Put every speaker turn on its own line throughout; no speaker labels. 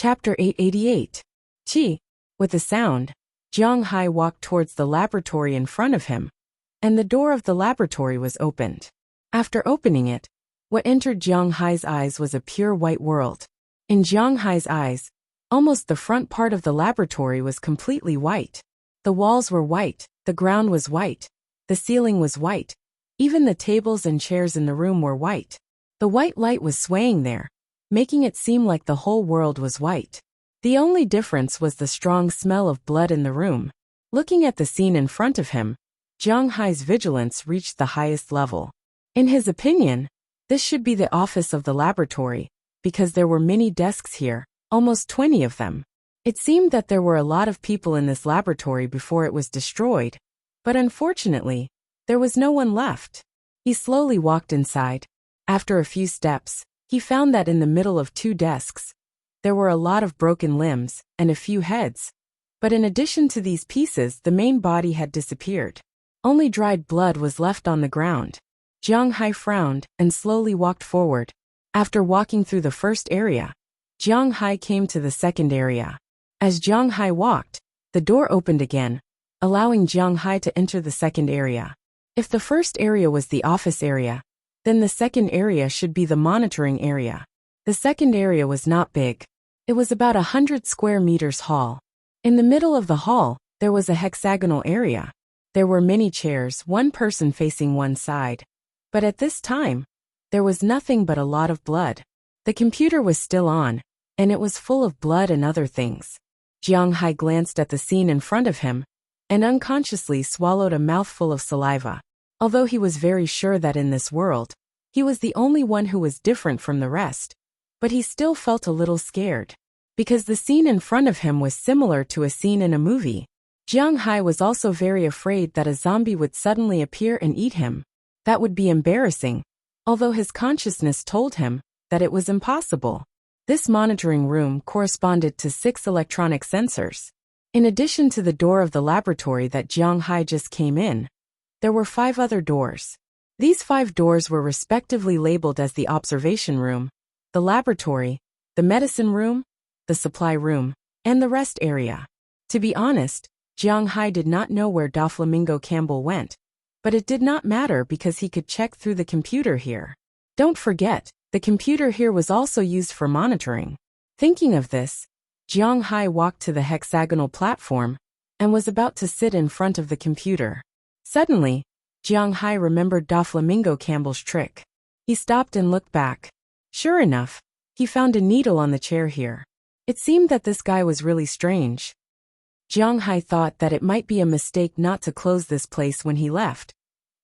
Chapter 888. Chi. With a sound, Jiang Hai walked towards the laboratory in front of him, and the door of the laboratory was opened. After opening it, what entered Jiang Hai's eyes was a pure white world. In Jiang Hai's eyes, almost the front part of the laboratory was completely white. The walls were white, the ground was white, the ceiling was white, even the tables and chairs in the room were white. The white light was swaying there, making it seem like the whole world was white. The only difference was the strong smell of blood in the room. Looking at the scene in front of him, Jiang Hai's vigilance reached the highest level. In his opinion, this should be the office of the laboratory, because there were many desks here, almost 20 of them. It seemed that there were a lot of people in this laboratory before it was destroyed, but unfortunately, there was no one left. He slowly walked inside. After a few steps, he found that in the middle of 2 desks, there were a lot of broken limbs and a few heads. But in addition to these pieces, the main body had disappeared. Only dried blood was left on the ground. Jiang Hai frowned and slowly walked forward. After walking through the first area, Jiang Hai came to the second area. As Jiang Hai walked, the door opened again, allowing Jiang Hai to enter the second area. If the first area was the office area, then the second area should be the monitoring area. The second area was not big. It was about 100 square meters hall. In the middle of the hall, there was a hexagonal area. There were many chairs, one person facing one side. But at this time, there was nothing but a lot of blood. The computer was still on, and it was full of blood and other things. Jiang Hai glanced at the scene in front of him, and unconsciously swallowed a mouthful of saliva. Although he was very sure that in this world, he was the only one who was different from the rest, but he still felt a little scared. Because the scene in front of him was similar to a scene in a movie. Jiang Hai was also very afraid that a zombie would suddenly appear and eat him. That would be embarrassing, although his consciousness told him that it was impossible. This monitoring room corresponded to 6 electronic sensors. In addition to the door of the laboratory that Jiang Hai just came in, there were 5 other doors. These 5 doors were respectively labeled as the observation room, the laboratory, the medicine room, the supply room, and the rest area. To be honest, Jiang Hai did not know where Doflamingo Campbell went, but it did not matter because he could check through the computer here. Don't forget, the computer here was also used for monitoring. Thinking of this, Jiang Hai walked to the hexagonal platform and was about to sit in front of the computer. Suddenly, Jiang Hai remembered Doflamingo Campbell's trick. He stopped and looked back. Sure enough, he found a needle on the chair here. It seemed that this guy was really strange. Jiang Hai thought that it might be a mistake not to close this place when he left,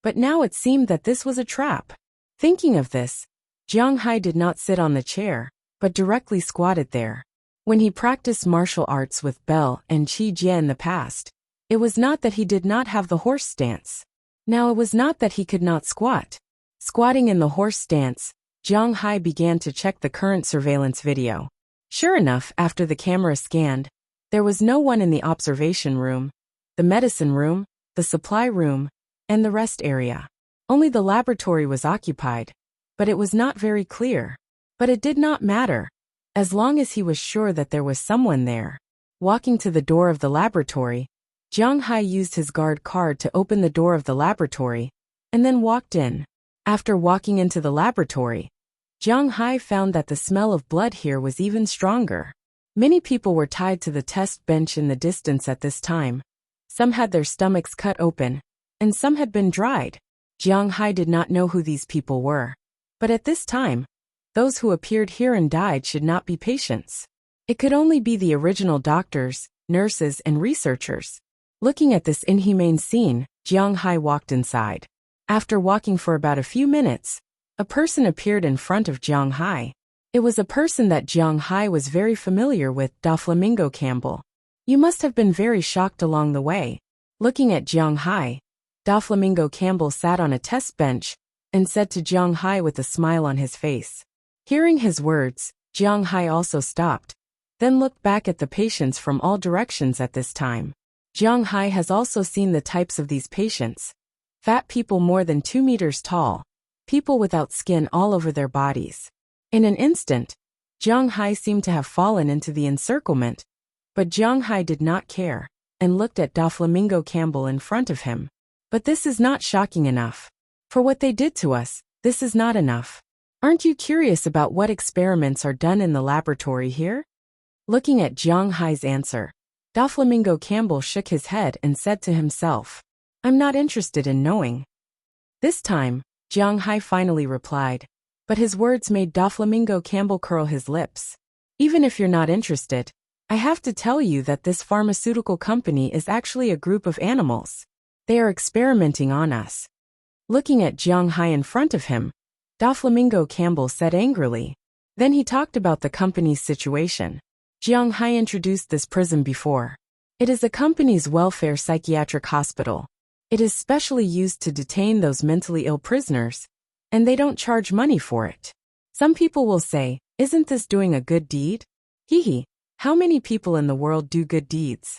but now it seemed that this was a trap. Thinking of this, Jiang Hai did not sit on the chair, but directly squatted there. When he practiced martial arts with Bell and Qi Jie in the past, it was not that he did not have the horse stance. Now it was not that he could not squat. Squatting in the horse stance, Jiang Hai began to check the current surveillance video. Sure enough, after the camera scanned, there was no one in the observation room, the medicine room, the supply room, and the rest area. Only the laboratory was occupied, but it was not very clear. But it did not matter, as long as he was sure that there was someone there. Walking to the door of the laboratory, Jiang Hai used his guard card to open the door of the laboratory, and then walked in. After walking into the laboratory, Jiang Hai found that the smell of blood here was even stronger. Many people were tied to the test bench in the distance at this time. Some had their stomachs cut open, and some had been dried. Jiang Hai did not know who these people were. But at this time, those who appeared here and died should not be patients. It could only be the original doctors, nurses, and researchers. Looking at this inhumane scene, Jiang Hai walked inside. After walking for about a few minutes, a person appeared in front of Jiang Hai. It was a person that Jiang Hai was very familiar with, Doflamingo Campbell. You must have been very shocked along the way. Looking at Jiang Hai, Doflamingo Campbell sat on a test bench and said to Jiang Hai with a smile on his face. Hearing his words, Jiang Hai also stopped, then looked back at the patients from all directions at this time. Jiang Hai has also seen the types of these patients. Fat people more than 2 meters tall, people without skin all over their bodies. In an instant, Jiang Hai seemed to have fallen into the encirclement, but Jiang Hai did not care, and looked at Doflamingo Campbell in front of him. But this is not shocking enough. For what they did to us, this is not enough. Aren't you curious about what experiments are done in the laboratory here? Looking at Jiang Hai's answer, Doflamingo Campbell shook his head and said to himself, I'm not interested in knowing. This time, Jiang Hai finally replied, but his words made Doflamingo Campbell curl his lips. Even if you're not interested, I have to tell you that this pharmaceutical company is actually a group of animals. They are experimenting on us. Looking at Jiang Hai in front of him, Doflamingo Campbell said angrily. Then he talked about the company's situation. Jiang Hai introduced this prison before. It is the company's welfare psychiatric hospital. It is specially used to detain those mentally ill prisoners, and they don't charge money for it. Some people will say, isn't this doing a good deed? Hee. How many people in the world do good deeds?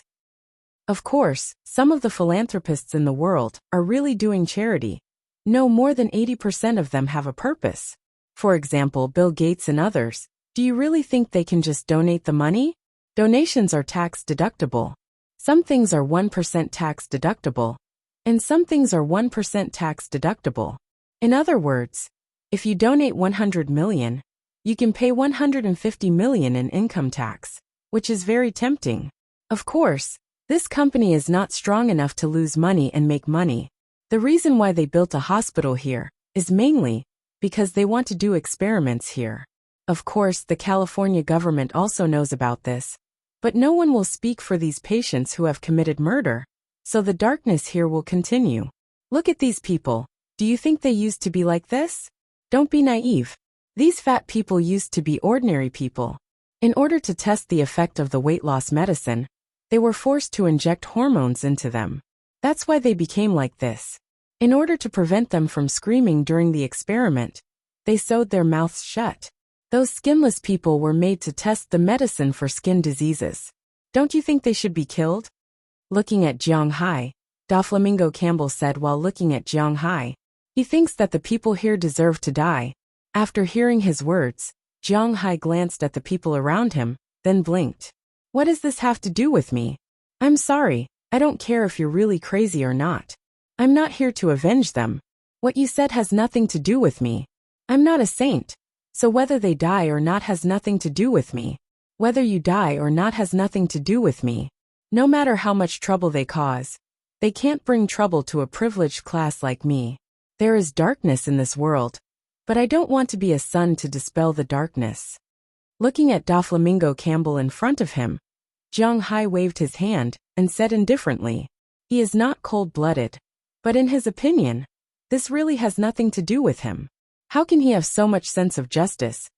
Of course, some of the philanthropists in the world are really doing charity. No, more than 80% of them have a purpose. For example, Bill Gates and others. Do you really think they can just donate the money? Donations are tax deductible. Some things are 1% tax deductible, and some things are 1% tax deductible. In other words, if you donate 100 million, you can pay 150 million in income tax, which is very tempting. Of course, this company is not strong enough to lose money and make money. The reason why they built a hospital here is mainly because they want to do experiments here. Of course, the California government also knows about this, but no one will speak for these patients who have committed murder, so the darkness here will continue. Look at these people. Do you think they used to be like this? Don't be naive. These fat people used to be ordinary people. In order to test the effect of the weight loss medicine, they were forced to inject hormones into them. That's why they became like this. In order to prevent them from screaming during the experiment, they sewed their mouths shut. Those skinless people were made to test the medicine for skin diseases. Don't you think they should be killed? Looking at Jiang Hai, Doflamingo Campbell said while looking at Jiang Hai, he thinks that the people here deserve to die. After hearing his words, Jiang Hai glanced at the people around him, then blinked. What does this have to do with me? I'm sorry, I don't care if you're really crazy or not. I'm not here to avenge them. What you said has nothing to do with me. I'm not a saint. So whether they die or not has nothing to do with me. Whether you die or not has nothing to do with me. No matter how much trouble they cause, they can't bring trouble to a privileged class like me. There is darkness in this world, but I don't want to be a sun to dispel the darkness. Looking at Doflamingo Campbell in front of him, Jiang Hai waved his hand and said indifferently, he is not cold-blooded, but in his opinion, this really has nothing to do with him. How can he have so much sense of justice?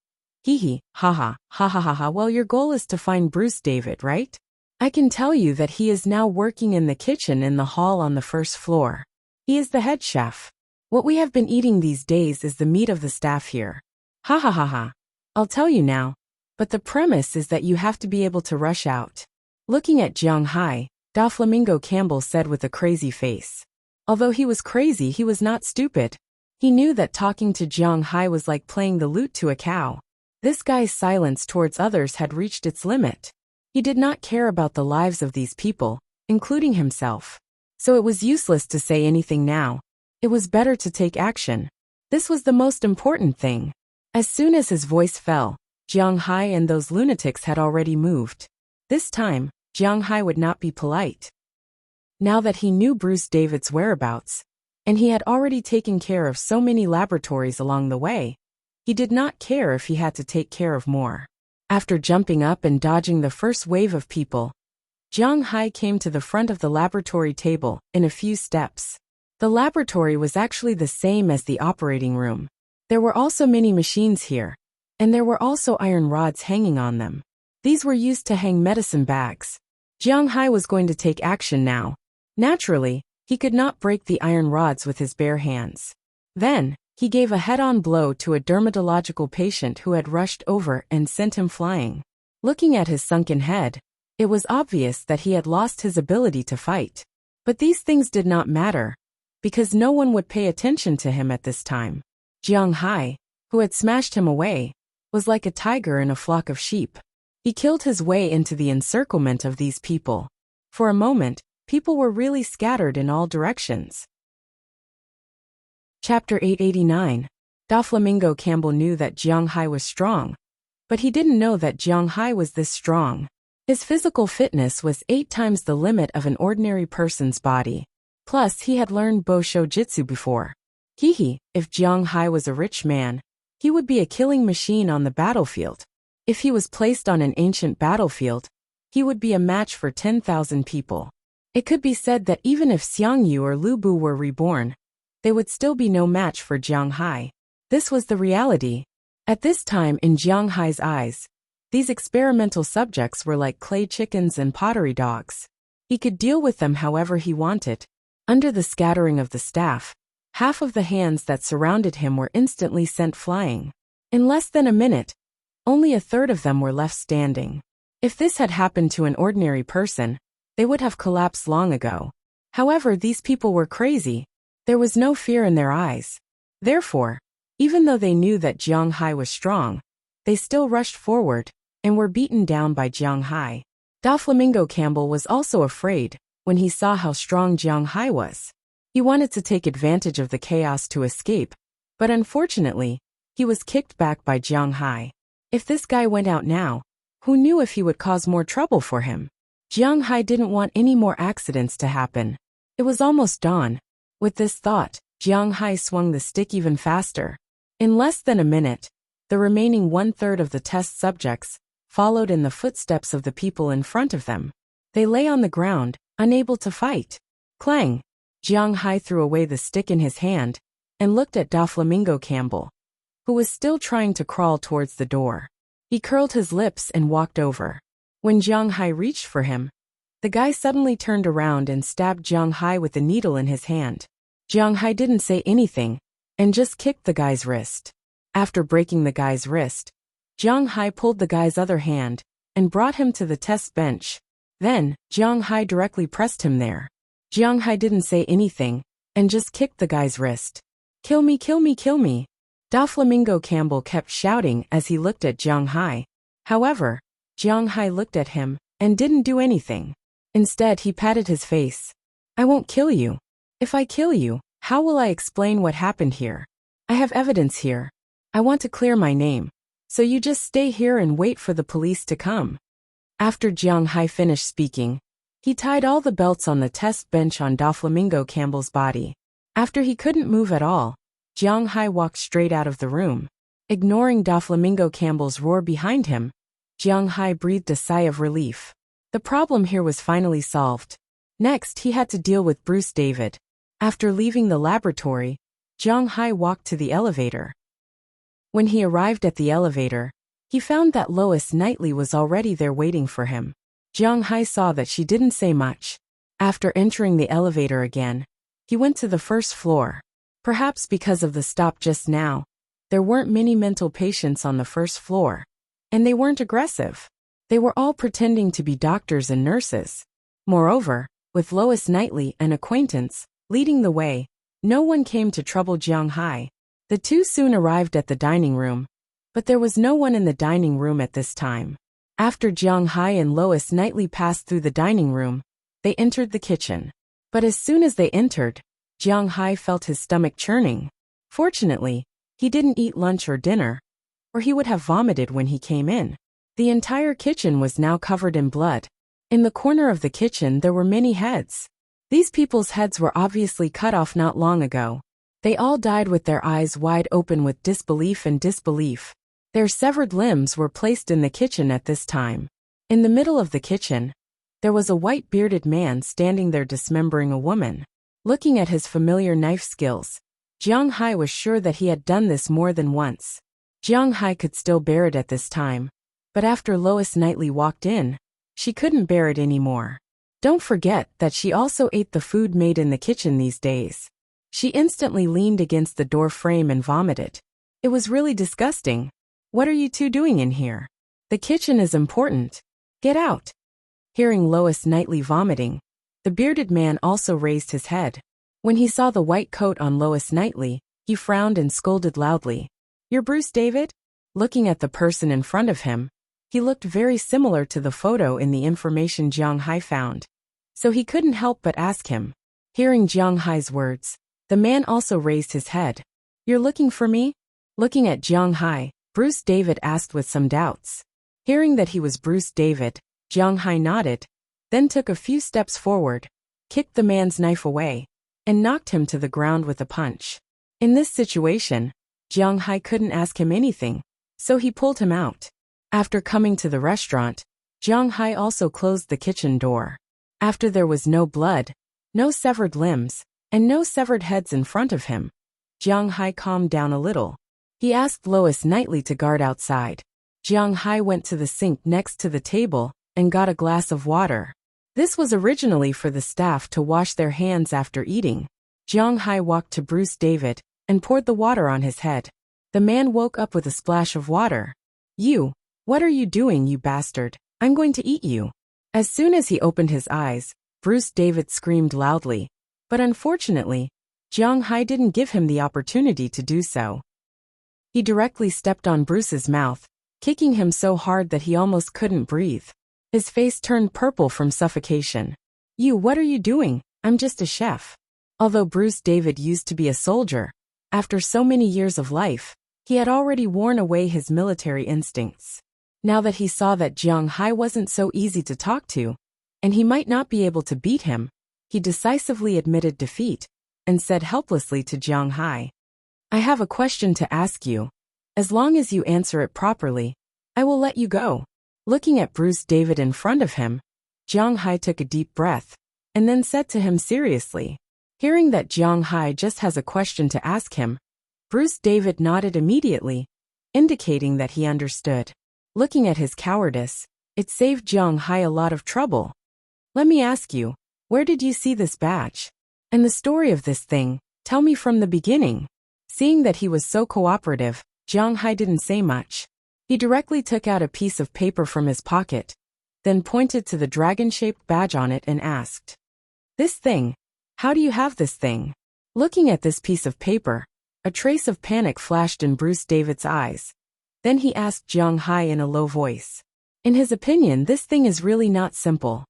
Hee, haha, ha ha ha ha. Well, your goal is to find Bruce David, right? I can tell you that he is now working in the kitchen in the hall on the first floor. He is the head chef. What we have been eating these days is the meat of the staff here. Ha ha ha ha. I'll tell you now, but the premise is that you have to be able to rush out. Looking at Jiang Hai, Doflamingo Campbell said with a crazy face. Although he was crazy, he was not stupid. He knew that talking to Jiang Hai was like playing the lute to a cow. This guy's silence towards others had reached its limit. He did not care about the lives of these people, including himself. So it was useless to say anything now. It was better to take action. This was the most important thing. As soon as his voice fell, Jiang Hai and those lunatics had already moved. This time, Jiang Hai would not be polite. Now that he knew Bruce David's whereabouts, and he had already taken care of so many laboratories along the way, he did not care if he had to take care of more. After jumping up and dodging the first wave of people, Jiang Hai came to the front of the laboratory table in a few steps. The laboratory was actually the same as the operating room. There were also many machines here, and there were also iron rods hanging on them. These were used to hang medicine bags. Jiang Hai was going to take action now. Naturally, he could not break the iron rods with his bare hands. Then, he gave a head-on blow to a dermatological patient who had rushed over and sent him flying. Looking at his sunken head, it was obvious that he had lost his ability to fight. But these things did not matter, because no one would pay attention to him at this time. Jiang Hai, who had smashed him away, was like a tiger in a flock of sheep. He killed his way into the encirclement of these people. For a moment, people were really scattered in all directions. Chapter 889. Doflamingo Campbell knew that Jiang Hai was strong, but he didn't know that Jiang Hai was this strong. His physical fitness was 8 times the limit of an ordinary person's body. Plus, he had learned Bosho Jitsu before. If Jiang Hai was a rich man, he would be a killing machine on the battlefield. If he was placed on an ancient battlefield, he would be a match for 10,000 people. It could be said that even if Xiang Yu or Lu Bu were reborn, they would still be no match for Jiang Hai. This was the reality. At this time in Jiang Hai's eyes, these experimental subjects were like clay chickens and pottery dogs. He could deal with them however he wanted. Under the scattering of the staff, half of the hands that surrounded him were instantly sent flying. In less than a minute, only a third of them were left standing. If this had happened to an ordinary person, they would have collapsed long ago. However, these people were crazy. There was no fear in their eyes. Therefore, even though they knew that Jiang Hai was strong, they still rushed forward and were beaten down by Jiang Hai. Doflamingo Campbell was also afraid when he saw how strong Jiang Hai was. He wanted to take advantage of the chaos to escape, but unfortunately, he was kicked back by Jiang Hai. If this guy went out now, who knew if he would cause more trouble for him? Jiang Hai didn't want any more accidents to happen. It was almost dawn. With this thought, Jiang Hai swung the stick even faster. In less than a minute, the remaining 1/3 of the test subjects followed in the footsteps of the people in front of them. They lay on the ground, unable to fight. Clang! Jiang Hai threw away the stick in his hand and looked at Doflamingo Campbell, who was still trying to crawl towards the door. He curled his lips and walked over. When Jiang Hai reached for him, the guy suddenly turned around and stabbed Jiang Hai with the needle in his hand. Jiang Hai didn't say anything and just kicked the guy's wrist. After breaking the guy's wrist, Jiang Hai pulled the guy's other hand and brought him to the test bench. Then, Jiang Hai directly pressed him there. Jiang Hai didn't say anything and just kicked the guy's wrist. "Kill me, kill me, kill me." Doflamingo Campbell kept shouting as he looked at Jiang Hai. However, Jiang Hai looked at him and didn't do anything. Instead, he patted his face. "I won't kill you. If I kill you, how will I explain what happened here? I have evidence here. I want to clear my name. So you just stay here and wait for the police to come." After Jiang Hai finished speaking, he tied all the belts on the test bench on Doflamingo Campbell's body. After he couldn't move at all, Jiang Hai walked straight out of the room. Ignoring Doflamingo Campbell's roar behind him, Jiang Hai breathed a sigh of relief. The problem here was finally solved. Next, he had to deal with Bruce David. After leaving the laboratory, Jiang Hai walked to the elevator. When he arrived at the elevator, he found that Lois Knightley was already there waiting for him. Jiang Hai saw that she didn't say much. After entering the elevator again, he went to the first floor. Perhaps because of the stop just now, there weren't many mental patients on the first floor. And they weren't aggressive. They were all pretending to be doctors and nurses. Moreover, with Lois Knightley, an acquaintance, leading the way, no one came to trouble Jiang Hai. The two soon arrived at the dining room, but there was no one in the dining room at this time. After Jiang Hai and Lois Knightley passed through the dining room, they entered the kitchen. But as soon as they entered, Jiang Hai felt his stomach churning. Fortunately, he didn't eat lunch or dinner, or he would have vomited when he came in. The entire kitchen was now covered in blood. In the corner of the kitchen there were many heads. These people's heads were obviously cut off not long ago. They all died with their eyes wide open with disbelief and disbelief. Their severed limbs were placed in the kitchen at this time. In the middle of the kitchen, there was a white-bearded man standing there dismembering a woman. Looking at his familiar knife skills, Jiang Hai was sure that he had done this more than once. Jiang Hai could still bear it at this time, but after Lois Knightley walked in, she couldn't bear it anymore. Don't forget that she also ate the food made in the kitchen these days. She instantly leaned against the door frame and vomited. It was really disgusting. "What are you two doing in here? The kitchen is important. Get out." Hearing Lois Knightley vomiting, the bearded man also raised his head. When he saw the white coat on Lois Knightley, he frowned and scolded loudly. "You're Bruce David? Looking at the person in front of him, he looked very similar to the photo in the information Jiang Hai found. So he couldn't help but ask him. Hearing Jiang Hai's words, the man also raised his head. "You're looking for me?" Looking at Jiang Hai, Bruce David asked with some doubts. Hearing that he was Bruce David, Jiang Hai nodded, then took a few steps forward, kicked the man's knife away, and knocked him to the ground with a punch. In this situation, Jiang Hai couldn't ask him anything, so he pulled him out. After coming to the restaurant, Jiang Hai also closed the kitchen door. After there was no blood, no severed limbs, and no severed heads in front of him, Jiang Hai calmed down a little. He asked Lois Knightley to guard outside. Jiang Hai went to the sink next to the table and got a glass of water. This was originally for the staff to wash their hands after eating. Jiang Hai walked to Bruce David and poured the water on his head. The man woke up with a splash of water. "You, what are you doing, you bastard? I'm going to eat you." As soon as he opened his eyes, Bruce David screamed loudly, but unfortunately, Jiang Hai didn't give him the opportunity to do so. He directly stepped on Bruce's mouth, kicking him so hard that he almost couldn't breathe. His face turned purple from suffocation. "You, what are you doing? I'm just a chef." Although Bruce David used to be a soldier, after so many years of life, he had already worn away his military instincts. Now that he saw that Jiang Hai wasn't so easy to talk to, and he might not be able to beat him, he decisively admitted defeat, and said helplessly to Jiang Hai, "I have a question to ask you. As long as you answer it properly, I will let you go." Looking at Bruce David in front of him, Jiang Hai took a deep breath, and then said to him seriously. Hearing that Jiang Hai just has a question to ask him, Bruce David nodded immediately, indicating that he understood. Looking at his cowardice, it saved Jiang Hai a lot of trouble. "Let me ask you, where did you see this badge? And the story of this thing, tell me from the beginning." Seeing that he was so cooperative, Jiang Hai didn't say much. He directly took out a piece of paper from his pocket, then pointed to the dragon-shaped badge on it and asked, "This thing, how do you have this thing?" Looking at this piece of paper, a trace of panic flashed in Bruce David's eyes. Then he asked Jiang Hai in a low voice. In his opinion, this thing is really not simple.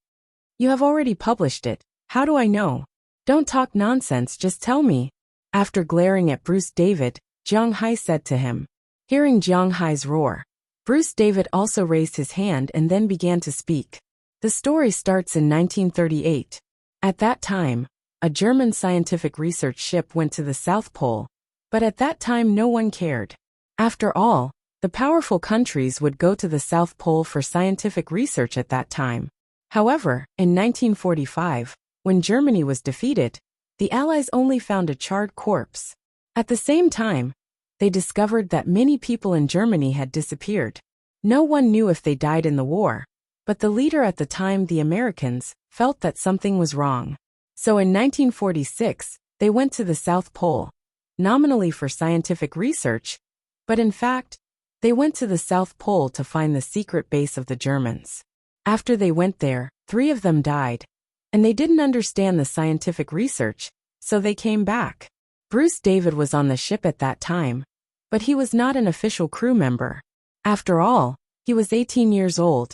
"You have already published it. How do I know?" "Don't talk nonsense, just tell me." After glaring at Bruce David, Jiang Hai said to him. Hearing Jiang Hai's roar, Bruce David also raised his hand and then began to speak. The story starts in 1938. At that time, a German scientific research ship went to the South Pole, but at that time no one cared. After all, the powerful countries would go to the South Pole for scientific research at that time. However, in 1945, when Germany was defeated, the Allies only found a charred corpse. At the same time, they discovered that many people in Germany had disappeared. No one knew if they died in the war, but the leader at the time, the Americans, felt that something was wrong. So in 1946, they went to the South Pole, nominally for scientific research, but in fact, they went to the South Pole to find the secret base of the Germans. After they went there, 3 of them died, and they didn't understand the scientific research, so they came back. Bruce David was on the ship at that time, but he was not an official crew member. After all, he was 18 years old,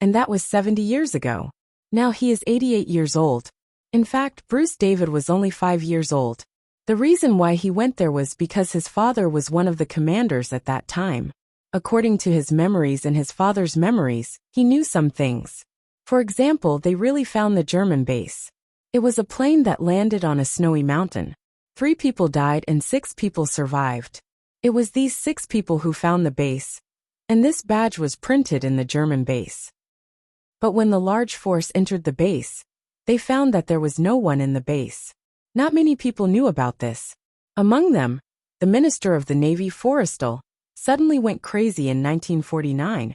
and that was 70 years ago. Now he is 88 years old. In fact, Bruce David was only 5 years old. The reason why he went there was because his father was one of the commanders at that time. According to his memories and his father's memories, he knew some things. For example, they really found the German base. It was a plane that landed on a snowy mountain. 3 people died and 6 people survived. It was these 6 people who found the base, and this badge was printed in the German base. But when the large force entered the base, they found that there was no one in the base. Not many people knew about this. Among them, the Minister of the Navy, Forrestal, suddenly went crazy in 1949,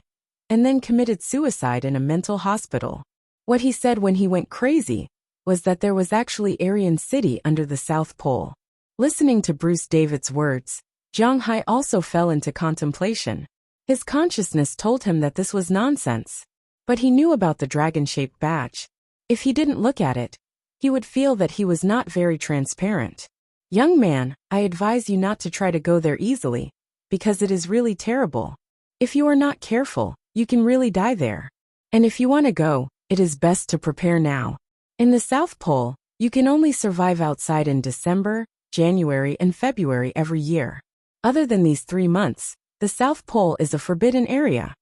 and then committed suicide in a mental hospital. What he said when he went crazy was that there was actually Aryan City under the South Pole. Listening to Bruce David's words, Jiang Hai also fell into contemplation. His consciousness told him that this was nonsense. But he knew about the dragon-shaped badge. If he didn't look at it, he would feel that he was not very transparent. "Young man, I advise you not to try to go there easily, because it is really terrible." If you are not careful, you can really die there. And if you want to go, it is best to prepare now. In the South Pole, you can only survive outside in December, January, and February every year. Other than these 3 months, the South Pole is a forbidden area.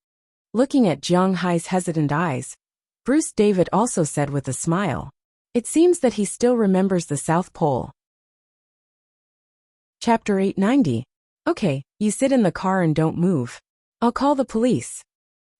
Looking at Jiang Hai's hesitant eyes, Bruce David also said with a smile, "It seems that he still remembers the South Pole." Chapter 890. Okay, you sit in the car and don't move. I'll call the police.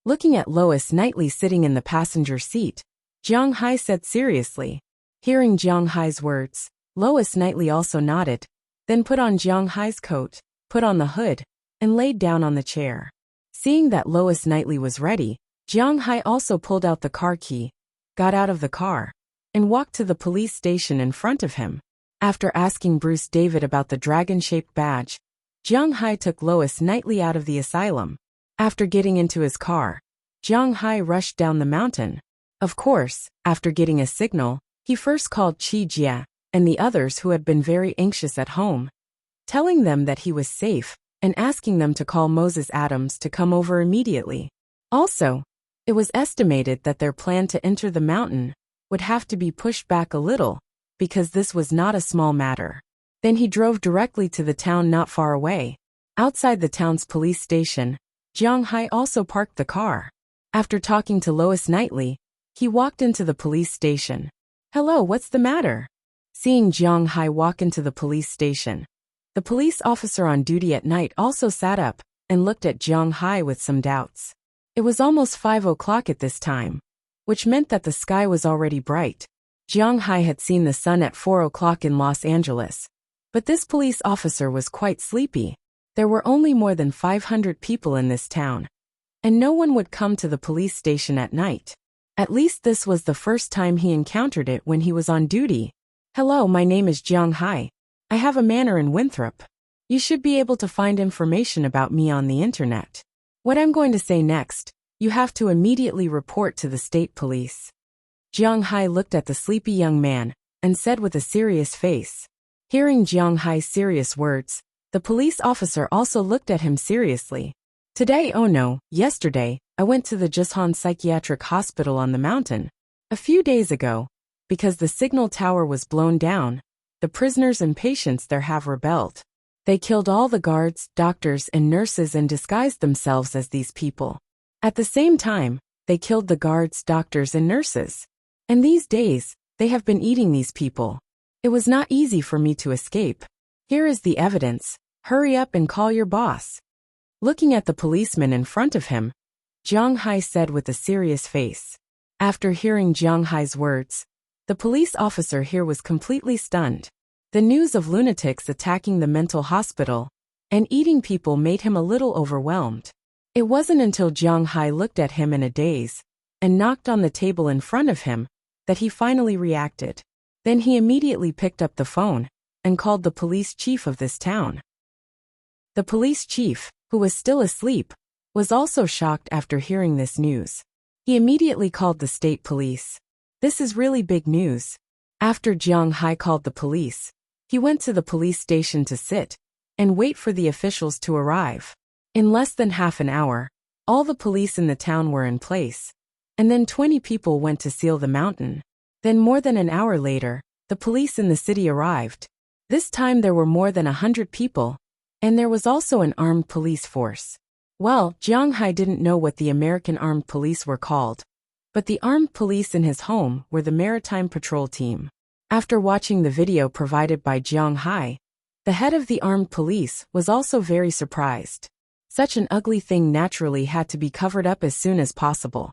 Looking at Lois Knightley sitting in the passenger seat, Jiang Hai said seriously. Hearing Jiang Hai's words, Lois Knightley also nodded, then put on Jiang Hai's coat, put on the hood, and laid down on the chair. Seeing that Lois Knightley was ready, Jiang Hai also pulled out the car key, got out of the car, and walked to the police station in front of him. After asking Bruce David about the dragon-shaped badge, Jiang Hai took Lois Knightley out of the asylum. After getting into his car, Jiang Hai rushed down the mountain. Of course, after getting a signal, he first called Qi Jia and the others who had been very anxious at home, telling them that he was safe and asking them to call Moses Adams to come over immediately. Also, it was estimated that their plan to enter the mountain would have to be pushed back a little, because this was not a small matter. Then he drove directly to the town not far away. Outside the town's police station, Jiang Hai also parked the car. After talking to Lois Knightley, he walked into the police station. "Hello, what's the matter?" Seeing Jiang Hai walk into the police station, the police officer on duty at night also sat up and looked at Jiang Hai with some doubts. It was almost 5 o'clock at this time, which meant that the sky was already bright. Jiang Hai had seen the sun at 4 o'clock in Los Angeles, but this police officer was quite sleepy. There were only more than 500 people in this town, and no one would come to the police station at night. At least this was the first time he encountered it when he was on duty. "Hello, my name is Jiang Hai. I have a manor in Winthrop. You should be able to find information about me on the internet. What I'm going to say next, you have to immediately report to the state police." Jiang Hai looked at the sleepy young man and said with a serious face. Hearing Jiang Hai's serious words, the police officer also looked at him seriously. "Today, oh no, yesterday, I went to the Jushan Psychiatric Hospital on the mountain. A few days ago, because the signal tower was blown down, the prisoners and patients there have rebelled. They killed all the guards, doctors, and nurses and disguised themselves as these people. At the same time, they killed the guards, doctors, and nurses. And these days, they have been eating these people. It was not easy for me to escape. Here is the evidence. Hurry up and call your boss." Looking at the policeman in front of him, Jiang Hai said with a serious face. After hearing Jiang Hai's words, the police officer here was completely stunned. The news of lunatics attacking the mental hospital and eating people made him a little overwhelmed. It wasn't until Jiang Hai looked at him in a daze and knocked on the table in front of him that he finally reacted. Then he immediately picked up the phone and called the police chief of this town. The police chief, who was still asleep, was also shocked after hearing this news. He immediately called the state police. This is really big news. After Jiang Hai called the police, he went to the police station to sit and wait for the officials to arrive. In less than half an hour, all the police in the town were in place, and then 20 people went to seal the mountain. Then more than an hour later, the police in the city arrived. This time there were more than 100 people, and there was also an armed police force. Well, Jiang Hai didn't know what the American armed police were called, but the armed police in his home were the Maritime Patrol Team. After watching the video provided by Jiang Hai, the head of the armed police was also very surprised. Such an ugly thing naturally had to be covered up as soon as possible.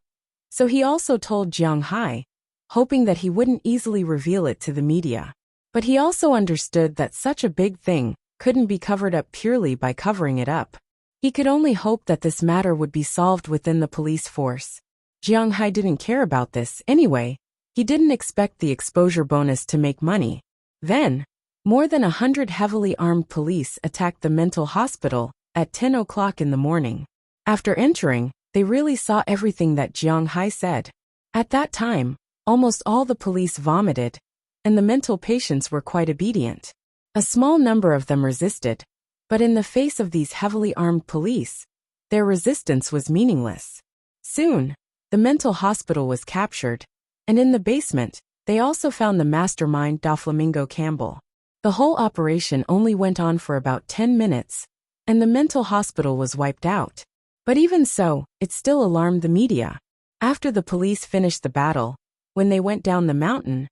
So he also told Jiang Hai, hoping that he wouldn't easily reveal it to the media. But he also understood that such a big thing couldn't be covered up purely by covering it up. He could only hope that this matter would be solved within the police force. Jiang Hai didn't care about this anyway. He didn't expect the exposure bonus to make money. Then, more than 100 heavily armed police attacked the mental hospital at 10 o'clock in the morning. After entering, they really saw everything that Jiang Hai said. At that time, almost all the police vomited, and the mental patients were quite obedient. A small number of them resisted, but in the face of these heavily armed police, Their resistance was meaningless. Soon, the mental hospital was captured, and in the basement, they also found the mastermind Doflamingo Campbell. The whole operation only went on for about 10 minutes, and the mental hospital was wiped out. But even so, it still alarmed the media. After the police finished the battle, when they went down the mountain,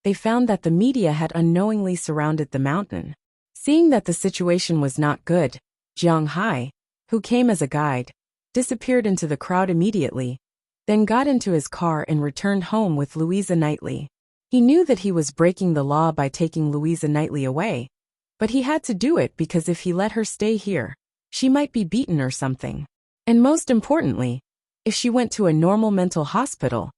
they found that the media had unknowingly surrounded the mountain. Seeing that the situation was not good, Jiang Hai, who came as a guide, disappeared into the crowd immediately, then got into his car and returned home with Louisa Knightley. He knew that he was breaking the law by taking Louisa Knightley away, but he had to do it because if he let her stay here, she might be beaten or something. And most importantly, if she went to a normal mental hospital,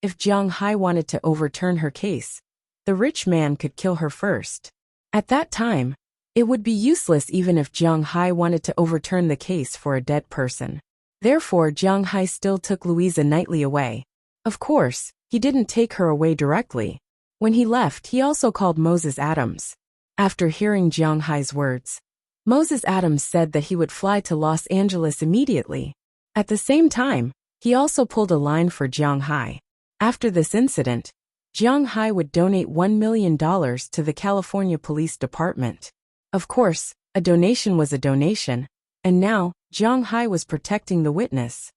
if Jiang Hai wanted to overturn her case, the rich man could kill her first. At that time, it would be useless even if Jiang Hai wanted to overturn the case for a dead person. Therefore, Jiang Hai still took Louisa Knightley away. Of course, he didn't take her away directly. When he left, he also called Moses Adams. After hearing Jiang Hai's words, Moses Adams said that he would fly to Los Angeles immediately. At the same time, he also pulled a line for Jiang Hai. After this incident, Jiang Hai would donate $1 million to the California Police Department. Of course, a donation was a donation, and now, Jiang Hai was protecting the witness.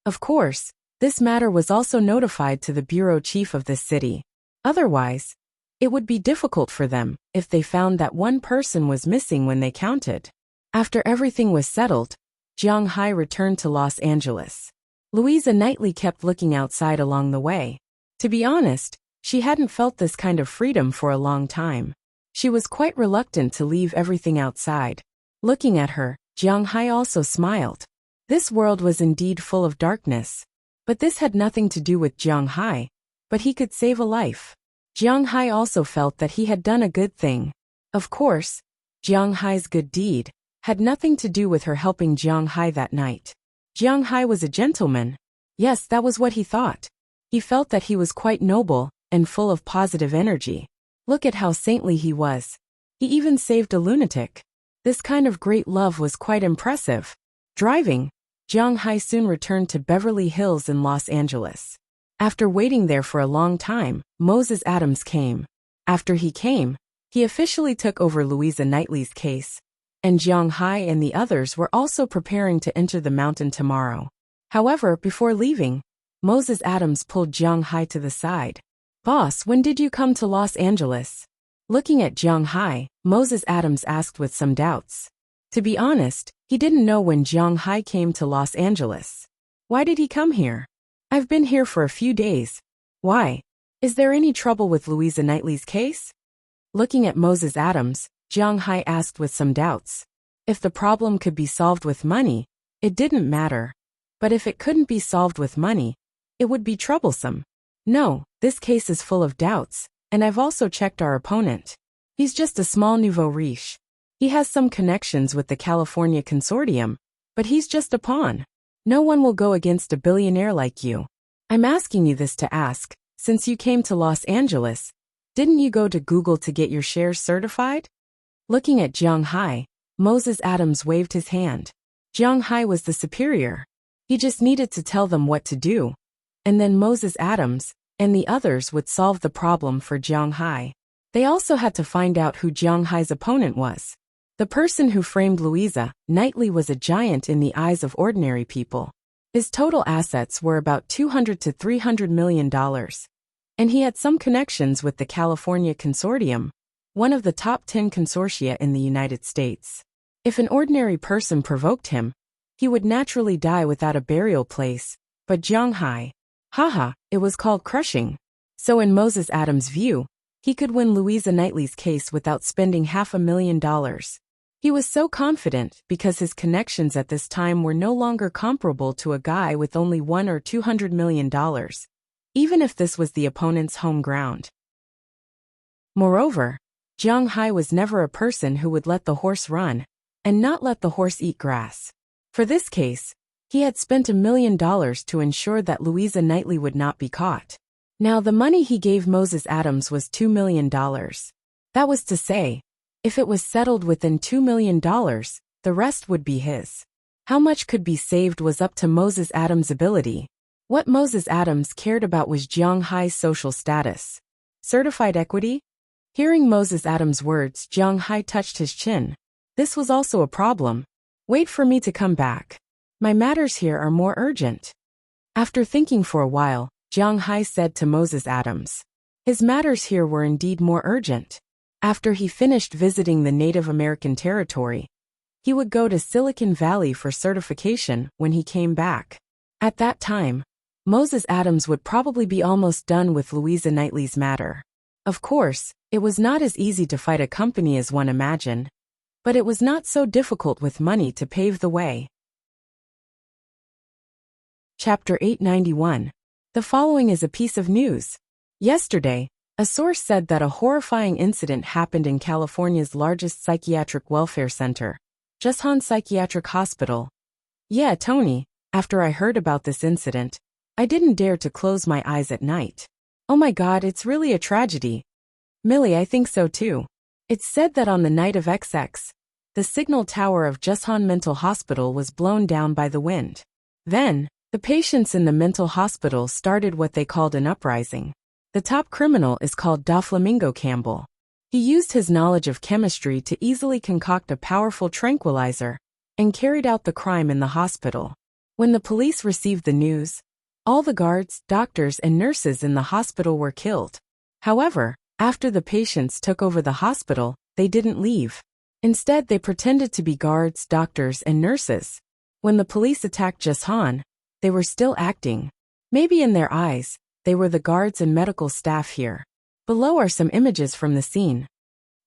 Of course, this matter was also notified to the bureau chief of this city. Otherwise, it would be difficult for them if they found that one person was missing when they counted. After everything was settled, Jiang Hai returned to Los Angeles. Louisa Knightley kept looking outside along the way. To be honest, she hadn't felt this kind of freedom for a long time. She was quite reluctant to leave everything outside. Looking at her, Jiang Hai also smiled. This world was indeed full of darkness. But this had nothing to do with Jiang Hai, but he could save a life. Jiang Hai also felt that he had done a good thing. Of course, Jiang Hai's good deed had nothing to do with her helping Jiang Hai that night. Jiang Hai was a gentleman. Yes, that was what he thought. He felt that he was quite noble and full of positive energy. Look at how saintly he was. He even saved a lunatic. This kind of great love was quite impressive. Driving, Jiang Hai soon returned to Beverly Hills in Los Angeles. After waiting there for a long time, Moses Adams came. After he came, he officially took over Louisa Knightley's case, and Jiang Hai and the others were also preparing to enter the mountain tomorrow. However, before leaving, Moses Adams pulled Jiang Hai to the side. "Boss, when did you come to Los Angeles?" Looking at Jiang Hai, Moses Adams asked with some doubts. To be honest, he didn't know when Jiang Hai came to Los Angeles. "Why did he come here?" "I've been here for a few days." "Why? Is there any trouble with Louisa Knightley's case?" Looking at Moses Adams, Jiang Hai asked with some doubts. If the problem could be solved with money, it didn't matter. But if it couldn't be solved with money, it would be troublesome. "No, this case is full of doubts, and I've also checked our opponent. He's just a small nouveau riche. He has some connections with the California Consortium, but he's just a pawn. No one will go against a billionaire like you. I'm asking you this to ask, since you came to Los Angeles, didn't you go to Google to get your shares certified?" Looking at Jiang Hai, Moses Adams waved his hand. Jiang Hai was the superior. He just needed to tell them what to do, and then Moses Adams and the others would solve the problem for Jiang Hai. They also had to find out who Jiang Hai's opponent was. The person who framed Louisa Knightley was a giant in the eyes of ordinary people. His total assets were about $200 to $300 million. And he had some connections with the California Consortium, one of the top 10 consortia in the United States. If an ordinary person provoked him, he would naturally die without a burial place, but Jiang Hai, it was called crushing. So in Moses Adams' view, he could win Louisa Knightley's case without spending $500,000. He was so confident because his connections at this time were no longer comparable to a guy with only $100 or $200 million, even if this was the opponent's home ground. Moreover, Jiang Hai was never a person who would let the horse run and not let the horse eat grass. For this case, he had spent $1 million to ensure that Louisa Knightley would not be caught. Now the money he gave Moses Adams was $2 million. That was to say, if it was settled within $2 million, the rest would be his. How much could be saved was up to Moses Adams' ability. What Moses Adams cared about was Jiang Hai's social status. Certified equity? Hearing Moses Adams' words, Jiang Hai touched his chin. This was also a problem. Wait for me to come back. My matters here are more urgent. After thinking for a while, Jiang Hai said to Moses Adams. His matters here were indeed more urgent. After he finished visiting the Native American territory, he would go to Silicon Valley for certification when he came back. At that time, Moses Adams would probably be almost done with Louisa Knightley's matter. Of course, it was not as easy to fight a company as one imagined, but it was not so difficult with money to pave the way. Chapter 891. The following is a piece of news. Yesterday, a source said that a horrifying incident happened in California's largest psychiatric welfare center, Jushan Psychiatric Hospital. Yeah, Tony, after I heard about this incident, I didn't dare to close my eyes at night. Oh my God, it's really a tragedy. Millie, I think so too. It's said that on the night of XX, the signal tower of Jushan Mental Hospital was blown down by the wind. Then, the patients in the mental hospital started what they called an uprising. The top criminal is called Doflamingo Campbell. He used his knowledge of chemistry to easily concoct a powerful tranquilizer and carried out the crime in the hospital. When the police received the news, all the guards, doctors, and nurses in the hospital were killed. However, after the patients took over the hospital, they didn't leave. Instead, they pretended to be guards, doctors, and nurses. When the police attacked Jushan, they were still acting. Maybe in their eyes, they were the guards and medical staff here. Below are some images from the scene.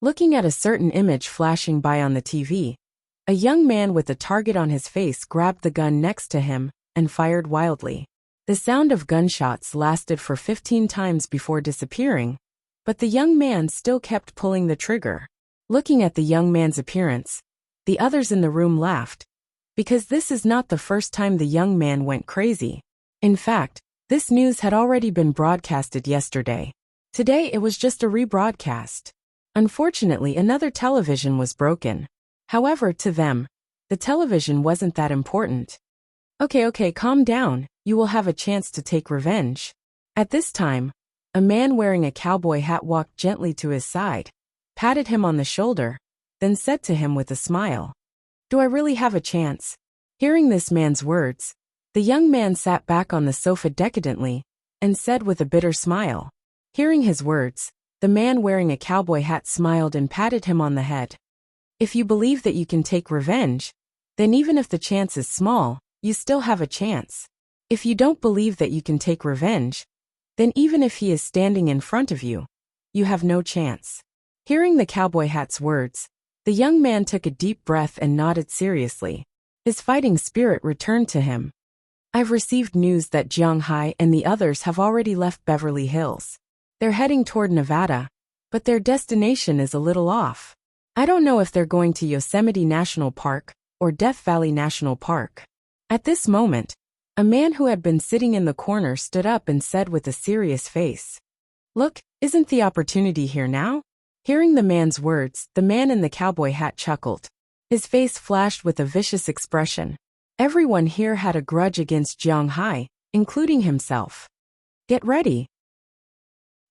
Looking at a certain image flashing by on the TV, a young man with a target on his face grabbed the gun next to him and fired wildly. The sound of gunshots lasted for 15 times before disappearing, but the young man still kept pulling the trigger. Looking at the young man's appearance, the others in the room laughed, because this is not the first time the young man went crazy. In fact, this news had already been broadcasted yesterday. Today it was just a rebroadcast. Unfortunately, another television was broken. However, to them, the television wasn't that important. Okay, calm down, you will have a chance to take revenge. At this time, a man wearing a cowboy hat walked gently to his side, patted him on the shoulder, then said to him with a smile, "Do I really have a chance?" Hearing this man's words, the young man sat back on the sofa decadently and said with a bitter smile. Hearing his words, the man wearing a cowboy hat smiled and patted him on the head. If you believe that you can take revenge, then even if the chance is small, you still have a chance. If you don't believe that you can take revenge, then even if he is standing in front of you, you have no chance. Hearing the cowboy hat's words, the young man took a deep breath and nodded seriously. His fighting spirit returned to him. I've received news that Jiang Hai and the others have already left Beverly Hills. They're heading toward Nevada, but their destination is a little off. I don't know if they're going to Yosemite National Park or Death Valley National Park. At this moment, a man who had been sitting in the corner stood up and said with a serious face, "Look, isn't the opportunity here now?" Hearing the man's words, the man in the cowboy hat chuckled. His face flashed with a vicious expression. Everyone here had a grudge against Jiang Hai, including himself. Get ready.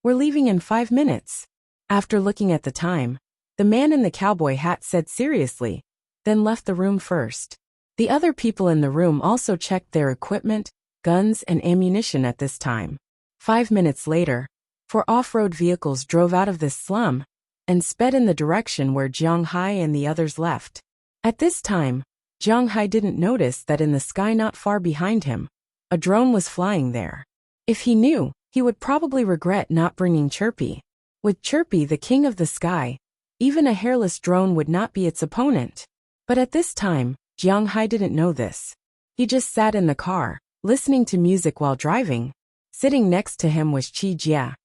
We're leaving in 5 minutes. After looking at the time, the man in the cowboy hat said seriously, then left the room first. The other people in the room also checked their equipment, guns, and ammunition at this time. 5 minutes later, 4 off-road vehicles drove out of this slum and sped in the direction where Jiang Hai and the others left. At this time, Jiang Hai didn't notice that in the sky not far behind him, a drone was flying there. If he knew, he would probably regret not bringing Chirpy. With Chirpy the king of the sky, even a hairless drone would not be its opponent. But at this time, Jiang Hai didn't know this. He just sat in the car, listening to music while driving. Sitting next to him was Qi Jia,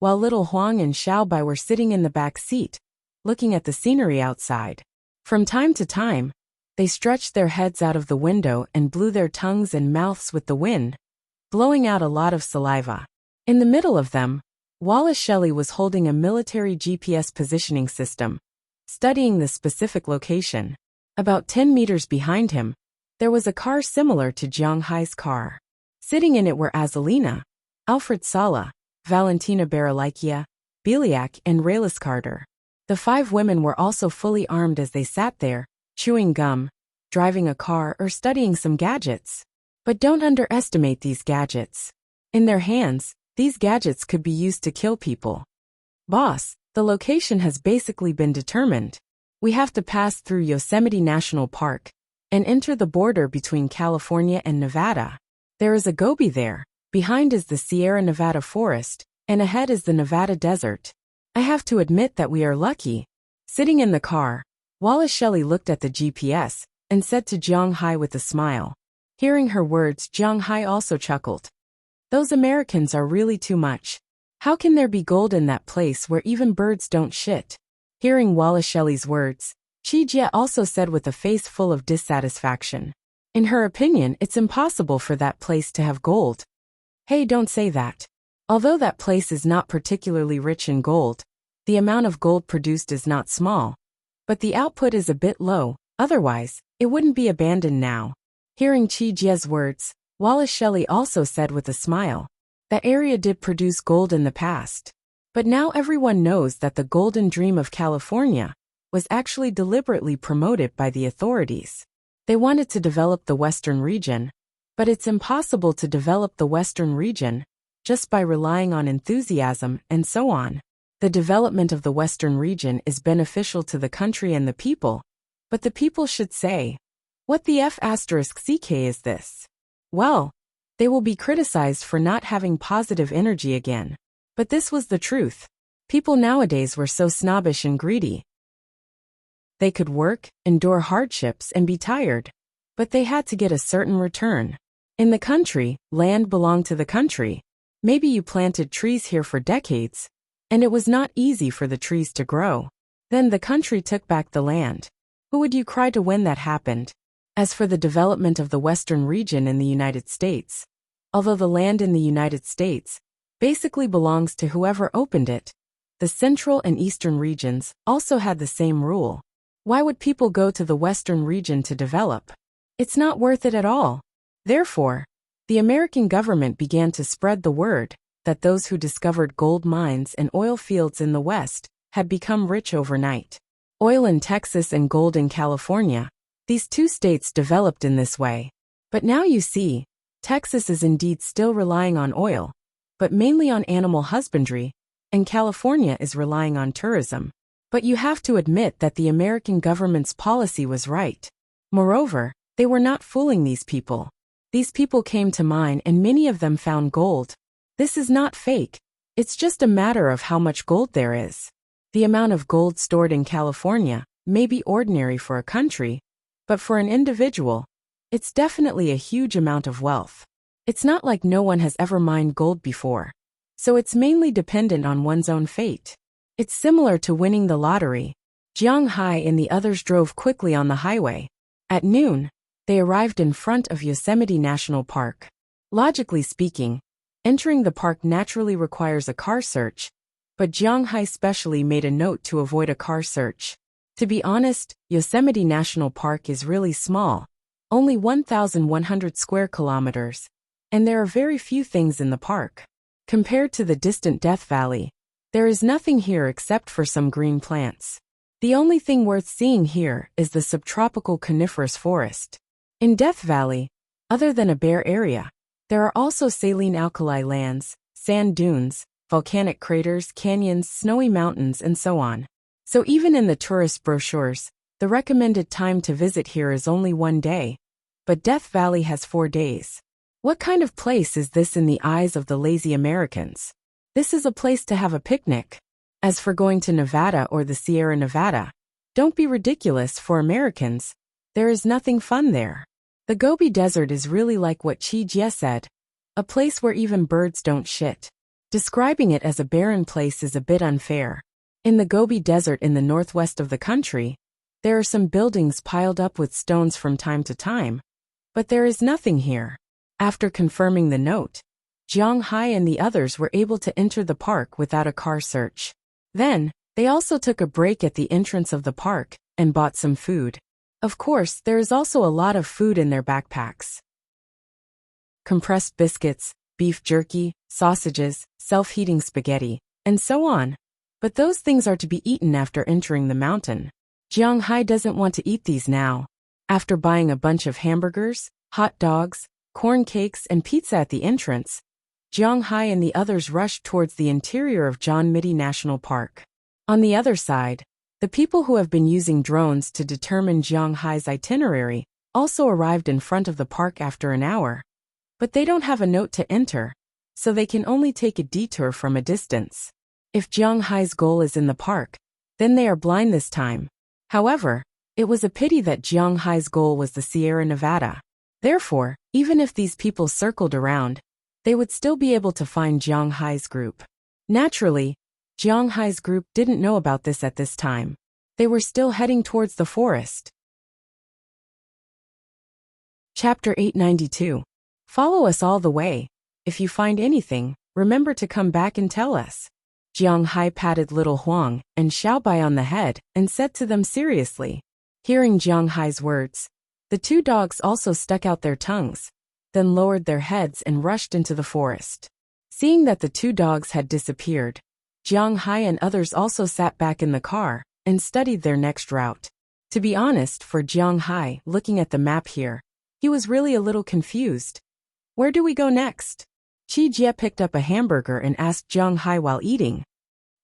while little Huang and Xiaobai were sitting in the back seat, looking at the scenery outside. From time to time, they stretched their heads out of the window and blew their tongues and mouths with the wind, blowing out a lot of saliva. In the middle of them, Wallace Shelley was holding a military GPS positioning system, studying the specific location. About 10 meters behind him, There was a car similar to Jiang Hai's car. Sitting in it were Azalina, Alfred Sala, Valentina Baralikia, Beliak, and Raylis Carter. The 5 women were also fully armed as they sat there, chewing gum, driving a car, or studying some gadgets. But don't underestimate these gadgets. In their hands, these gadgets could be used to kill people. Boss, the location has basically been determined. We have to pass through Yosemite National Park and enter the border between California and Nevada. There is a gobi there, behind is the Sierra Nevada forest, and ahead is the Nevada desert. I have to admit that we are lucky. Sitting in the car, Wallace Shelley looked at the GPS and said to Jiang Hai with a smile. Hearing her words, Jiang Hai also chuckled. Those Americans are really too much. How can there be gold in that place where even birds don't shit? Hearing Wallace Shelley's words, Chi Jie also said with a face full of dissatisfaction. In her opinion, it's impossible for that place to have gold. Hey, don't say that. Although that place is not particularly rich in gold, the amount of gold produced is not small. But the output is a bit low, otherwise, it wouldn't be abandoned now. Hearing Chi Jie's words, Wallace Shelley also said with a smile. That area did produce gold in the past. But now everyone knows that the golden dream of California was actually deliberately promoted by the authorities. They wanted to develop the Western region, but it's impossible to develop the Western region just by relying on enthusiasm and so on. The development of the Western region is beneficial to the country and the people, but the people should say, what the F***ck is this? Well, they will be criticized for not having positive energy again. But this was the truth. People nowadays were so snobbish and greedy. They could work, endure hardships, and be tired, but they had to get a certain return. In the country, land belonged to the country. Maybe you planted trees here for decades, and it was not easy for the trees to grow. Then the country took back the land. Who would you cry to when that happened? As for the development of the Western region in the United States, although the land in the United States basically belongs to whoever opened it, the Central and Eastern regions also had the same rule. Why would people go to the Western region to develop? It's not worth it at all. Therefore, the American government began to spread the word that those who discovered gold mines and oil fields in the West had become rich overnight. Oil in Texas and gold in California. These 2 states developed in this way. But now you see, Texas is indeed still relying on oil, but mainly on animal husbandry, and California is relying on tourism. But you have to admit that the American government's policy was right. Moreover, they were not fooling these people. These people came to mine and many of them found gold. This is not fake. It's just a matter of how much gold there is. The amount of gold stored in California may be ordinary for a country, but for an individual, it's definitely a huge amount of wealth. It's not like no one has ever mined gold before, so it's mainly dependent on one's own fate. It's similar to winning the lottery. Jiang Hai and the others drove quickly on the highway. At noon, they arrived in front of Yosemite National Park. Logically speaking, entering the park naturally requires a car search, but Jiang Hai specially made a note to avoid a car search. To be honest, Yosemite National Park is really small, only 1,100 square kilometers, and there are very few things in the park. Compared to the distant Death Valley, there is nothing here except for some green plants. The only thing worth seeing here is the subtropical coniferous forest. In Death Valley, other than a bare area, there are also saline alkali lands, sand dunes, volcanic craters, canyons, snowy mountains, and so on. So even in the tourist brochures, the recommended time to visit here is only 1 day, but Death Valley has 4 days. What kind of place is this in the eyes of the lazy Americans? This is a place to have a picnic. As for going to Nevada or the Sierra Nevada, don't be ridiculous for Americans. There is nothing fun there. The Gobi Desert is really like what Chi Jie said, a place where even birds don't shit. Describing it as a barren place is a bit unfair. In the Gobi Desert in the northwest of the country, there are some buildings piled up with stones from time to time, but there is nothing here. After confirming the note, Jiang Hai and the others were able to enter the park without a car search. Then, they also took a break at the entrance of the park and bought some food. Of course, there is also a lot of food in their backpacks. Compressed biscuits, beef jerky, sausages, self-heating spaghetti, and so on. But those things are to be eaten after entering the mountain. Jiang Hai doesn't want to eat these now. After buying a bunch of hamburgers, hot dogs, corn cakes, and pizza at the entrance, Jiang Hai and the others rushed towards the interior of John Midi National Park. On the other side, the people who have been using drones to determine Jiang Hai's itinerary also arrived in front of the park after an hour. But they don't have a note to enter, so they can only take a detour from a distance. If Jiang Hai's goal is in the park, then they are blind this time. However, it was a pity that Jiang Hai's goal was the Sierra Nevada. Therefore, even if these people circled around, they would still be able to find Jiang Hai's group. Naturally, Jiang Hai's group didn't know about this at this time. They were still heading towards the forest. Chapter 892. Follow us all the way. If you find anything, remember to come back and tell us. Jiang Hai patted little Huang and Xiaobai on the head and said to them seriously. Hearing Jiang Hai's words, the two dogs also stuck out their tongues, then lowered their heads and rushed into the forest. Seeing that the two dogs had disappeared, Jiang Hai and others also sat back in the car and studied their next route. To be honest, for Jiang Hai, looking at the map here, he was really a little confused. Where do we go next? Qi Jie picked up a hamburger and asked Jiang Hai while eating.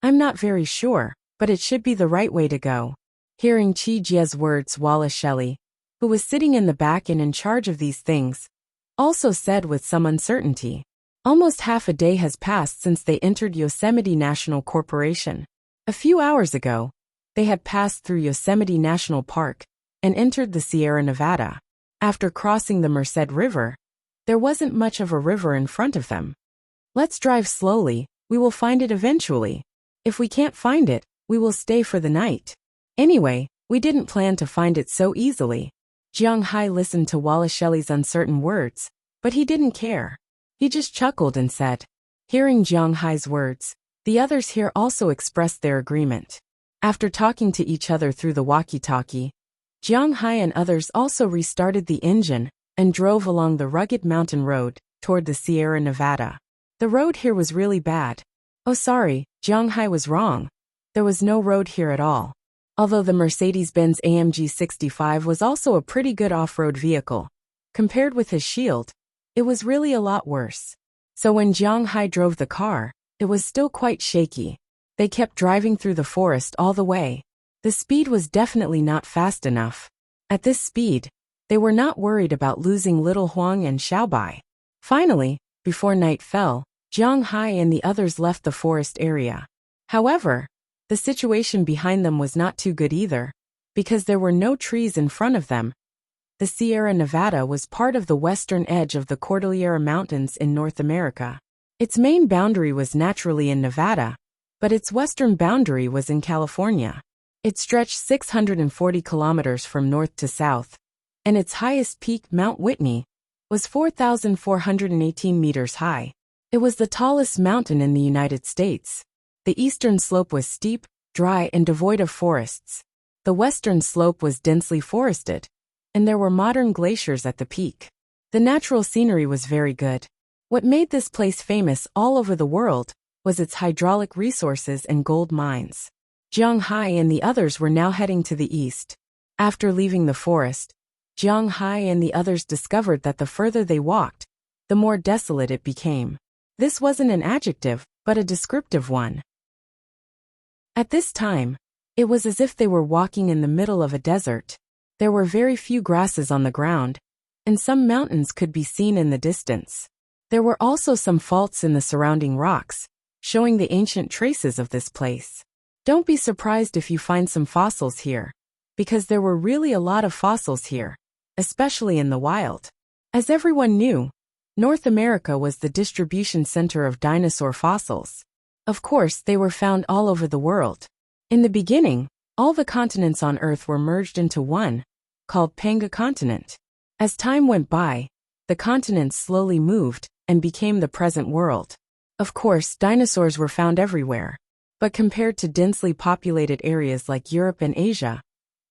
I'm not very sure, but it should be the right way to go. Hearing Qi Jie's words, Wallace Shelley, who was sitting in the back and in charge of these things, also said with some uncertainty. Almost half a day has passed since they entered Yosemite National Corporation. A few hours ago, they had passed through Yosemite National Park and entered the Sierra Nevada. After crossing the Merced River, there wasn't much of a river in front of them. Let's drive slowly, we will find it eventually. If we can't find it, we will stay for the night. Anyway, we didn't plan to find it so easily. Jiang Hai listened to Wallace Shelley's uncertain words, but he didn't care. He just chuckled and said. Hearing Jiang Hai's words, the others here also expressed their agreement. After talking to each other through the walkie-talkie, Jiang Hai and others also restarted the engine and drove along the rugged mountain road toward the Sierra Nevada. The road here was really bad. Oh sorry, Jiang Hai was wrong. There was no road here at all. Although the Mercedes-Benz AMG 65 was also a pretty good off-road vehicle, compared with his Shield, it was really a lot worse. So when Jiang Hai drove the car, it was still quite shaky. They kept driving through the forest all the way. The speed was definitely not fast enough. At this speed, they were not worried about losing little Huang and Xiaobai. Finally, before night fell, Jiang Hai and the others left the forest area. However, the situation behind them was not too good either, because there were no trees in front of them. The Sierra Nevada was part of the western edge of the Cordillera Mountains in North America. Its main boundary was naturally in Nevada, but its western boundary was in California. It stretched 640 kilometers from north to south, and its highest peak, Mount Whitney, was 4,418 meters high. It was the tallest mountain in the United States. The eastern slope was steep, dry, and devoid of forests. The western slope was densely forested, and there were modern glaciers at the peak. The natural scenery was very good. What made this place famous all over the world was its hydraulic resources and gold mines. Jiang Hai and the others were now heading to the east. After leaving the forest, Jiang Hai and the others discovered that the further they walked, the more desolate it became. This wasn't an adjective, but a descriptive one. At this time, it was as if they were walking in the middle of a desert. There were very few grasses on the ground, and some mountains could be seen in the distance. There were also some faults in the surrounding rocks, showing the ancient traces of this place. Don't be surprised if you find some fossils here, because there were really a lot of fossils here, especially in the wild. As everyone knew, North America was the distribution center of dinosaur fossils. Of course, they were found all over the world. In the beginning, all the continents on Earth were merged into one, called Panga Continent. As time went by, the continents slowly moved and became the present world. Of course, dinosaurs were found everywhere, but compared to densely populated areas like Europe and Asia,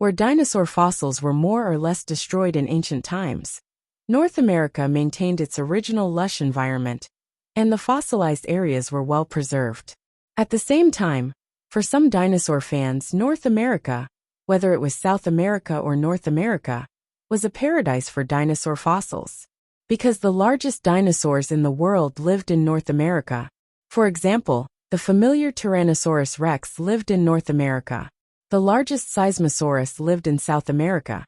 where dinosaur fossils were more or less destroyed in ancient times. North America maintained its original lush environment, and the fossilized areas were well preserved. At the same time, for some dinosaur fans, North America, whether it was South America or North America, was a paradise for dinosaur fossils. Because the largest dinosaurs in the world lived in North America. For example, the familiar Tyrannosaurus rex lived in North America. The largest Seismosaurus lived in South America,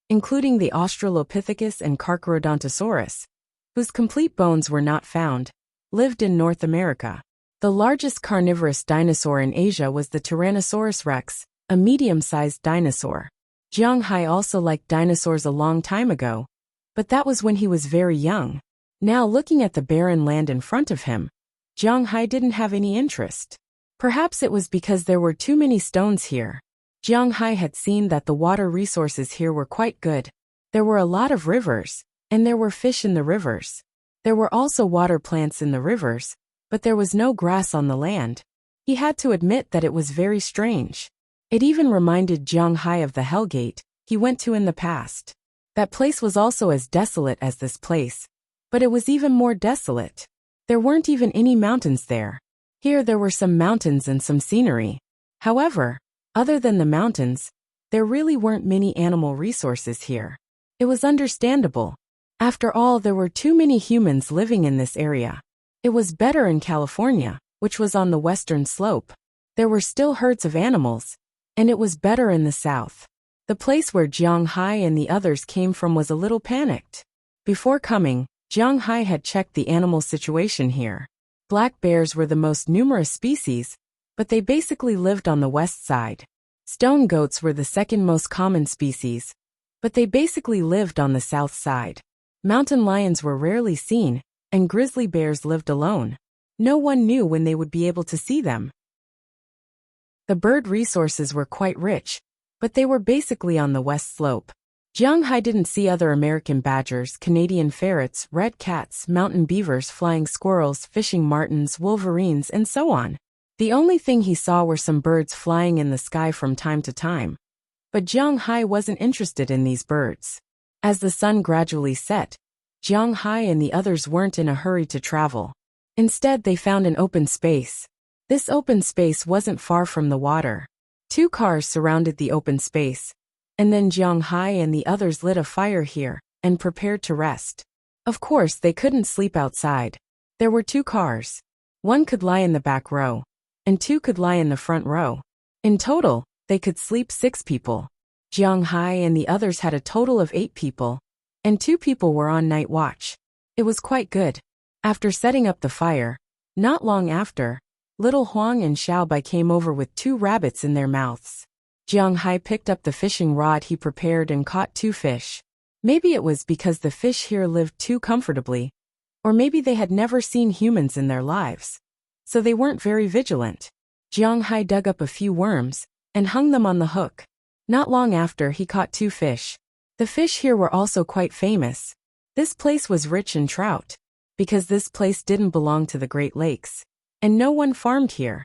including the Australopithecus and Carcharodontosaurus, whose complete bones were not found, lived in North America. The largest carnivorous dinosaur in Asia was the Tyrannosaurus rex, a medium-sized dinosaur. Jiang Hai also liked dinosaurs a long time ago, but that was when he was very young. Now looking at the barren land in front of him, Jiang Hai didn't have any interest. Perhaps it was because there were too many stones here. Jiang Hai had seen that the water resources here were quite good. There were a lot of rivers, and there were fish in the rivers. There were also water plants in the rivers, but there was no grass on the land. He had to admit that it was very strange. It even reminded Jiang Hai of the Hellgate he went to in the past. That place was also as desolate as this place, but it was even more desolate. There weren't even any mountains there. Here there were some mountains and some scenery. However, other than the mountains, there really weren't many animal resources here. It was understandable. After all, there were too many humans living in this area. It was better in California, which was on the western slope. There were still herds of animals, and it was better in the south. The place where Jiang Hai and the others came from was a little panicked. Before coming, Jiang Hai had checked the animal situation here. Black bears were the most numerous species, but they basically lived on the west side. Stone goats were the second most common species, but they basically lived on the south side. Mountain lions were rarely seen, and grizzly bears lived alone. No one knew when they would be able to see them. The bird resources were quite rich, but they were basically on the west slope. Jiang Hai didn't see other American badgers, Canadian ferrets, red cats, mountain beavers, flying squirrels, fishing martens, wolverines, and so on. The only thing he saw were some birds flying in the sky from time to time. But Jiang Hai wasn't interested in these birds. As the sun gradually set, Jiang Hai and the others weren't in a hurry to travel. Instead, they found an open space. This open space wasn't far from the water. 2 cars surrounded the open space, and then Jiang Hai and the others lit a fire here and prepared to rest. Of course, they couldn't sleep outside. There were 2 cars. 1 could lie in the back row, and 2 could lie in the front row. In total, they could sleep 6 people. Jiang Hai and the others had a total of 8 people, and 2 people were on night watch. It was quite good. After setting up the fire, not long after, little Huang and Xiaobai came over with 2 rabbits in their mouths. Jiang Hai picked up the fishing rod he prepared and caught 2 fish. Maybe it was because the fish here lived too comfortably, or maybe they had never seen humans in their lives, so they weren't very vigilant. Jiang Hai dug up a few worms and hung them on the hook. Not long after, he caught 2 fish. The fish here were also quite famous. This place was rich in trout, because this place didn't belong to the Great Lakes, and no one farmed here.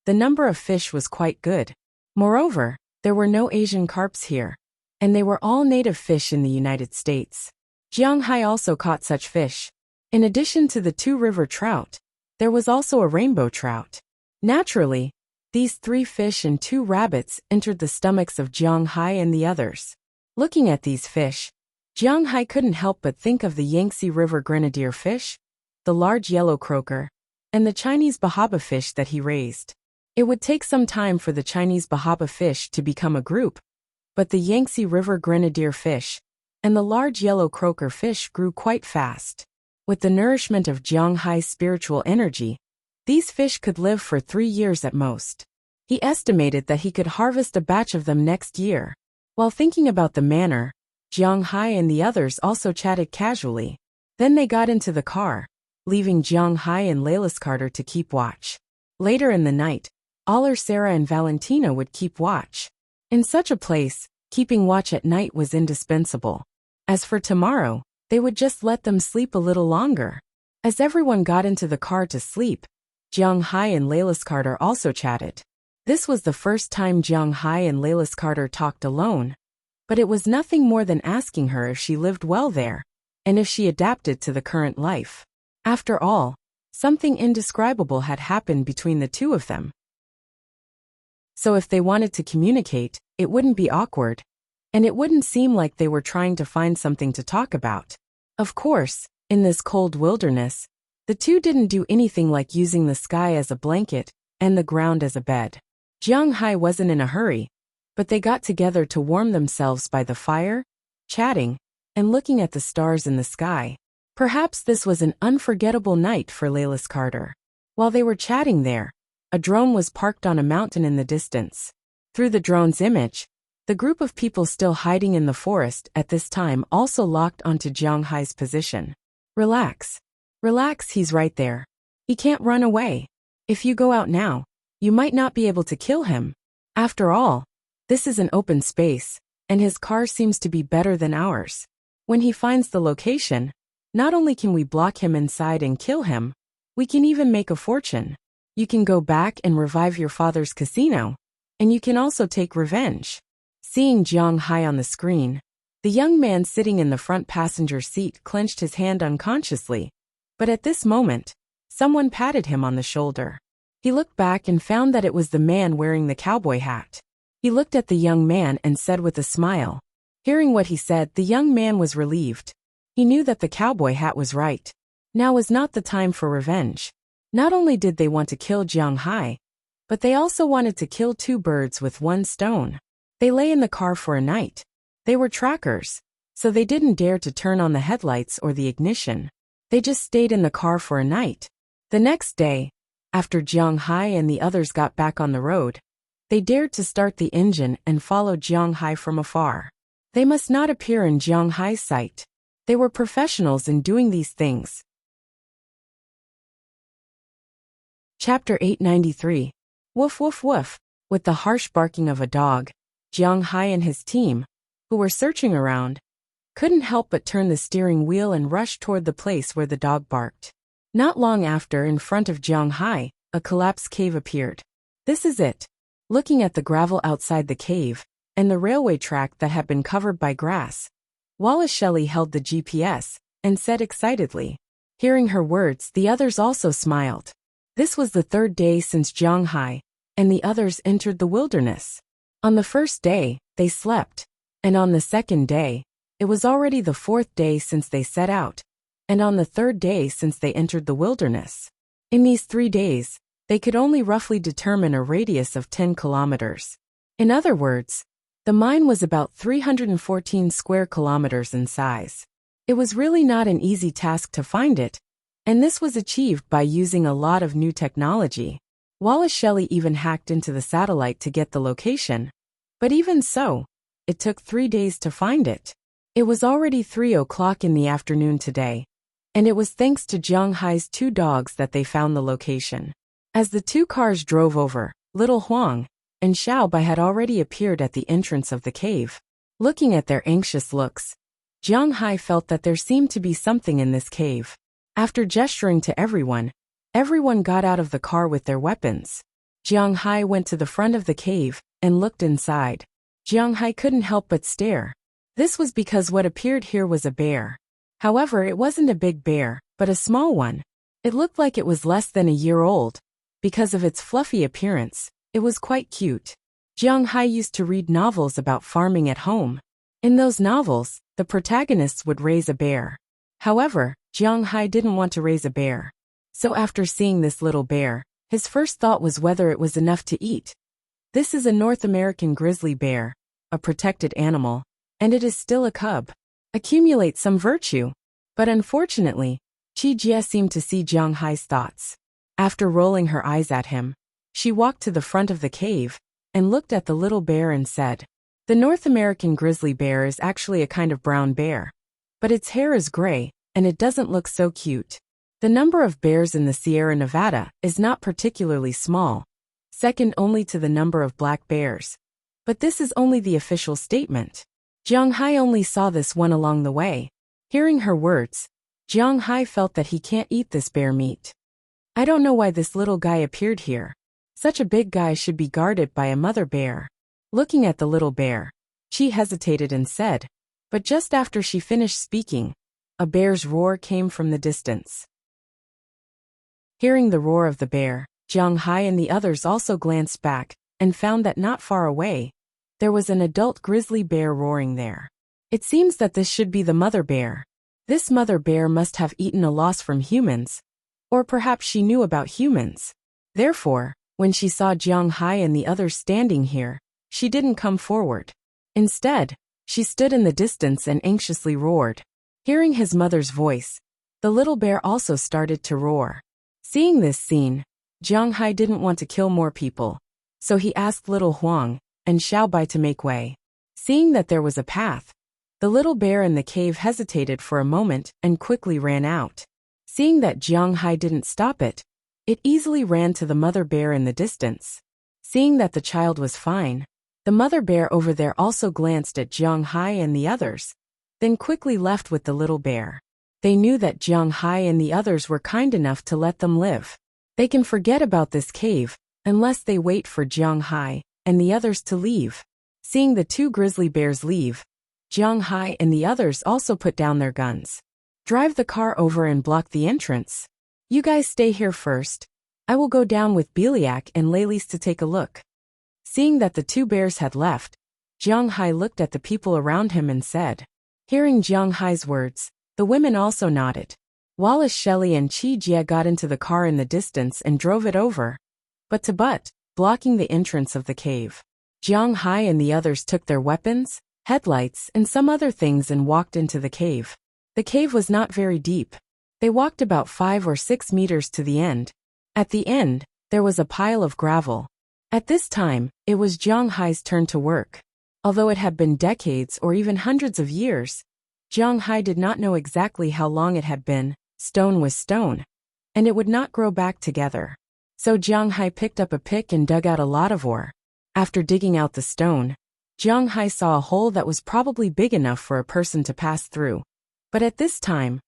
The number of fish was quite good. Moreover, there were no Asian carps here, and they were all native fish in the United States. Jiang Hai also caught such fish. In addition to the 2 river trout, there was also a rainbow trout. Naturally, these 3 fish and 2 rabbits entered the stomachs of Jiang Hai and the others. Looking at these fish, Jiang Hai couldn't help but think of the Yangtze River grenadier fish, the large yellow croaker, and the Chinese bahaba fish that he raised. It would take some time for the Chinese bahaba fish to become a group, but the Yangtze River grenadier fish and the large yellow croaker fish grew quite fast. With the nourishment of Jiang Hai's spiritual energy, these fish could live for 3 years at most. He estimated that he could harvest a batch of them next year. While thinking about the manner, Jiang Hai and the others also chatted casually. Then they got into the car, leaving Jiang Hai and Layla's Carter to keep watch. Later in the night, Aller, Sarah and Valentina would keep watch. In such a place, keeping watch at night was indispensable. As for tomorrow, they would just let them sleep a little longer. As everyone got into the car to sleep, Jiang Hai and Layla's Carter also chatted. This was the first time Jiang Hai and Laylis Carter talked alone, but it was nothing more than asking her if she lived well there, and if she adapted to the current life. After all, something indescribable had happened between the two of them. So if they wanted to communicate, it wouldn't be awkward, and it wouldn't seem like they were trying to find something to talk about. Of course, in this cold wilderness, the two didn't do anything like using the sky as a blanket and the ground as a bed. Jiang Hai wasn't in a hurry, but they got together to warm themselves by the fire, chatting, and looking at the stars in the sky. Perhaps this was an unforgettable night for Laylis Carter. While they were chatting there, a drone was parked on a mountain in the distance. Through the drone's image, the group of people still hiding in the forest at this time also locked onto Jiang Hai's position. Relax. Relax, he's right there. He can't run away. If you go out now, you might not be able to kill him. After all, this is an open space, and his car seems to be better than ours. When he finds the location, not only can we block him inside and kill him, we can even make a fortune. You can go back and revive your father's casino, and you can also take revenge. Seeing Jiang Hai on the screen, the young man sitting in the front passenger seat clenched his hand unconsciously, but at this moment, someone patted him on the shoulder. He looked back and found that it was the man wearing the cowboy hat. He looked at the young man and said with a smile. Hearing what he said, the young man was relieved. He knew that the cowboy hat was right. Now was not the time for revenge. Not only did they want to kill Jiang Hai, but they also wanted to kill two birds with one stone. They lay in the car for a night. They were trackers, so they didn't dare to turn on the headlights or the ignition. They just stayed in the car for a night. The next day, after Jiang Hai and the others got back on the road, they dared to start the engine and follow Jiang Hai from afar. They must not appear in Jiang Hai's sight. They were professionals in doing these things. Chapter 893. Woof woof woof. With the harsh barking of a dog, Jiang Hai and his team, who were searching around, couldn't help but turn the steering wheel and rush toward the place where the dog barked. Not long after, in front of Jiang Hai, a collapsed cave appeared. This is it. Looking at the gravel outside the cave, and the railway track that had been covered by grass, Wallace Shelley held the GPS, and said excitedly. Hearing her words, the others also smiled. This was the third day since Jiang Hai and the others entered the wilderness. On the first day, they slept, and on the second day, it was already the fourth day since they set out, and on the third day since they entered the wilderness. In these 3 days, they could only roughly determine a radius of 10 kilometers. In other words, the mine was about 314 square kilometers in size. It was really not an easy task to find it, and this was achieved by using a lot of new technology. Wallace Shelley even hacked into the satellite to get the location, but even so, it took 3 days to find it. It was already 3 o'clock in the afternoon today, and it was thanks to Jiang Hai's 2 dogs that they found the location. As the 2 cars drove over, Little Huang and Xiao Bai had already appeared at the entrance of the cave. Looking at their anxious looks, Jiang Hai felt that there seemed to be something in this cave. After gesturing to everyone got out of the car with their weapons. Jiang Hai went to the front of the cave and looked inside. Jiang Hai couldn't help but stare. This was because what appeared here was a bear. However, it wasn't a big bear, but a small one. It looked like it was less than a year old. Because of its fluffy appearance, it was quite cute. Jiang Hai used to read novels about farming at home. In those novels, the protagonists would raise a bear. However, Jiang Hai didn't want to raise a bear. So after seeing this little bear, his first thought was whether it was enough to eat. This is a North American grizzly bear, a protected animal, and it is still a cub. Accumulate some virtue. But unfortunately, Qi Jie seemed to see Jiang Hai's thoughts. After rolling her eyes at him, she walked to the front of the cave and looked at the little bear and said, "The North American grizzly bear is actually a kind of brown bear, but its hair is gray, and it doesn't look so cute. The number of bears in the Sierra Nevada is not particularly small, second only to the number of black bears. But this is only the official statement." Jiang Hai only saw this one along the way. Hearing her words, Jiang Hai felt that he can't eat this bear meat. "I don't know why this little guy appeared here," Such a big guy should be guarded by a mother bear. Looking at the little bear, she hesitated and said, but just after she finished speaking, a bear's roar came from the distance. Hearing the roar of the bear, Jiang Hai and the others also glanced back and found that not far away, there was an adult grizzly bear roaring there. It seems that this should be the mother bear. This mother bear must have eaten a loss from humans, or perhaps she knew about humans. Therefore, when she saw Jiang Hai and the others standing here, she didn't come forward. Instead, she stood in the distance and anxiously roared. Hearing his mother's voice, the little bear also started to roar. Seeing this scene, Jiang Hai didn't want to kill more people, so he asked little Huang and Xiao Bai to make way. Seeing that there was a path, the little bear in the cave hesitated for a moment and quickly ran out. Seeing that Jiang Hai didn't stop it, it easily ran to the mother bear in the distance. Seeing that the child was fine, the mother bear over there also glanced at Jiang Hai and the others, then quickly left with the little bear. They knew that Jiang Hai and the others were kind enough to let them live. They can forget about this cave, unless they wait for Jiang Hai and the others to leave. Seeing the two grizzly bears leave, Jiang Hai and the others also put down their guns. Drive the car over and block the entrance. You guys stay here first. I will go down with Biliak and Lailis to take a look. Seeing that the two bears had left, Jiang Hai looked at the people around him and said. Hearing Jiang Hai's words, the women also nodded. Wallace Shelley and Chi Jia got into the car in the distance and drove it over, blocking the entrance of the cave. Jiang Hai and the others took their weapons, headlights, and some other things and walked into the cave. The cave was not very deep. They walked about 5 or 6 meters to the end. At the end, there was a pile of gravel. At this time, it was Jiang Hai's turn to work. Although it had been decades or even hundreds of years, Jiang Hai did not know exactly how long it had been. Stone was stone, and it would not grow back together. So Jiang Hai picked up a pick and dug out a lot of ore. After digging out the stone, Jiang Hai saw a hole that was probably big enough for a person to pass through. But at this time,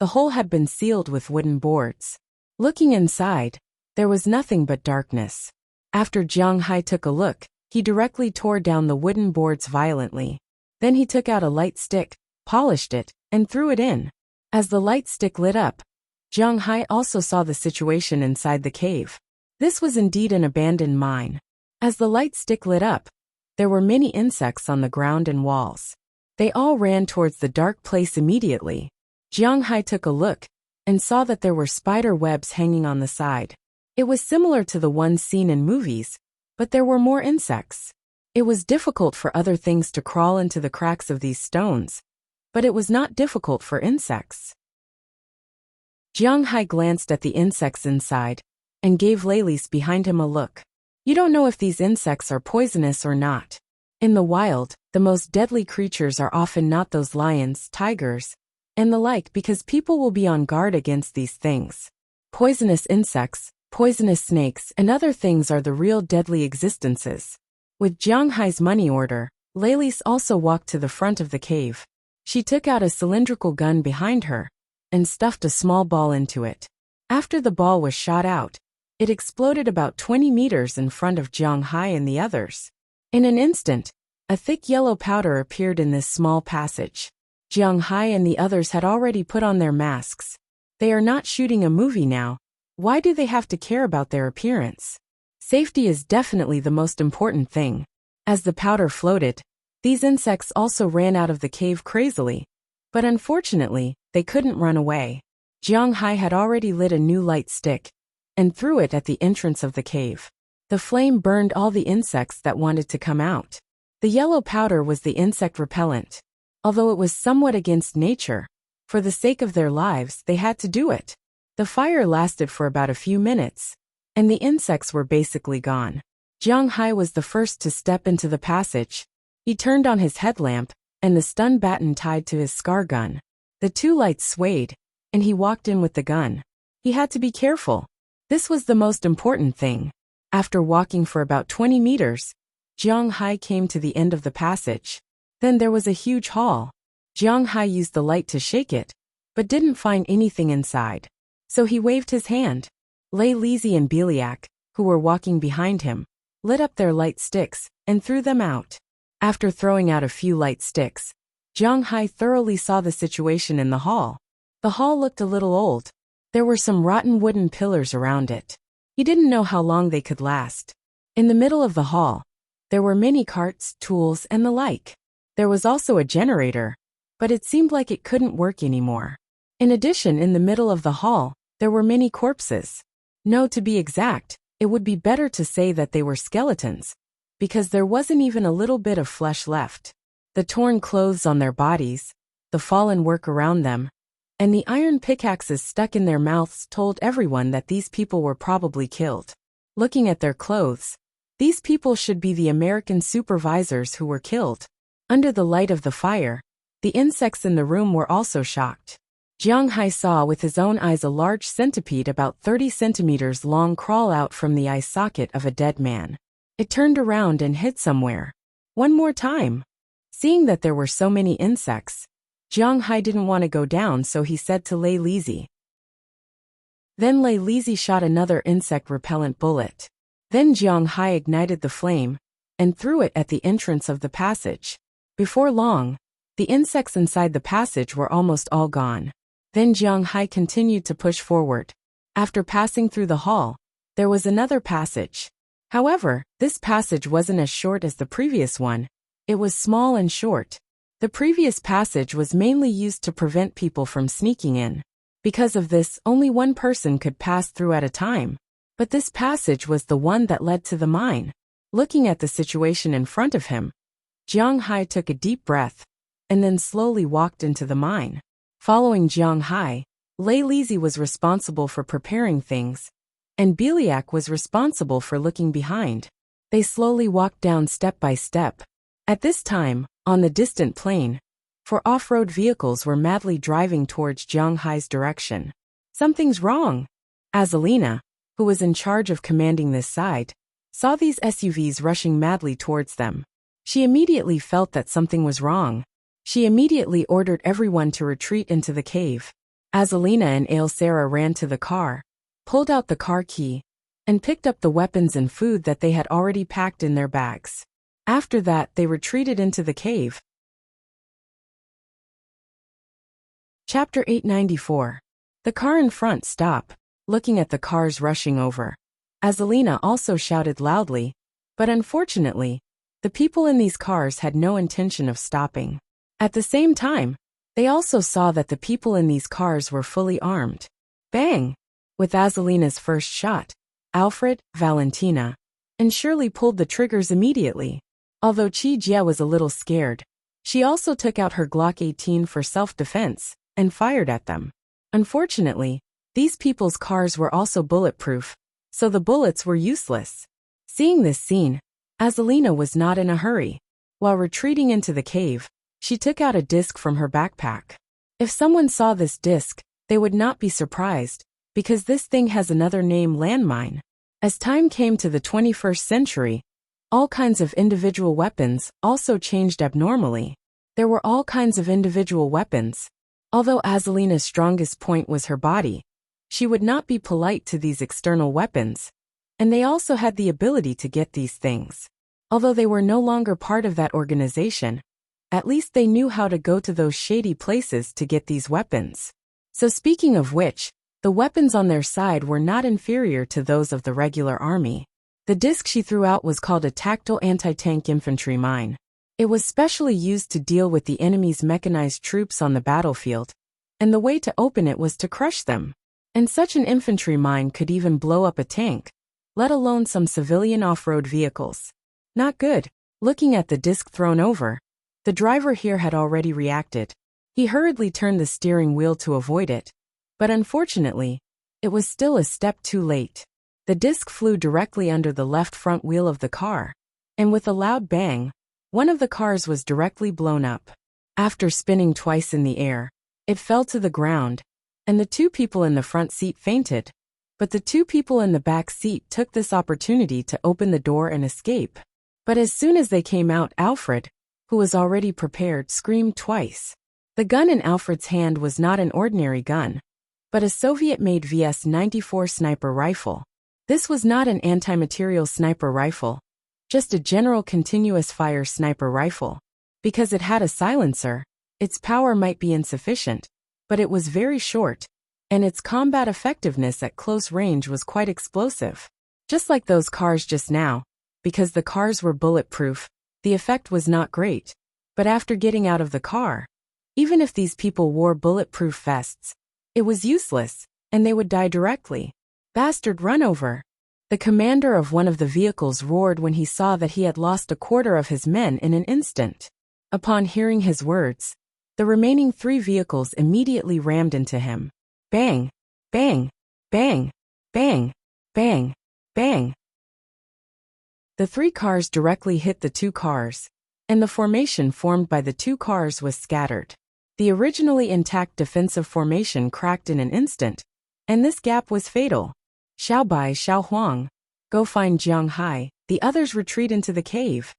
the hole had been sealed with wooden boards. Looking inside, there was nothing but darkness. After Jiang Hai took a look, he directly tore down the wooden boards violently. Then he took out a light stick, polished it, and threw it in. As the light stick lit up, Jiang Hai also saw the situation inside the cave. This was indeed an abandoned mine. As the light stick lit up, there were many insects on the ground and walls. They all ran towards the dark place immediately. Jiang Hai took a look and saw that there were spider webs hanging on the side. It was similar to the ones seen in movies, but there were more insects. It was difficult for other things to crawl into the cracks of these stones, but it was not difficult for insects. Jiang Hai glanced at the insects inside and gave Lailis behind him a look. You don't know if these insects are poisonous or not. In the wild, the most deadly creatures are often not those lions, tigers, and the like because people will be on guard against these things. Poisonous insects, poisonous snakes, and other things are the real deadly existences. With Jiang Hai's money order, Lailis also walked to the front of the cave. She took out a cylindrical gun behind her and stuffed a small ball into it. After the ball was shot out, it exploded about 20 meters in front of Jiang Hai and the others. In an instant, a thick yellow powder appeared in this small passage. Jiang Hai and the others had already put on their masks. They are not shooting a movie now. Why do they have to care about their appearance? Safety is definitely the most important thing. As the powder floated, these insects also ran out of the cave crazily. But unfortunately, they couldn't run away. Jiang Hai had already lit a new light stick and threw it at the entrance of the cave. The flame burned all the insects that wanted to come out. The yellow powder was the insect repellent. Although it was somewhat against nature, for the sake of their lives they had to do it. The fire lasted for about a few minutes, and the insects were basically gone. Jiang Hai was the first to step into the passage. He turned on his headlamp, and the stun baton tied to his scar gun. The two lights swayed, and he walked in with the gun. He had to be careful. This was the most important thing. After walking for about 20 meters, Jiang Hai came to the end of the passage. Then there was a huge hall. Jiang Hai used the light to shake it, but didn't find anything inside. So he waved his hand. Lei Lizzie and Biliak, who were walking behind him, lit up their light sticks and threw them out. After throwing out a few light sticks, Jiang Hai thoroughly saw the situation in the hall. The hall looked a little old. There were some rotten wooden pillars around it. He didn't know how long they could last. In the middle of the hall, there were many carts, tools, and the like. There was also a generator, but it seemed like it couldn't work anymore. In addition, in the middle of the hall, there were many corpses. No, to be exact, it would be better to say that they were skeletons, because there wasn't even a little bit of flesh left. The torn clothes on their bodies, the fallen work around them, and the iron pickaxes stuck in their mouths told everyone that these people were probably killed. Looking at their clothes, these people should be the American supervisors who were killed. Under the light of the fire, the insects in the room were also shocked. Jiang Hai saw with his own eyes a large centipede about 30 centimeters long crawl out from the eye socket of a dead man. It turned around and hid somewhere. One more time. Seeing that there were so many insects, Jiang Hai didn't want to go down, so he said to Lei Lizi. Then Lei Lizi shot another insect-repellent bullet. Then Jiang Hai ignited the flame and threw it at the entrance of the passage. Before long, the insects inside the passage were almost all gone. Then Jiang Hai continued to push forward. After passing through the hall, there was another passage. However, this passage wasn't as short as the previous one. It was small and short. The previous passage was mainly used to prevent people from sneaking in. Because of this, only one person could pass through at a time. But this passage was the one that led to the mine. Looking at the situation in front of him, Jiang Hai took a deep breath and then slowly walked into the mine. Following Jiang Hai, Lei Lizi was responsible for preparing things, and Biliak was responsible for looking behind. They slowly walked down step by step. At this time, on the distant plain, four off-road vehicles were madly driving towards Jiang Hai's direction. Something's wrong. Azalina, who was in charge of commanding this side, saw these SUVs rushing madly towards them. She immediately felt that something was wrong. She immediately ordered everyone to retreat into the cave. Azalina and Ailsara ran to the car, pulled out the car key, and picked up the weapons and food that they had already packed in their bags. After that, they retreated into the cave. Chapter 894. The car in front stopped, looking at the cars rushing over. Azalina also shouted loudly, but unfortunately, the people in these cars had no intention of stopping. At the same time, they also saw that the people in these cars were fully armed. Bang! With Azalina's first shot, Alfred, Valentina, and Shirley pulled the triggers immediately. Although Chi Jia was a little scared, she also took out her Glock 18 for self-defense and fired at them. Unfortunately, these people's cars were also bulletproof, so the bullets were useless. Seeing this scene, Azalina was not in a hurry. While retreating into the cave, she took out a disc from her backpack. If someone saw this disc, they would not be surprised, because this thing has another name, landmine. As time came to the 21st century, all kinds of individual weapons also changed abnormally. There were all kinds of individual weapons. Although Azalina's strongest point was her body, she would not be polite to these external weapons, and they also had the ability to get these things. Although they were no longer part of that organization, at least they knew how to go to those shady places to get these weapons. So speaking of which, the weapons on their side were not inferior to those of the regular army. The disc she threw out was called a tactile anti-tank infantry mine. It was specially used to deal with the enemy's mechanized troops on the battlefield, and the way to open it was to crush them. And such an infantry mine could even blow up a tank, let alone some civilian off-road vehicles. Not good. Looking at the disc thrown over, the driver here had already reacted. He hurriedly turned the steering wheel to avoid it, but unfortunately, it was still a step too late. The disc flew directly under the left front wheel of the car, and with a loud bang, one of the cars was directly blown up. After spinning twice in the air, it fell to the ground, and the two people in the front seat fainted. But the two people in the back seat took this opportunity to open the door and escape. But as soon as they came out, Alfred, who was already prepared, screamed twice. The gun in Alfred's hand was not an ordinary gun, but a Soviet-made VS-94 sniper rifle. This was not an anti-material sniper rifle, just a general continuous fire sniper rifle. Because it had a silencer, its power might be insufficient, but it was very short, and its combat effectiveness at close range was quite explosive. Just like those cars just now, because the cars were bulletproof, the effect was not great. But after getting out of the car, even if these people wore bulletproof vests, it was useless, and they would die directly. Bastard, run over! The commander of one of the vehicles roared when he saw that he had lost a quarter of his men in an instant. Upon hearing his words, the remaining 3 vehicles immediately rammed into him. Bang! Bang! Bang! Bang! Bang! Bang! The 3 cars directly hit the 2 cars, and the formation formed by the 2 cars was scattered. The originally intact defensive formation cracked in an instant, and this gap was fatal. Xiao Bai, Xiao Huang, go find Jiang Hai, the others retreat into the cave.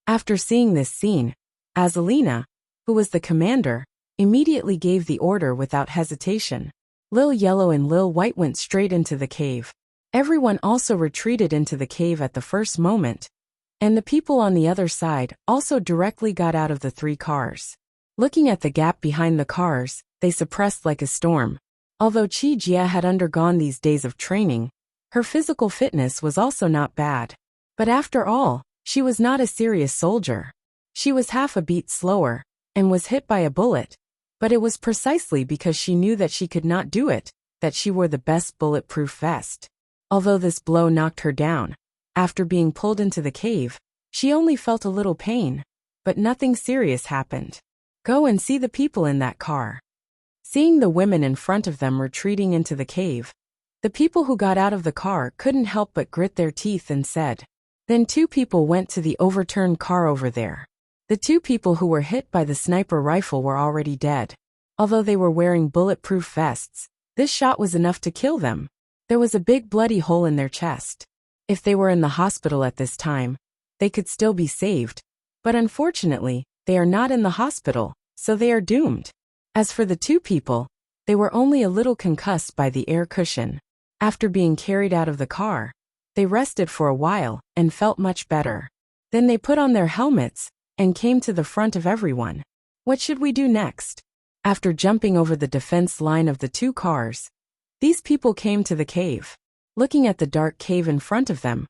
After seeing this scene, Azalina, who was the commander, immediately gave the order without hesitation. Lil Yellow and Lil White went straight into the cave. Everyone also retreated into the cave at the first moment, and the people on the other side also directly got out of the 3 cars. Looking at the gap behind the cars, they suppressed like a storm. Although Qi Jia had undergone these days of training, her physical fitness was also not bad. But after all, she was not a serious soldier. She was half a beat slower, and was hit by a bullet, but it was precisely because she knew that she could not do it, that she wore the best bulletproof vest. Although this blow knocked her down, after being pulled into the cave, she only felt a little pain, but nothing serious happened. Go and see the people in that car. Seeing the women in front of them retreating into the cave, the people who got out of the car couldn't help but grit their teeth and said. Then 2 people went to the overturned car over there. The 2 people who were hit by the sniper rifle were already dead. Although they were wearing bulletproof vests, this shot was enough to kill them. There was a big bloody hole in their chest. If they were in the hospital at this time, they could still be saved. But unfortunately, they are not in the hospital, so they are doomed. As for the 2 people, they were only a little concussed by the air cushion. After being carried out of the car, they rested for a while and felt much better. Then they put on their helmets and came to the front of everyone. What should we do next? After jumping over the defense line of the 2 cars, these people came to the cave. Looking at the dark cave in front of them,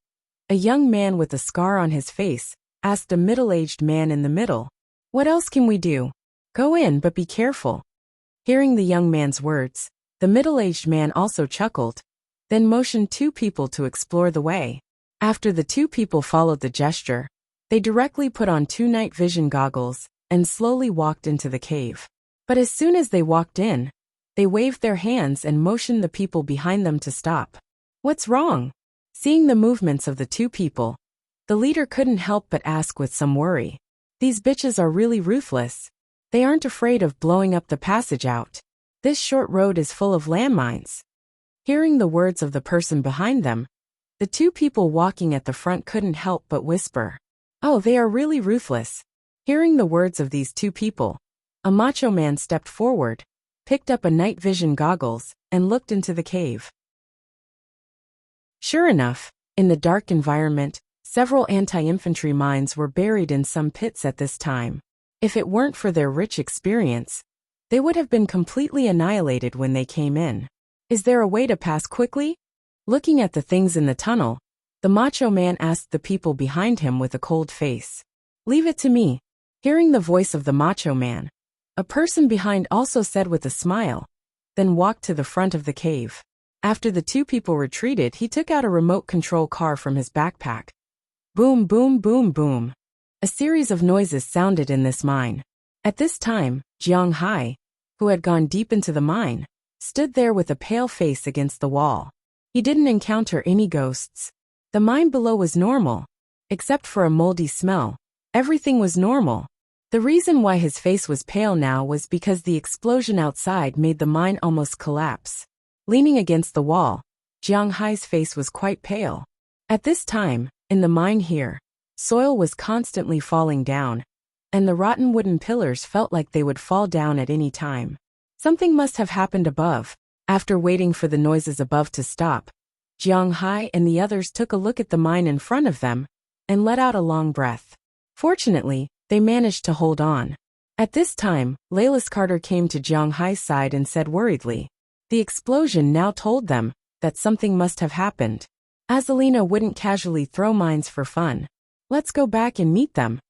a young man with a scar on his face asked a middle-aged man in the middle, "What else can we do?" "Go in, but be careful." Hearing the young man's words, the middle-aged man also chuckled, then motioned 2 people to explore the way. After the 2 people followed the gesture, they directly put on 2 night vision goggles and slowly walked into the cave. But as soon as they walked in, they waved their hands and motioned the people behind them to stop. "What's wrong?" Seeing the movements of the 2 people, the leader couldn't help but ask with some worry. "These bitches are really ruthless. They aren't afraid of blowing up the passage out. This short road is full of landmines." Hearing the words of the person behind them, the 2 people walking at the front couldn't help but whisper, "Oh, they are really ruthless." Hearing the words of these 2 people, a macho man stepped forward, picked up a night vision goggles, and looked into the cave. Sure enough, in the dark environment, several anti-infantry mines were buried in some pits at this time. If it weren't for their rich experience, they would have been completely annihilated when they came in. "Is there a way to pass quickly?" Looking at the things in the tunnel, the macho man asked the people behind him with a cold face. "Leave it to me." Hearing the voice of the macho man, a person behind also said with a smile, then walked to the front of the cave. After the 2 people retreated, he took out a remote control car from his backpack. Boom, boom, boom, boom. A series of noises sounded in this mine. At this time, Jiang Hai, who had gone deep into the mine, stood there with a pale face against the wall. He didn't encounter any ghosts. The mine below was normal. Except for a moldy smell, everything was normal. The reason why his face was pale now was because the explosion outside made the mine almost collapse. Leaning against the wall, Jiang Hai's face was quite pale. At this time, in the mine here, soil was constantly falling down, and the rotten wooden pillars felt like they would fall down at any time. Something must have happened above. After waiting for the noises above to stop, Jiang Hai and the others took a look at the mine in front of them and let out a long breath. Fortunately, they managed to hold on. At this time, Layla's Carter came to Jiang Hai's side and said worriedly. The explosion now told them that something must have happened. Azalina wouldn't casually throw mines for fun. Let's go back and meet them.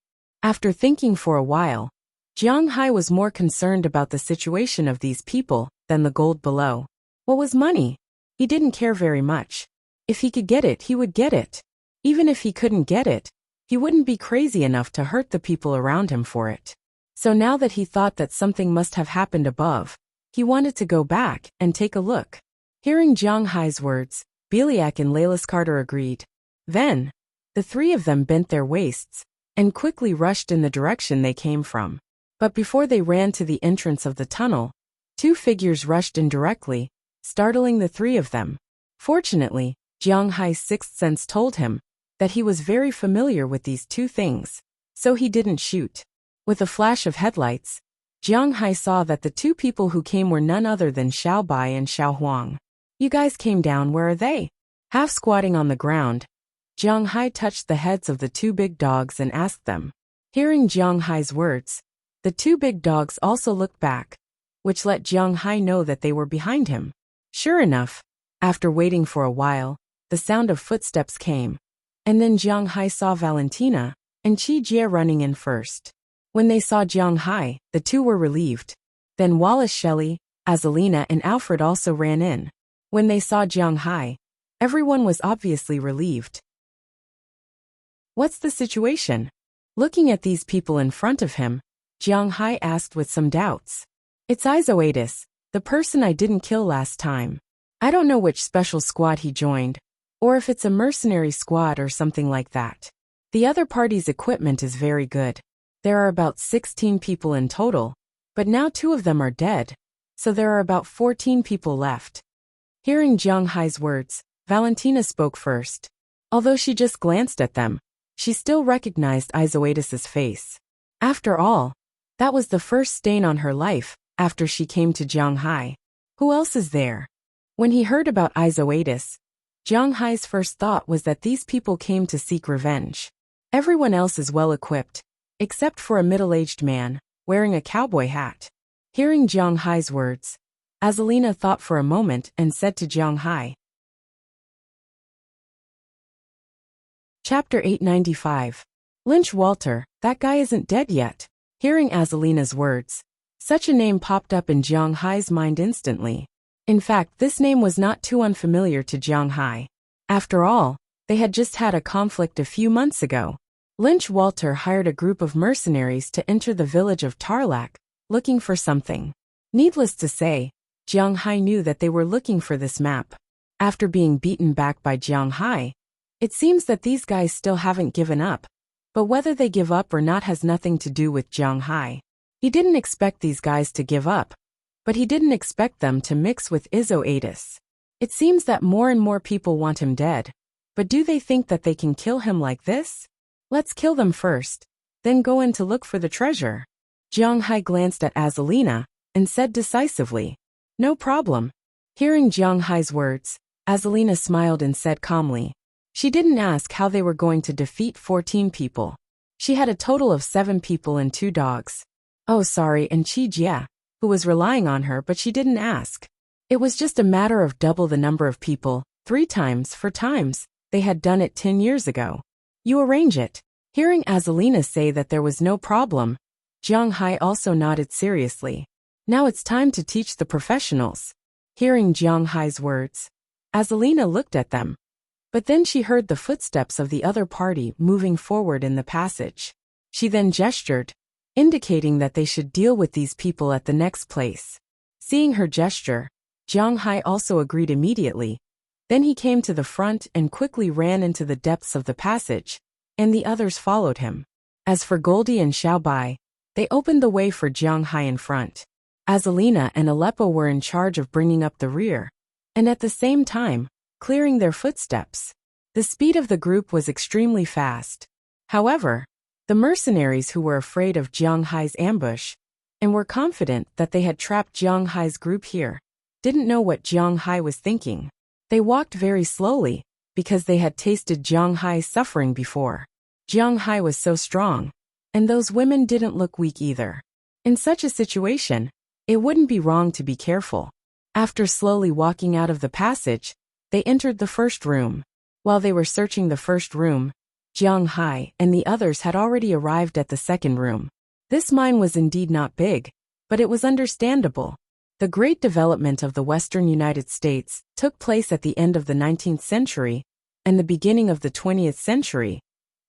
After thinking for a while, Jiang Hai was more concerned about the situation of these people than the gold below. What was money? He didn't care very much. If he could get it, he would get it. Even if he couldn't get it, he wouldn't be crazy enough to hurt the people around him for it. So now that he thought that something must have happened above, he wanted to go back and take a look. Hearing Jiang Hai's words, Beliak and Layla's Carter agreed. Then, the three of them bent their waists and quickly rushed in the direction they came from. But before they ran to the entrance of the tunnel, two figures rushed in directly, startling the three of them. Fortunately, Jiang Hai's sixth sense told him that he was very familiar with these two things, so he didn't shoot. With a flash of headlights, Jiang Hai saw that the two people who came were none other than Xiao Bai and Xiao Huang. You guys came down, where are they? Half squatting on the ground, Jiang Hai touched the heads of the two big dogs and asked them. Hearing Jiang Hai's words, the two big dogs also looked back, which let Jiang Hai know that they were behind him. Sure enough, after waiting for a while, the sound of footsteps came, and then Jiang Hai saw Valentina and Qi Jie running in first. When they saw Jiang Hai, the two were relieved. Then Wallace, Shelley, Azalina and Alfred also ran in. When they saw Jiang Hai, everyone was obviously relieved. What's the situation? Looking at these people in front of him, Jiang Hai asked with some doubts. It's Izoatis, the person I didn't kill last time. I don't know which special squad he joined, or if it's a mercenary squad or something like that. The other party's equipment is very good. There are about 16 people in total, but now 2 of them are dead, so there are about 14 people left. Hearing Jiang Hai's words, Valentina spoke first. Although she just glanced at them, she still recognized Izoatis' face. After all, that was the first stain on her life after she came to Jiang Hai. Who else is there? When he heard about Izoatis, Jiang Hai's first thought was that these people came to seek revenge. Everyone else is well equipped, except for a middle-aged man, wearing a cowboy hat. Hearing Jiang Hai's words, Azalina thought for a moment and said to Jiang Hai. Chapter 895. Lynch Walter, that guy isn't dead yet. Hearing Azalina's words, such a name popped up in Jiang Hai's mind instantly. In fact, this name was not too unfamiliar to Jiang Hai. After all, they had just had a conflict a few months ago. Lynch Walter hired a group of mercenaries to enter the village of Tarlac, looking for something. Needless to say, Jiang Hai knew that they were looking for this map. After being beaten back by Jiang Hai, it seems that these guys still haven't given up. But whether they give up or not has nothing to do with Jiang Hai. He didn't expect these guys to give up, but he didn't expect them to mix with Izoatis. It seems that more and more people want him dead. But do they think that they can kill him like this? Let's kill them first, then go in to look for the treasure. Jiang Hai glanced at Azalina and said decisively, no problem. Hearing Jiang Hai's words, Azalina smiled and said calmly. She didn't ask how they were going to defeat 14 people. She had a total of 7 people and 2 dogs. Oh sorry, and Qi Jie, who was relying on her, but she didn't ask. It was just a matter of double the number of people, 3 times 4 times. They had done it 10 years ago. You arrange it. Hearing Azalina say that there was no problem, Jiang Hai also nodded seriously. Now it's time to teach the professionals. Hearing Jiang Hai's words, Azalina looked at them. But then she heard the footsteps of the other party moving forward in the passage. She then gestured, indicating that they should deal with these people at the next place. Seeing her gesture, Jiang Hai also agreed immediately. Then he came to the front and quickly ran into the depths of the passage, and the others followed him. As for Goldie and Xiao Bai, they opened the way for Jiang Hai in front. Azalina and Aleppo were in charge of bringing up the rear, and at the same time, clearing their footsteps. The speed of the group was extremely fast. However, the mercenaries who were afraid of Jiang Hai's ambush, and were confident that they had trapped Jiang Hai's group here, didn't know what Jiang Hai was thinking. They walked very slowly, because they had tasted Jiang Hai's suffering before. Jiang Hai was so strong, and those women didn't look weak either. In such a situation, it wouldn't be wrong to be careful. After slowly walking out of the passage, they entered the first room. While they were searching the first room, Jiang Hai and the others had already arrived at the second room. This mine was indeed not big, but it was understandable. The great development of the western United States took place at the end of the 19th century and the beginning of the 20th century,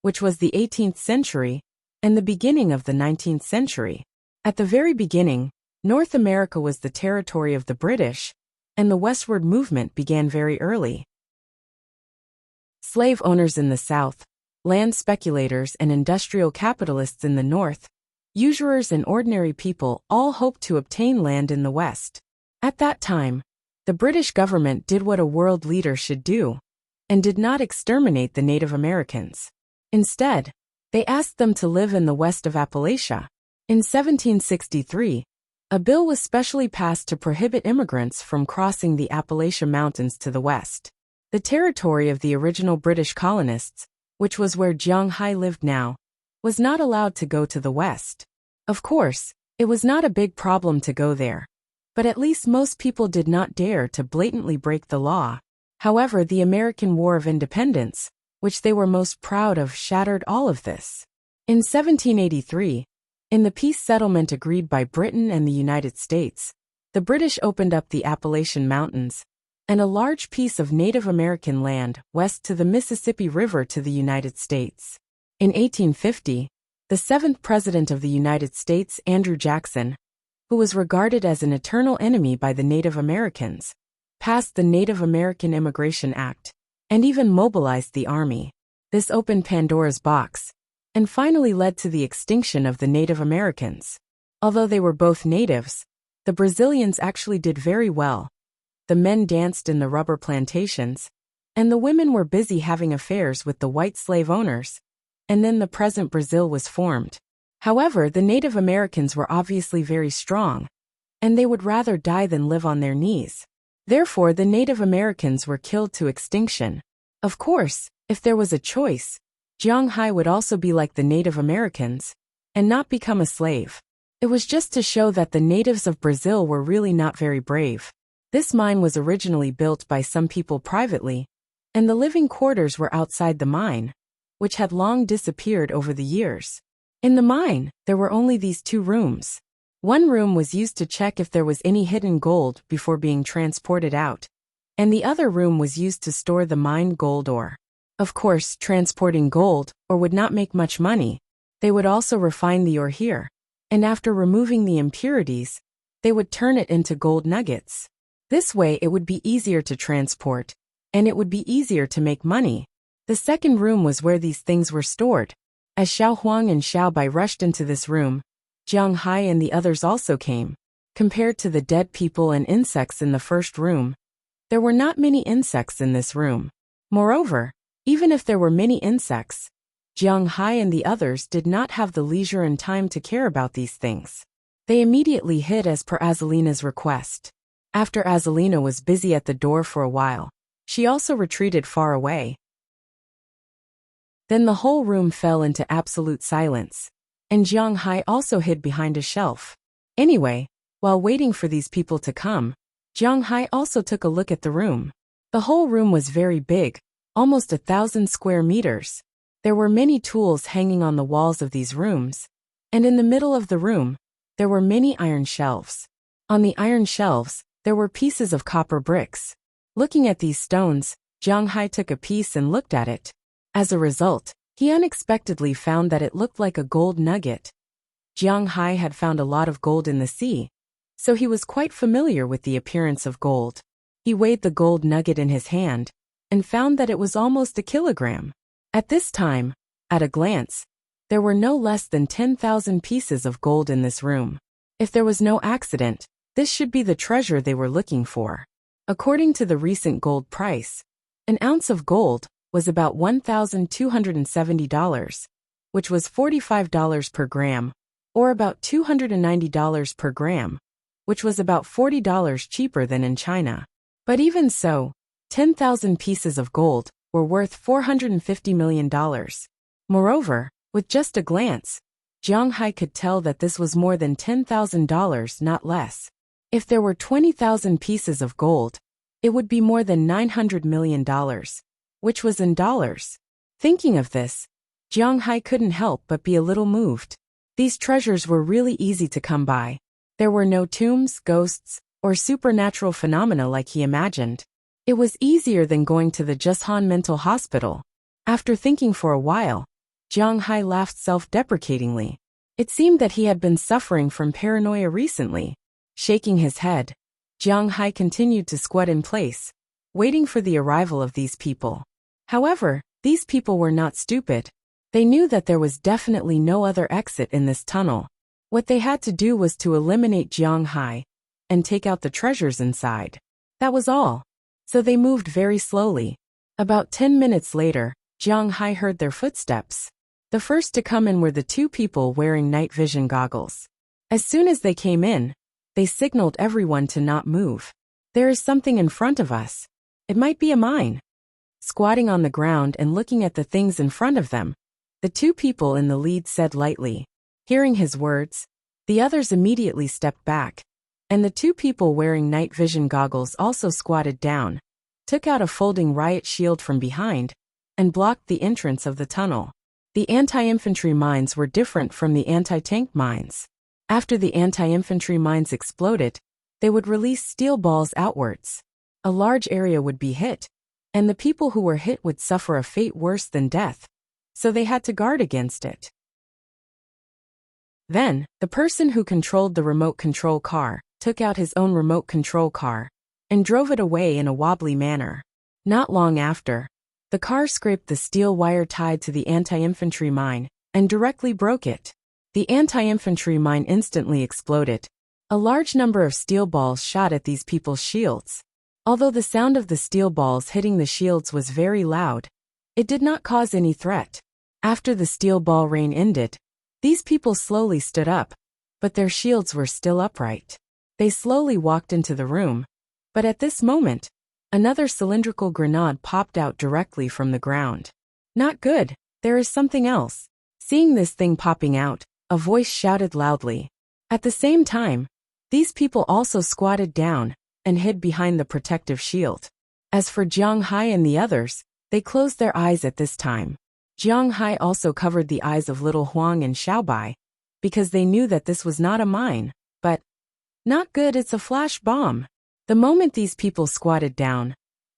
which was the 18th century and the beginning of the 19th century. At the very beginning, North America was the territory of the British, and the westward movement began very early. Slave owners in the South, land speculators and industrial capitalists in the North, usurers and ordinary people all hoped to obtain land in the West. At that time, the British government did what a world leader should do, and did not exterminate the Native Americans. Instead, they asked them to live in the west of Appalachia. In 1763, a bill was specially passed to prohibit immigrants from crossing the Appalachian Mountains to the west. The territory of the original British colonists, which was where Jiang Hai lived now, was not allowed to go to the west. Of course, it was not a big problem to go there, but at least most people did not dare to blatantly break the law. However, the American War of Independence, which they were most proud of, shattered all of this. In 1783, in the peace settlement agreed by Britain and the United States, the British opened up the Appalachian Mountains and a large piece of Native American land west to the Mississippi River to the United States. In 1850, the 7th President of the United States, Andrew Jackson, who was regarded as an eternal enemy by the Native Americans, passed the Native American Immigration Act, and even mobilized the army. This opened Pandora's box, and finally led to the extinction of the Native Americans. Although they were both natives, the Brazilians actually did very well. The men danced in the rubber plantations, and the women were busy having affairs with the white slave owners, and then the present Brazil was formed. However, the Native Americans were obviously very strong, and they would rather die than live on their knees. Therefore, the Native Americans were killed to extinction. Of course, if there was a choice, Jiang Hai would also be like the Native Americans, and not become a slave. It was just to show that the natives of Brazil were really not very brave. This mine was originally built by some people privately, and the living quarters were outside the mine, which had long disappeared over the years. In the mine, there were only these 2 rooms. One room was used to check if there was any hidden gold before being transported out, and the other room was used to store the mined gold ore. Of course, transporting gold ore would not make much money. They would also refine the ore here, and after removing the impurities, they would turn it into gold nuggets. This way it would be easier to transport, and it would be easier to make money. The second room was where these things were stored. As Xiao Huang and Xiao Bai rushed into this room, Jiang Hai and the others also came. Compared to the dead people and insects in the first room, there were not many insects in this room. Moreover, even if there were many insects, Jiang Hai and the others did not have the leisure and time to care about these things. They immediately hid as per Azalina's request. After Azalina was busy at the door for a while, she also retreated far away. Then the whole room fell into absolute silence, and Jiang Hai also hid behind a shelf. Anyway, while waiting for these people to come, Jiang Hai also took a look at the room. The whole room was very big, almost 1,000 square meters. There were many tools hanging on the walls of these rooms, and in the middle of the room, there were many iron shelves. On the iron shelves, there were pieces of copper bricks. Looking at these stones, Jiang Hai took a piece and looked at it. As a result, he unexpectedly found that it looked like a gold nugget. Jiang Hai had found a lot of gold in the sea, so he was quite familiar with the appearance of gold. He weighed the gold nugget in his hand, and found that it was almost a kilogram. At this time, at a glance, there were no less than 10,000 pieces of gold in this room. If there was no accident, this should be the treasure they were looking for. According to the recent gold price, an ounce of gold was about $1,270, which was $45 per gram, or about $290 per gram, which was about $40 cheaper than in China. But even so, 10,000 pieces of gold were worth $450 million. Moreover, with just a glance, Jiang Hai could tell that this was more than $10,000, not less. If there were 20,000 pieces of gold, it would be more than $900 million, which was in dollars. Thinking of this, Jiang Hai couldn't help but be a little moved. These treasures were really easy to come by. There were no tombs, ghosts, or supernatural phenomena like he imagined. It was easier than going to the Jushan mental hospital. After thinking for a while, Jiang Hai laughed self-deprecatingly. It seemed that he had been suffering from paranoia recently. Shaking his head, Jiang Hai continued to squat in place, waiting for the arrival of these people. However, these people were not stupid. They knew that there was definitely no other exit in this tunnel. What they had to do was to eliminate Jiang Hai and take out the treasures inside. That was all. So they moved very slowly. About 10 minutes later, Jiang Hai heard their footsteps. The first to come in were the two people wearing night vision goggles. As soon as they came in, they signaled everyone to not move. There is something in front of us. It might be a mine. Squatting on the ground and looking at the things in front of them, the two people in the lead said lightly. Hearing his words, the others immediately stepped back, and the two people wearing night vision goggles also squatted down, took out a folding riot shield from behind, and blocked the entrance of the tunnel. The anti-infantry mines were different from the anti-tank mines. After the anti-infantry mines exploded, they would release steel balls outwards. A large area would be hit, and the people who were hit would suffer a fate worse than death, so they had to guard against it. Then, the person who controlled the remote control car took out his own remote control car and drove it away in a wobbly manner. Not long after, the car scraped the steel wire tied to the anti-infantry mine and directly broke it. The anti-infantry mine instantly exploded. A large number of steel balls shot at these people's shields. Although the sound of the steel balls hitting the shields was very loud, it did not cause any threat. After the steel ball rain ended, these people slowly stood up, but their shields were still upright. They slowly walked into the room, but at this moment, another cylindrical grenade popped out directly from the ground. Not good, there is something else. Seeing this thing popping out, a voice shouted loudly. At the same time, these people also squatted down and hid behind the protective shield. As for Jiang Hai and the others, they closed their eyes at this time. Jiang Hai also covered the eyes of Little Huang and Xiaobai, because they knew that this was not a mine, but not good, it's a flash bomb. The moment these people squatted down,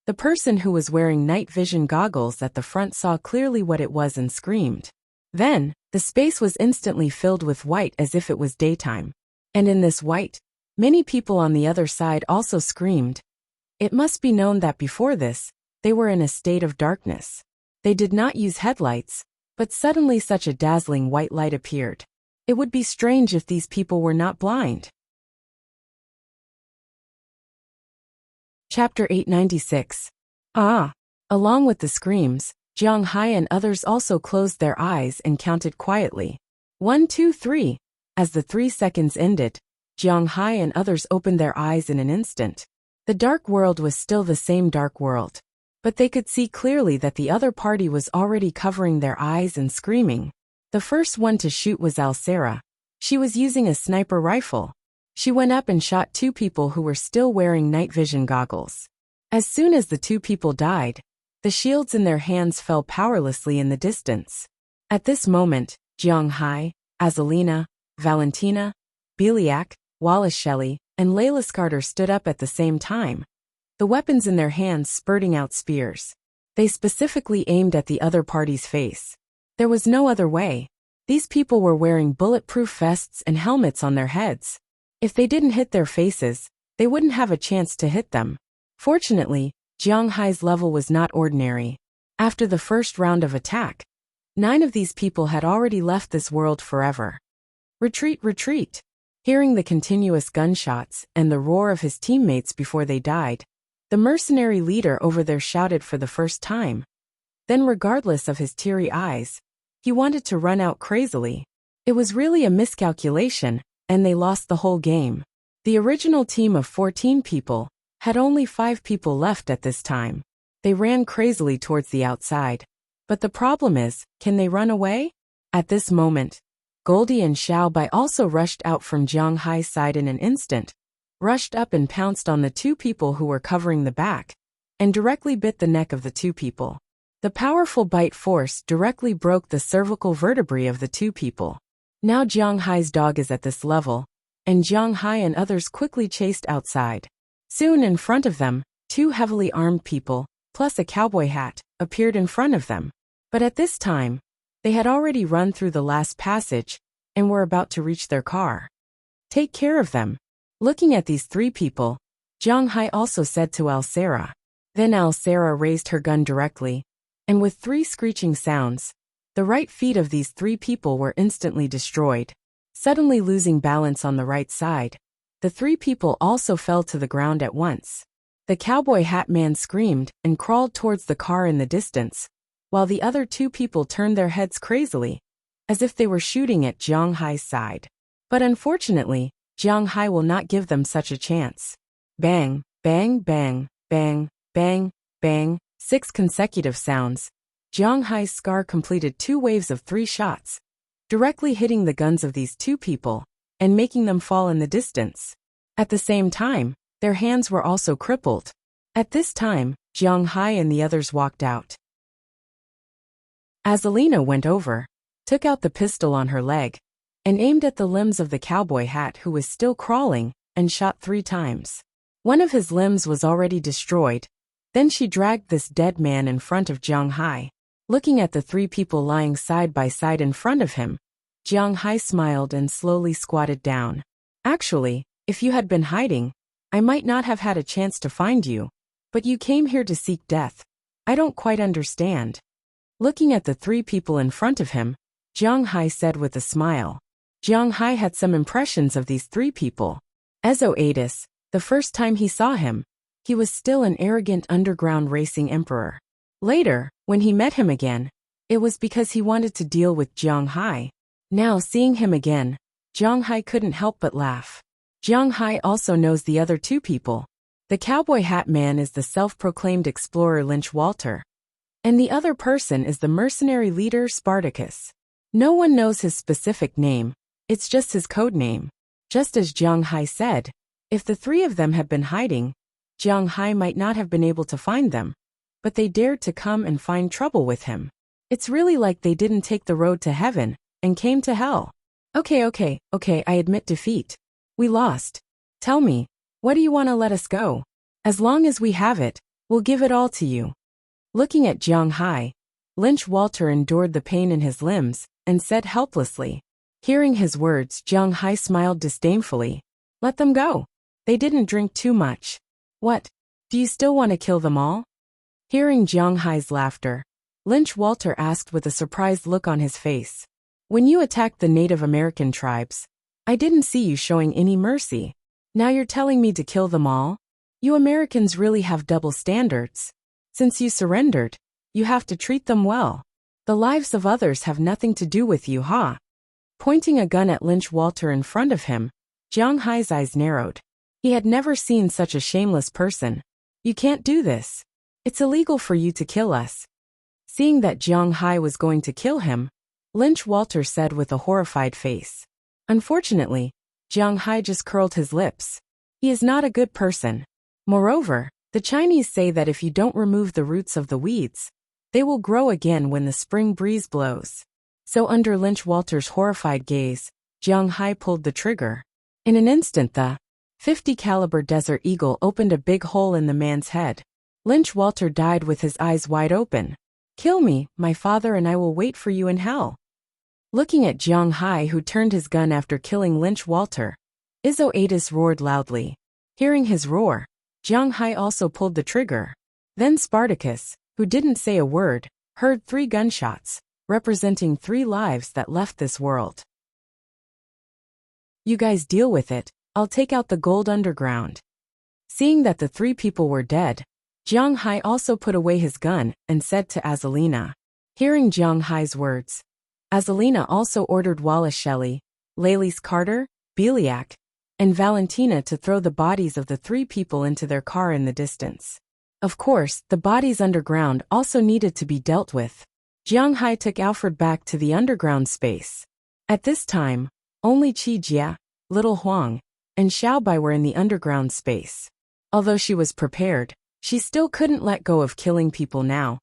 the person who was wearing night vision goggles at the front saw clearly what it was and screamed. Then, the space was instantly filled with white as if it was daytime. And in this white, many people on the other side also screamed. It must be known that before this, they were in a state of darkness. They did not use headlights, but suddenly such a dazzling white light appeared. It would be strange if these people were not blind. Chapter 896. Along with the screams, Jiang Hai and others also closed their eyes and counted quietly. 1, 2, 3. As the 3 seconds ended, Jiang Hai and others opened their eyes in an instant. The dark world was still the same dark world, but they could see clearly that the other party was already covering their eyes and screaming. The first one to shoot was Alcera. She was using a sniper rifle. She went up and shot 2 people who were still wearing night vision goggles. As soon as the 2 people died, the shields in their hands fell powerlessly in the distance. At this moment, Jiang Hai, Azalina, Valentina, Beliak, Wallace Shelley, and Layla Scarter stood up at the same time, the weapons in their hands spurting out spears. They specifically aimed at the other party's face. There was no other way. These people were wearing bulletproof vests and helmets on their heads. If they didn't hit their faces, they wouldn't have a chance to hit them. Fortunately, Jiang Hai's level was not ordinary. After the first round of attack, 9 of these people had already left this world forever. Retreat, retreat! Hearing the continuous gunshots and the roar of his teammates before they died, the mercenary leader over there shouted for the first time. Then, regardless of his teary eyes, he wanted to run out crazily. It was really a miscalculation, and they lost the whole game. The original team of 14 people had only 5 people left at this time. They ran crazily towards the outside. But the problem is, can they run away? At this moment, Goldie and Xiao Bai also rushed out from Jiang Hai's side in an instant, rushed up and pounced on the 2 people who were covering the back, and directly bit the neck of the 2 people. The powerful bite force directly broke the cervical vertebrae of the 2 people. Now Jiang Hai's dog is at this level, and Jiang Hai and others quickly chased outside. Soon in front of them, 2 heavily armed people, plus a cowboy hat, appeared in front of them. But at this time, they had already run through the last passage, and were about to reach their car. Take care of them. Looking at these 3 people, Jiang Hai also said to Al-Sarah. Then Al-Sarah raised her gun directly, and with 3 screeching sounds, the right feet of these 3 people were instantly destroyed. Suddenly losing balance on the right side, the 3 people also fell to the ground at once. The cowboy hat man screamed and crawled towards the car in the distance, while the other 2 people turned their heads crazily, as if they were shooting at Jiang Hai's side. But unfortunately, Jiang Hai will not give them such a chance. Bang, bang, bang, bang, bang, bang, 6 consecutive sounds. Jiang Hai's scar completed 2 waves of 3 shots, directly hitting the guns of these 2 people, and making them fall in the distance. At the same time, their hands were also crippled. At this time, Jiang Hai and the others walked out. Azalina went over, took out the pistol on her leg, and aimed at the limbs of the cowboy hat who was still crawling, and shot 3 times. One of his limbs was already destroyed. Then she dragged this dead man in front of Jiang Hai. Looking at the 3 people lying side by side in front of him, Jiang Hai smiled and slowly squatted down. Actually, if you had been hiding, I might not have had a chance to find you, but you came here to seek death. I don't quite understand. Looking at the 3 people in front of him, Jiang Hai said with a smile. Jiang Hai had some impressions of these 3 people. Azoatus, the first time he saw him, he was still an arrogant underground racing emperor. Later, when he met him again, it was because he wanted to deal with Jiang Hai. Now seeing him again, Jiang Hai couldn't help but laugh. Jiang Hai also knows the other 2 people. The cowboy hat man is the self-proclaimed explorer Lynch Walter, and the other person is the mercenary leader Spartacus. No one knows his specific name, it's just his code name. Just as Jiang Hai said, if the 3 of them had been hiding, Jiang Hai might not have been able to find them, but they dared to come and find trouble with him. It's really like they didn't take the road to heaven, and came to hell. Okay, I admit defeat. We lost. Tell me, what do you want to let us go? As long as we have it, we'll give it all to you. Looking at Jiang Hai, Lynch Walter endured the pain in his limbs, and said helplessly. Hearing his words, Jiang Hai smiled disdainfully. Let them go. They didn't drink too much. What? Do you still want to kill them all? Hearing Jiang Hai's laughter, Lynch Walter asked with a surprised look on his face. When you attacked the Native American tribes, I didn't see you showing any mercy. Now you're telling me to kill them all? You Americans really have double standards. Since you surrendered, you have to treat them well. The lives of others have nothing to do with you, huh? Pointing a gun at Lynch Walter in front of him, Jiang Hai's eyes narrowed. He had never seen such a shameless person. You can't do this. It's illegal for you to kill us. Seeing that Jiang Hai was going to kill him, Lynch Walter said with a horrified face. Unfortunately, Jiang Hai just curled his lips. He is not a good person. Moreover, the Chinese say that if you don't remove the roots of the weeds, they will grow again when the spring breeze blows. So under Lynch Walter's horrified gaze, Jiang Hai pulled the trigger. In an instant the .50 caliber Desert Eagle opened a big hole in the man's head. Lynch Walter died with his eyes wide open. Kill me, my father, and I will wait for you in hell. Looking at Jiang Hai, who turned his gun after killing Lynch Walter, Azoatus roared loudly. Hearing his roar, Jiang Hai also pulled the trigger. Then Spartacus, who didn't say a word, heard 3 gunshots, representing 3 lives that left this world. You guys deal with it, I'll take out the gold underground. Seeing that the 3 people were dead, Jiang Hai also put away his gun and said to Azalina. Hearing Jiang Hai's words, Azalina also ordered Wallace Shelley, Lalys Carter, Beliak, and Valentina to throw the bodies of the 3 people into their car in the distance. Of course, the bodies underground also needed to be dealt with. Jiang Hai took Alfred back to the underground space. At this time, only Qi Jia, Little Huang, and Xiao Bai were in the underground space. Although she was prepared, she still couldn't let go of killing people now.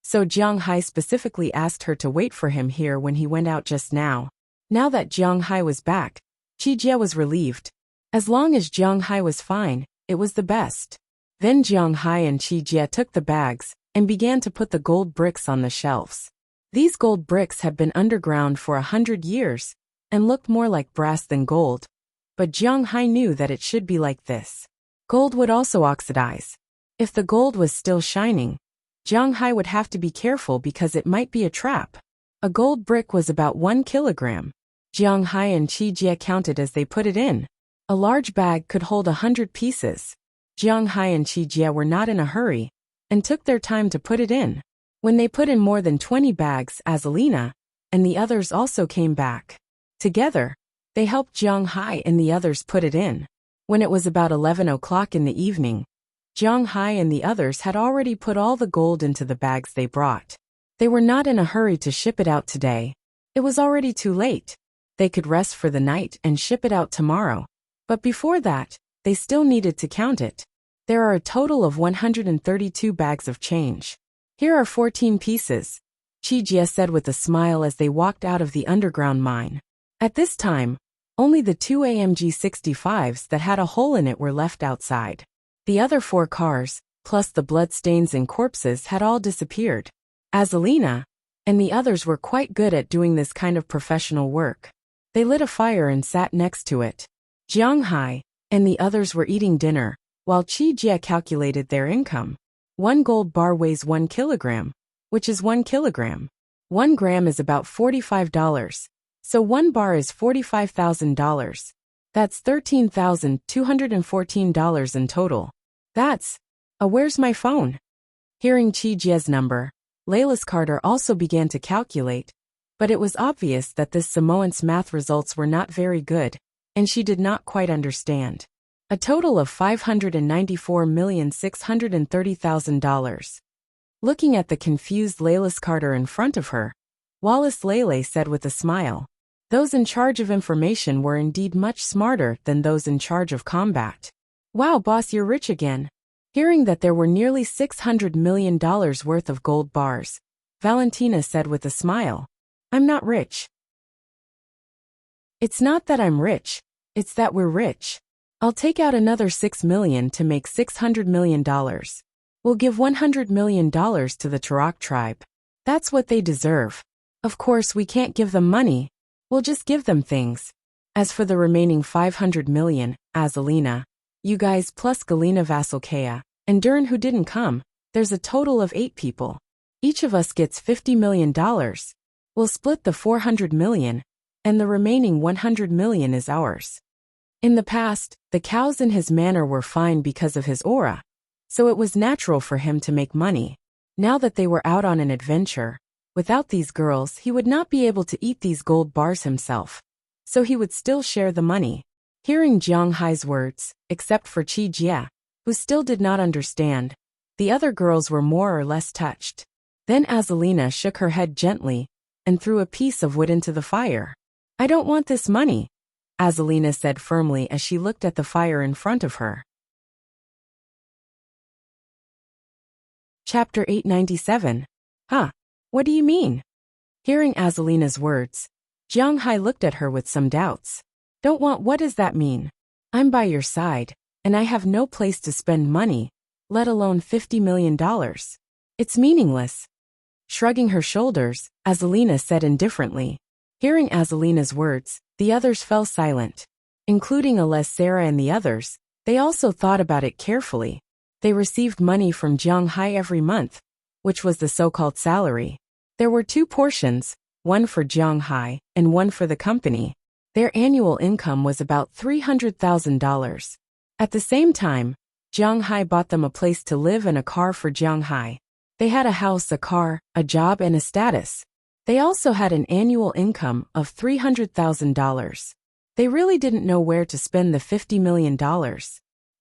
So Jiang Hai specifically asked her to wait for him here when he went out just now. Now that Jiang Hai was back, Qi Jia was relieved. As long as Jiang Hai was fine, it was the best. Then Jiang Hai and Qi Jia took the bags and began to put the gold bricks on the shelves. These gold bricks had been underground for 100 years and looked more like brass than gold. But Jiang Hai knew that it should be like this. Gold would also oxidize. If the gold was still shining, Jiang Hai would have to be careful because it might be a trap. A gold brick was about 1 kilogram. Jiang Hai and Qi Jia counted as they put it in. A large bag could hold 100 pieces. Jiang Hai and Qi Jia were not in a hurry and took their time to put it in. When they put in more than 20 bags, Azalina and the others also came back. Together, they helped Jiang Hai and the others put it in. When it was about 11 o'clock in the evening, Jiang Hai and the others had already put all the gold into the bags they brought. They were not in a hurry to ship it out today. It was already too late. They could rest for the night and ship it out tomorrow. But before that, they still needed to count it. There are a total of 132 bags of change. Here are 14 pieces, Qi Jia said with a smile as they walked out of the underground mine. At this time, only the 2 AMG 65s that had a hole in it were left outside. The other 4 cars, plus the bloodstains and corpses, had all disappeared. Azalina and the others were quite good at doing this kind of professional work. They lit a fire and sat next to it. Jiang Hai and the others were eating dinner, while Qi Jia calculated their income. 1 gold bar weighs 1 kilogram, which is 1 kilogram. 1 gram is about $45, so 1 bar is $45,000. That's $13,214 in total. That's where's my phone? Hearing Qi Jia's number, Layla's Carter also began to calculate, but it was obvious that this Samoan's math results were not very good, and she did not quite understand. A total of $594,630,000. Looking at the confused Layla's Carter in front of her, Wallace Lele said with a smile, "Those in charge of information were indeed much smarter than those in charge of combat." "Wow, boss, you're rich again." Hearing that there were nearly $600 million worth of gold bars, Valentina said with a smile, "I'm not rich." "It's not that I'm rich, it's that we're rich. I'll take out another $6 million to make $600 million. We'll give $100 million to the Tarak tribe. That's what they deserve. Of course, we can't give them money. We'll just give them things. As for the remaining $500 million, Azalina, you guys plus Galina Vasilkaya, and Dern who didn't come, there's a total of 8 people. Each of us gets $50 million. We'll split the $400 million, and the remaining $100 million is ours." In the past, the cows in his manor were fine because of his aura, so it was natural for him to make money. Now that they were out on an adventure, without these girls he would not be able to eat these gold bars himself, so he would still share the money. Hearing Jiang Hai's words, except for Qi Jia, who still did not understand, the other girls were more or less touched. Then Azalina shook her head gently and threw a piece of wood into the fire. "I don't want this money," Azalina said firmly as she looked at the fire in front of her. Chapter 897. Huh? What do you mean? Hearing Azalina's words, Jiang Hai looked at her with some doubts. "Don't want, what does that mean? I'm by your side, and I have no place to spend money, let alone $50 million. It's meaningless." Shrugging her shoulders, Azalina said indifferently. Hearing Azalina's words, the others fell silent. Including Alès, Sarah and the others, they also thought about it carefully. They received money from Jiang Hai every month, which was the so-called salary. There were 2 portions, one for Jiang Hai and one for the company. Their annual income was about $300,000. At the same time, Jiang Hai bought them a place to live and a car for Jiang Hai. They had a house, a car, a job, and a status. They also had an annual income of $300,000. They really didn't know where to spend the $50 million.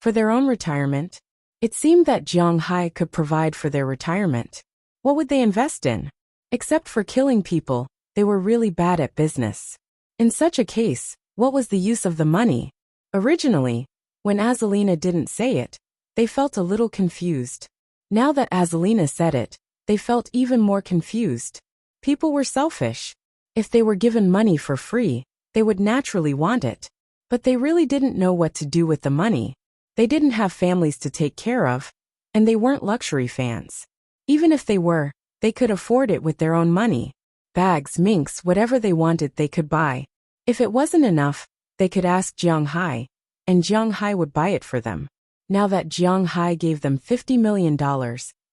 For their own retirement, it seemed that Jiang Hai could provide for their retirement. What would they invest in? Except for killing people, they were really bad at business. In such a case, what was the use of the money? Originally, when Azalina didn't say it, they felt a little confused. Now that Azalina said it, they felt even more confused. People were selfish. If they were given money for free, they would naturally want it. But they really didn't know what to do with the money. They didn't have families to take care of, and they weren't luxury fans. Even if they were, they could afford it with their own money. Bags, minks, whatever they wanted they could buy. If it wasn't enough, they could ask Jiang Hai, and Jiang Hai would buy it for them. Now that Jiang Hai gave them $50 million,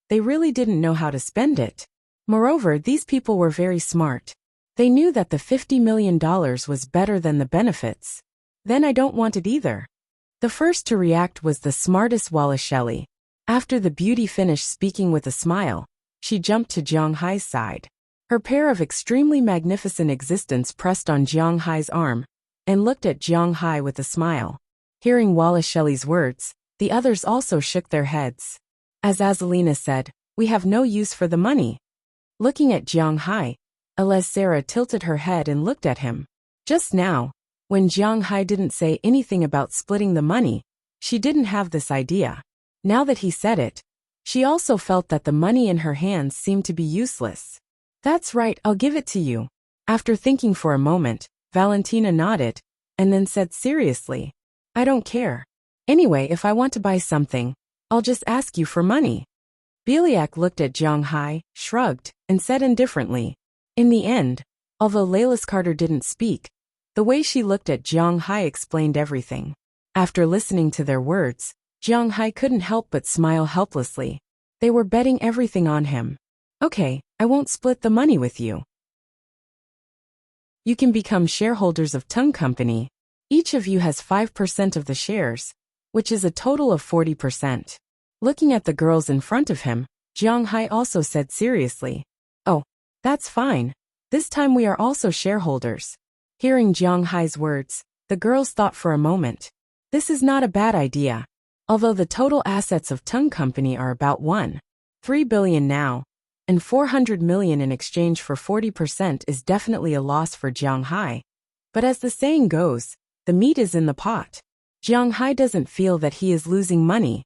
they really didn't know how to spend it. Moreover, these people were very smart. They knew that the $50 million was better than the benefits. Then I don't want it either. The first to react was the smartest Walasheli. After the beauty finished speaking with a smile, she jumped to Jiang Hai's side. Her pair of extremely magnificent existence pressed on Jiang Hai's arm, and looked at Jiang Hai with a smile. Hearing Walasheli's words, the others also shook their heads. As Azalina said, "We have no use for the money." Looking at Jiang Hai, Sarah tilted her head and looked at him. Just now, when Jiang Hai didn't say anything about splitting the money, she didn't have this idea. Now that he said it, she also felt that the money in her hands seemed to be useless. "That's right, I'll give it to you." After thinking for a moment, Valentina nodded, and then said seriously, "I don't care. Anyway, if I want to buy something, I'll just ask you for money." Beliak looked at Jiang Hai, shrugged, and said indifferently. In the end, although Laylis Carter didn't speak, the way she looked at Jiang Hai explained everything. After listening to their words, Jiang Hai couldn't help but smile helplessly. They were betting everything on him. "Okay, I won't split the money with you. You can become shareholders of Tung Company. Each of you has 5% of the shares, which is a total of 40%. Looking at the girls in front of him, Jiang Hai also said seriously, "Oh, that's fine. This time we are also shareholders." Hearing Jiang Hai's words, the girls thought for a moment. This is not a bad idea. Although the total assets of Tung Company are about 1.3 billion now, and 400 million in exchange for 40% is definitely a loss for Jiang Hai. But as the saying goes, the meat is in the pot. Jiang Hai doesn't feel that he is losing money.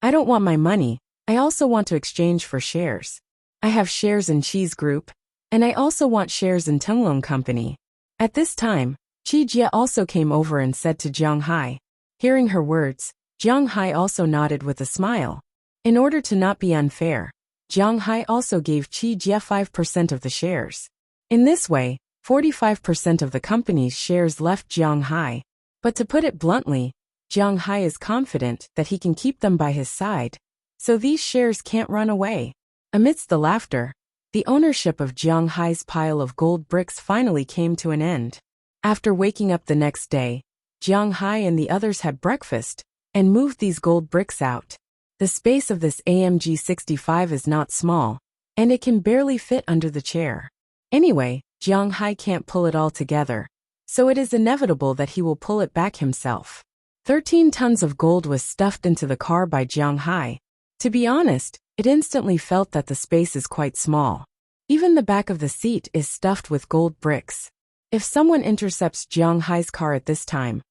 "I don't want my money, I also want to exchange for shares. I have shares in Chi's group, and I also want shares in Tunglong Company." At this time, Chi Jia also came over and said to Jiang Hai. Hearing her words, Jiang Hai also nodded with a smile. In order to not be unfair, Jiang Hai also gave Chi Jia 5% of the shares. In this way, 45% of the company's shares left Jiang Hai. But to put it bluntly, Jiang Hai is confident that he can keep them by his side, so these shares can't run away. Amidst the laughter, the ownership of Jiang Hai's pile of gold bricks finally came to an end. After waking up the next day, Jiang Hai and the others had breakfast and moved these gold bricks out. The space of this AMG 65 is not small, and it can barely fit under the chair. Anyway, Jiang Hai can't pull it all together, so it is inevitable that he will pull it back himself. 13 tons of gold was stuffed into the car by Jiang Hai. To be honest, it instantly felt that the space is quite small. Even the back of the seat is stuffed with gold bricks. If someone intercepts Jiang Hai's car at this time,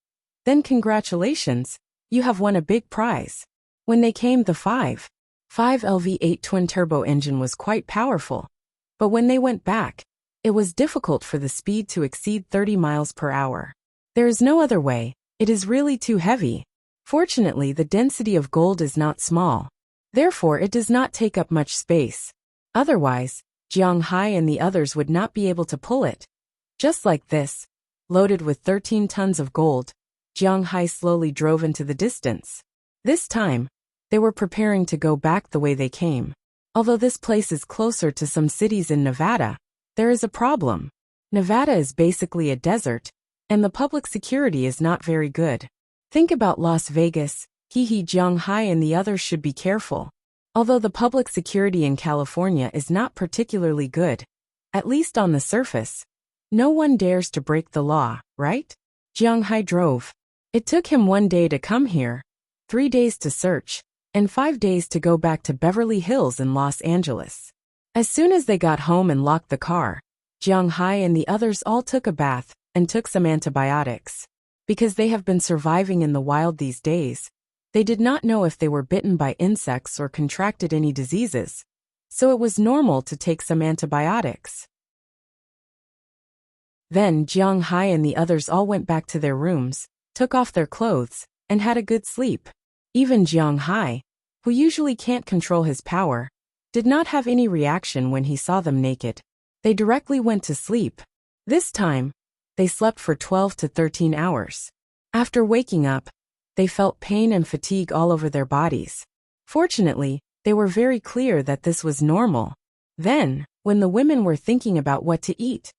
then congratulations, you have won a big prize. When they came, the 5.5 LV8 twin-turbo engine was quite powerful. But when they went back, it was difficult for the speed to exceed 30 miles per hour. There is no other way, it is really too heavy. Fortunately, the density of gold is not small. Therefore, it does not take up much space. Otherwise, Jiang Hai and the others would not be able to pull it. Just like this, loaded with 13 tons of gold, Jiang Hai slowly drove into the distance. This time, they were preparing to go back the way they came. Although this place is closer to some cities in Nevada, there is a problem. Nevada is basically a desert, and the public security is not very good. Think about Las Vegas. Jiang Hai and the others should be careful. Although the public security in California is not particularly good, at least on the surface, no one dares to break the law, right? Jiang Hai drove. It took him 1 day to come here, 3 days to search, and 5 days to go back to Beverly Hills in Los Angeles. As soon as they got home and locked the car, Jiang Hai and the others all took a bath and took some antibiotics. Because they have been surviving in the wild these days, they did not know if they were bitten by insects or contracted any diseases, so it was normal to take some antibiotics. Then Jiang Hai and the others all went back to their rooms, took off their clothes, and had a good sleep. Even Jiang Hai, who usually can't control his power, did not have any reaction when he saw them naked. They directly went to sleep. This time, they slept for 12 to 13 hours. After waking up, they felt pain and fatigue all over their bodies. Fortunately, they were very clear that this was normal. Then, when the women were thinking about what to eat,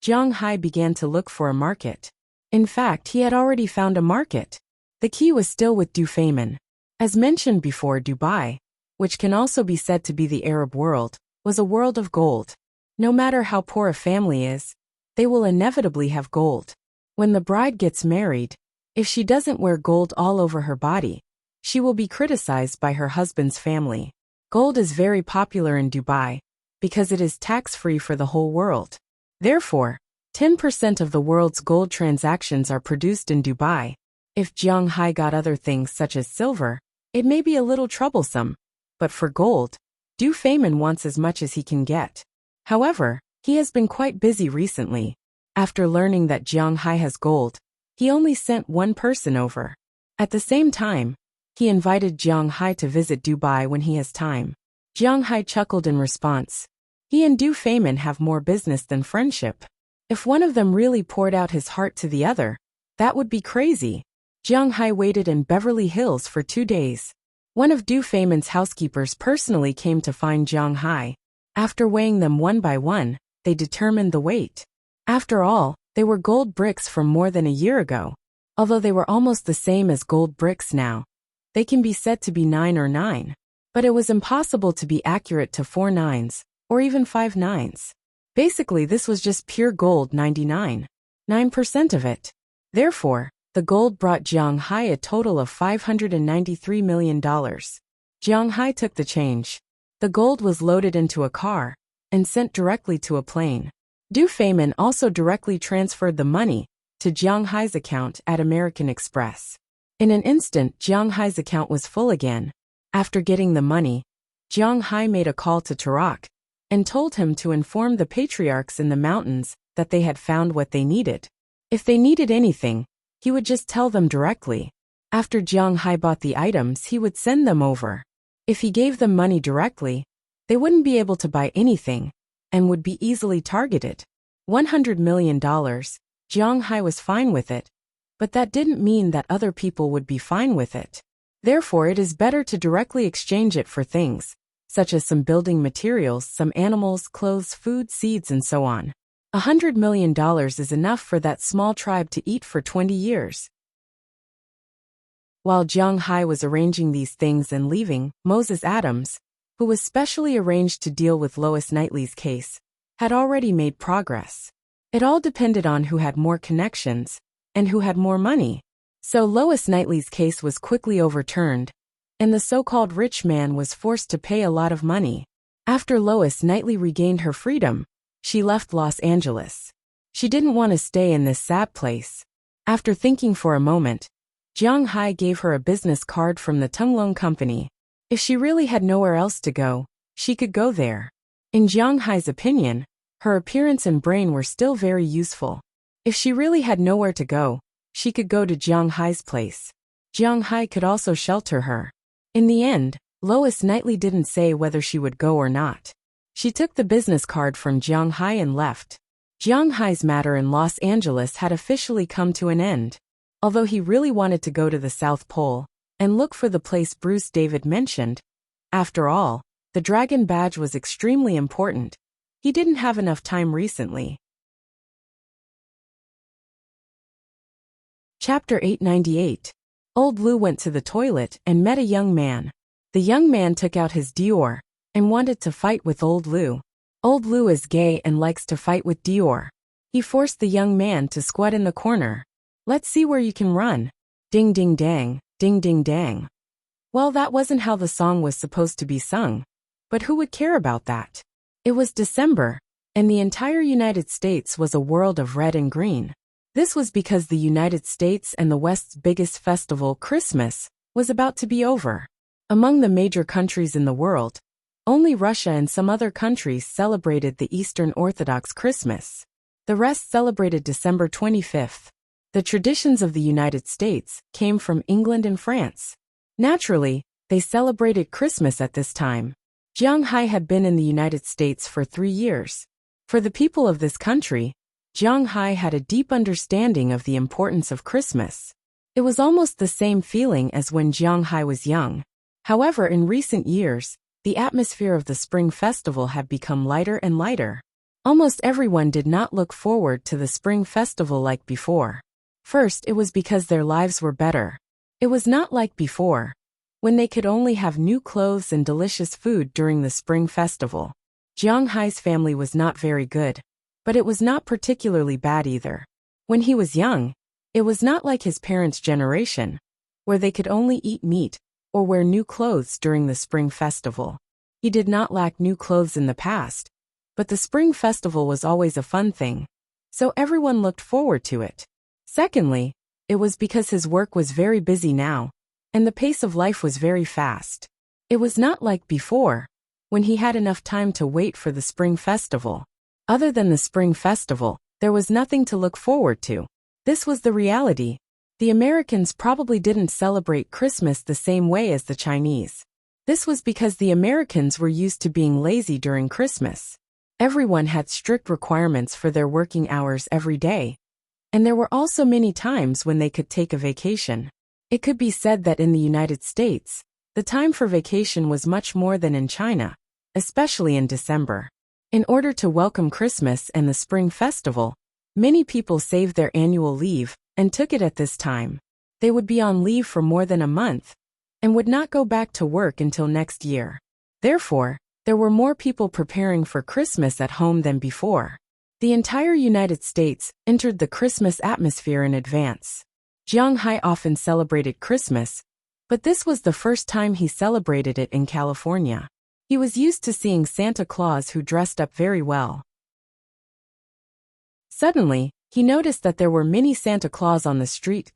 Jiang Hai began to look for a market. In fact, he had already found a market. The key was still with Du Feynman. As mentioned before, Dubai, which can also be said to be the Arab world, was a world of gold. No matter how poor a family is, they will inevitably have gold. When the bride gets married, if she doesn't wear gold all over her body, she will be criticized by her husband's family. Gold is very popular in Dubai because it is tax-free for the whole world. Therefore, 10% of the world's gold transactions are produced in Dubai. If Jiang Hai got other things such as silver, it may be a little troublesome, but for gold, Du Feynman wants as much as he can get. However, he has been quite busy recently. After learning that Jiang Hai has gold, he only sent one person over. At the same time, he invited Jiang Hai to visit Dubai when he has time. Jiang Hai chuckled in response. He and Du Feynman have more business than friendship. If one of them really poured out his heart to the other, that would be crazy. Jiang Hai waited in Beverly Hills for 2 days. One of Du Feynman's housekeepers personally came to find Jiang Hai. After weighing them one by one, they determined the weight. After all, they were gold bricks from more than a year ago. Although they were almost the same as gold bricks now, they can be said to be 9 or 9. But it was impossible to be accurate to 4 nines, or even 5 nines. Basically, this was just pure gold 99.9% of it. Therefore, the gold brought Jiang Hai a total of $593 million. Jiang Hai took the change. The gold was loaded into a car and sent directly to a plane. Du Feynman also directly transferred the money to Jiang Hai's account at American Express. In an instant, Jiang Hai's account was full again. After getting the money, Jiang Hai made a call to Tarak and told him to inform the patriarchs in the mountains that they had found what they needed. If they needed anything, he would just tell them directly. After Jiang Hai bought the items, he would send them over. If he gave them money directly, they wouldn't be able to buy anything and would be easily targeted. $100 million, Jiang Hai was fine with it, but that didn't mean that other people would be fine with it. Therefore, it is better to directly exchange it for things, such as some building materials, some animals, clothes, food, seeds, and so on. $100 million is enough for that small tribe to eat for 20 years. While Jiang Hai was arranging these things and leaving, Moses Adams, who was specially arranged to deal with Lois Knightley's case, had already made progress. It all depended on who had more connections and who had more money. So Lois Knightley's case was quickly overturned, and the so-called rich man was forced to pay a lot of money. After Lois Knightley regained her freedom, she left Los Angeles. She didn't want to stay in this sad place. After thinking for a moment, Jiang Hai gave her a business card from the Tunglong Company. If she really had nowhere else to go, she could go there. In Jiang Hai's opinion, her appearance and brain were still very useful. If she really had nowhere to go, she could go to Jiang Hai's place. Jiang Hai could also shelter her. In the end, Lois Knightley didn't say whether she would go or not. She took the business card from Jiang Hai and left. Jiang Hai's matter in Los Angeles had officially come to an end. Although he really wanted to go to the South Pole and look for the place Bruce David mentioned, after all, the Dragon Badge was extremely important. He didn't have enough time recently. Chapter 898. Old Lu went to the toilet and met a young man. The young man took out his Dior and wanted to fight with Old Lu. Old Lu is gay and likes to fight with Dior. He forced the young man to squat in the corner. Let's see where you can run. Ding ding dang, ding ding dang. Well, that wasn't how the song was supposed to be sung. But who would care about that? It was December, and the entire United States was a world of red and green. This was because the United States and the West's biggest festival, Christmas, was about to be over. Among the major countries in the world, only Russia and some other countries celebrated the Eastern Orthodox Christmas. The rest celebrated December 25th. The traditions of the United States came from England and France. Naturally, they celebrated Christmas at this time. Jiang Hai had been in the United States for 3 years. For the people of this country, Jiang Hai had a deep understanding of the importance of Christmas. It was almost the same feeling as when Jiang Hai was young. However, in recent years, the atmosphere of the Spring Festival had become lighter and lighter. Almost everyone did not look forward to the Spring Festival like before. First, it was because their lives were better. It was not like before, when they could only have new clothes and delicious food during the Spring Festival. Jiang Hai's family was not very good, but it was not particularly bad either. When he was young, it was not like his parents' generation, where they could only eat meat or wear new clothes during the Spring Festival. He did not lack new clothes in the past, but the Spring Festival was always a fun thing, so everyone looked forward to it. Secondly, it was because his work was very busy now, and the pace of life was very fast. It was not like before, when he had enough time to wait for the Spring Festival. Other than the Spring Festival, there was nothing to look forward to. This was the reality. The Americans probably didn't celebrate Christmas the same way as the Chinese. This was because the Americans were used to being lazy during Christmas. Everyone had strict requirements for their working hours every day, and there were also many times when they could take a vacation. It could be said that in the United States, the time for vacation was much more than in China, especially in December. In order to welcome Christmas and the Spring Festival, many people saved their annual leave and took it at this time. They would be on leave for more than a month and would not go back to work until next year. Therefore, there were more people preparing for Christmas at home than before. The entire United States entered the Christmas atmosphere in advance. Jiang Hai often celebrated Christmas, but this was the first time he celebrated it in California. He was used to seeing Santa Claus who dressed up very well. Suddenly, he noticed that there were many Santa Claus on the street,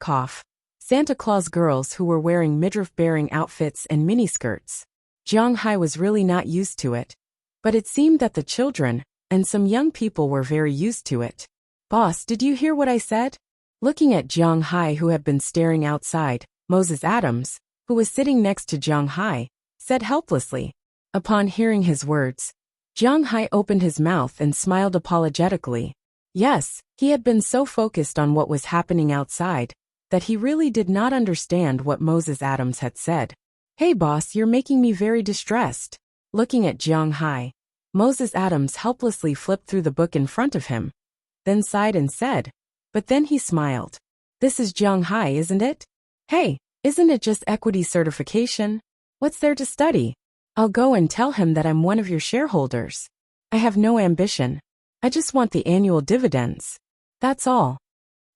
Santa Claus girls who were wearing midriff-bearing outfits and miniskirts. Jiang Hai was really not used to it, but it seemed that the children and some young people were very used to it. Boss, did you hear what I said? Looking at Jiang Hai, who had been staring outside, Moses Adams, who was sitting next to Jiang Hai, said helplessly. Upon hearing his words, Jiang Hai opened his mouth and smiled apologetically. Yes, he had been so focused on what was happening outside that he really did not understand what Moses Adams had said. Hey boss, you're making me very distressed. Looking at Jiang Hai, Moses Adams helplessly flipped through the book in front of him, then sighed and said, but then he smiled. This is Jiang Hai, isn't it? Hey, isn't it just equity certification? What's there to study? I'll go and tell him that I'm one of your shareholders. I have no ambition. I just want the annual dividends. That's all.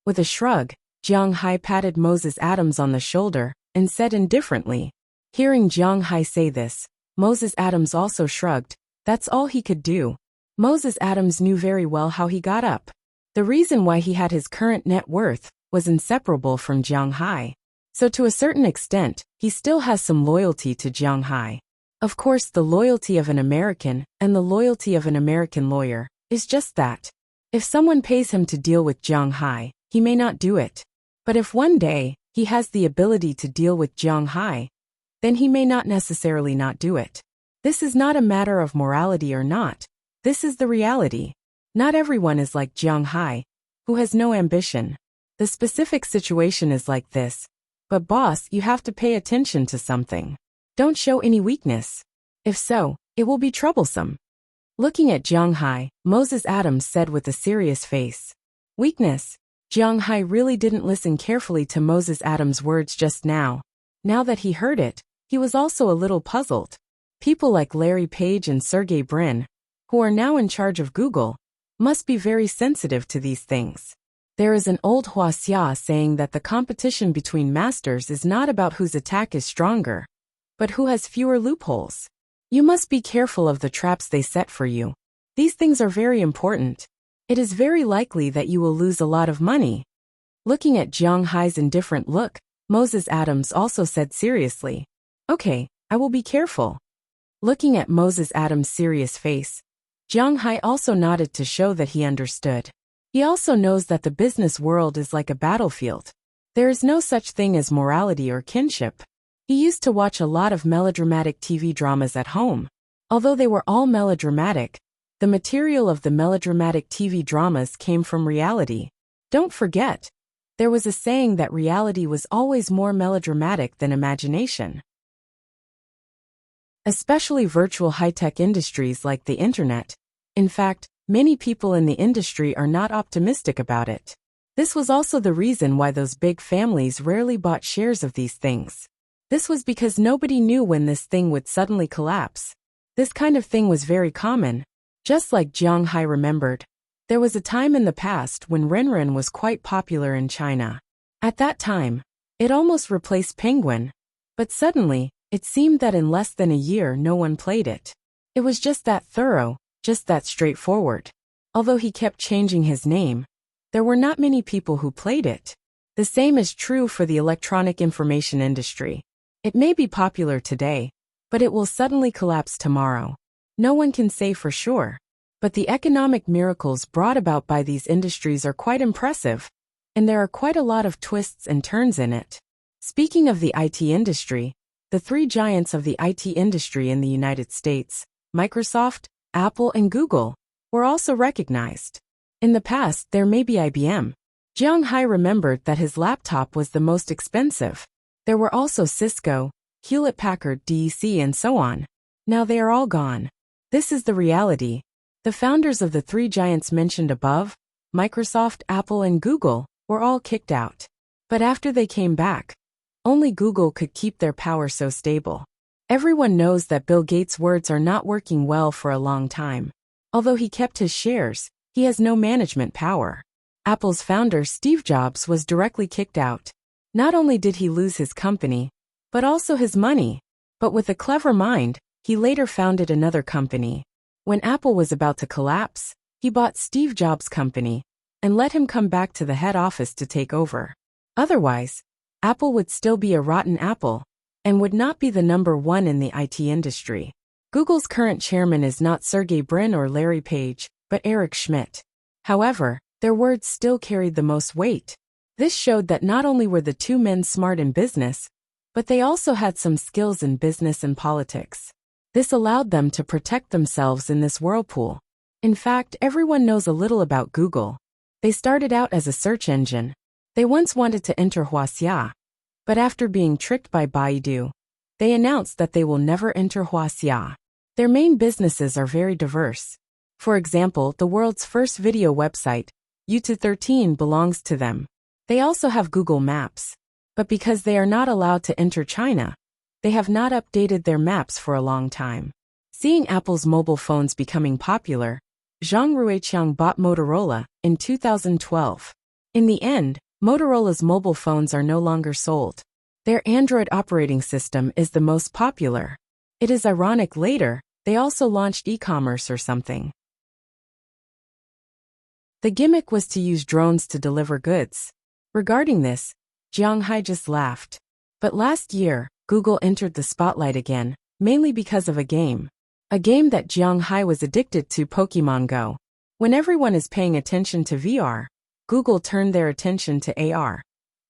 With a shrug, Jiang Hai patted Moses Adams on the shoulder and said indifferently. Hearing Jiang Hai say this, Moses Adams also shrugged. That's all he could do. Moses Adams knew very well how he got up. The reason why he had his current net worth was inseparable from Jiang Hai. So to a certain extent, he still has some loyalty to Jiang Hai. Of course, the loyalty of an American and the loyalty of an American lawyer is just that. If someone pays him to deal with Jiang Hai, he may not do it. But if one day he has the ability to deal with Jiang Hai, then he may not necessarily not do it. This is not a matter of morality or not. This is the reality. Not everyone is like Jiang Hai, who has no ambition. The specific situation is like this. But boss, you have to pay attention to something. Don't show any weakness. If so, it will be troublesome. Looking at Jiang Hai, Moses Adams said with a serious face. Weakness. Jiang Hai really didn't listen carefully to Moses Adams' words just now. Now that he heard it, he was also a little puzzled. People like Larry Page and Sergey Brin, who are now in charge of Google, must be very sensitive to these things. There is an old Huaxia saying that the competition between masters is not about whose attack is stronger, but who has fewer loopholes. You must be careful of the traps they set for you. These things are very important. It is very likely that you will lose a lot of money. Looking at Jiang Hai's indifferent look, Moses Adams also said seriously, "Okay, I will be careful." Looking at Moses Adams' serious face, Jiang Hai also nodded to show that he understood. He also knows that the business world is like a battlefield. There is no such thing as morality or kinship. He used to watch a lot of melodramatic TV dramas at home. Although they were all melodramatic, the material of the melodramatic TV dramas came from reality. Don't forget, there was a saying that reality was always more melodramatic than imagination. Especially virtual high-tech industries like the internet. In fact, many people in the industry are not optimistic about it. This was also the reason why those big families rarely bought shares of these things. This was because nobody knew when this thing would suddenly collapse. This kind of thing was very common. Just like Jiang Hai remembered, there was a time in the past when Renren was quite popular in China. At that time, it almost replaced Penguin. But suddenly, it seemed that in less than a year no one played it. It was just that thorough, just that straightforward. Although he kept changing his name, there were not many people who played it. The same is true for the electronic information industry. It may be popular today, but it will suddenly collapse tomorrow. No one can say for sure. But the economic miracles brought about by these industries are quite impressive, and there are quite a lot of twists and turns in it. Speaking of the IT industry, the three giants of the IT industry in the United States, Microsoft, Apple, and Google, were also recognized. In the past, there may be IBM. Jiang Hai remembered that his laptop was the most expensive. There were also Cisco, Hewlett-Packard, DEC, and so on. Now they are all gone. This is the reality. The founders of the three giants mentioned above, Microsoft, Apple, and Google, were all kicked out. But after they came back, only Google could keep their power so stable. Everyone knows that Bill Gates' words are not working well for a long time. Although he kept his shares, he has no management power. Apple's founder Steve Jobs was directly kicked out. Not only did he lose his company, but also his money. But with a clever mind, he later founded another company. When Apple was about to collapse, he bought Steve Jobs' company and let him come back to the head office to take over. Otherwise, Apple would still be a rotten apple and would not be the number one in the IT industry. Google's current chairman is not Sergey Brin or Larry Page, but Eric Schmidt. However, their words still carried the most weight. This showed that not only were the two men smart in business, but they also had some skills in business and politics. This allowed them to protect themselves in this whirlpool. In fact, everyone knows a little about Google. They started out as a search engine. They once wanted to enter Huaxia, but after being tricked by Baidu, they announced that they will never enter Huaxia. Their main businesses are very diverse. For example, the world's first video website, YouTube 13, belongs to them. They also have Google Maps. But because they are not allowed to enter China, they have not updated their maps for a long time. Seeing Apple's mobile phones becoming popular, Zhang Ruiqiang bought Motorola in 2012. In the end, Motorola's mobile phones are no longer sold. Their Android operating system is the most popular. It is ironic later, they also launched e-commerce or something. The gimmick was to use drones to deliver goods. Regarding this, Jiang Hai just laughed. But last year, Google entered the spotlight again, mainly because of a game. A game that Jiang Hai was addicted to, Pokemon Go. When everyone is paying attention to VR, Google turned their attention to AR.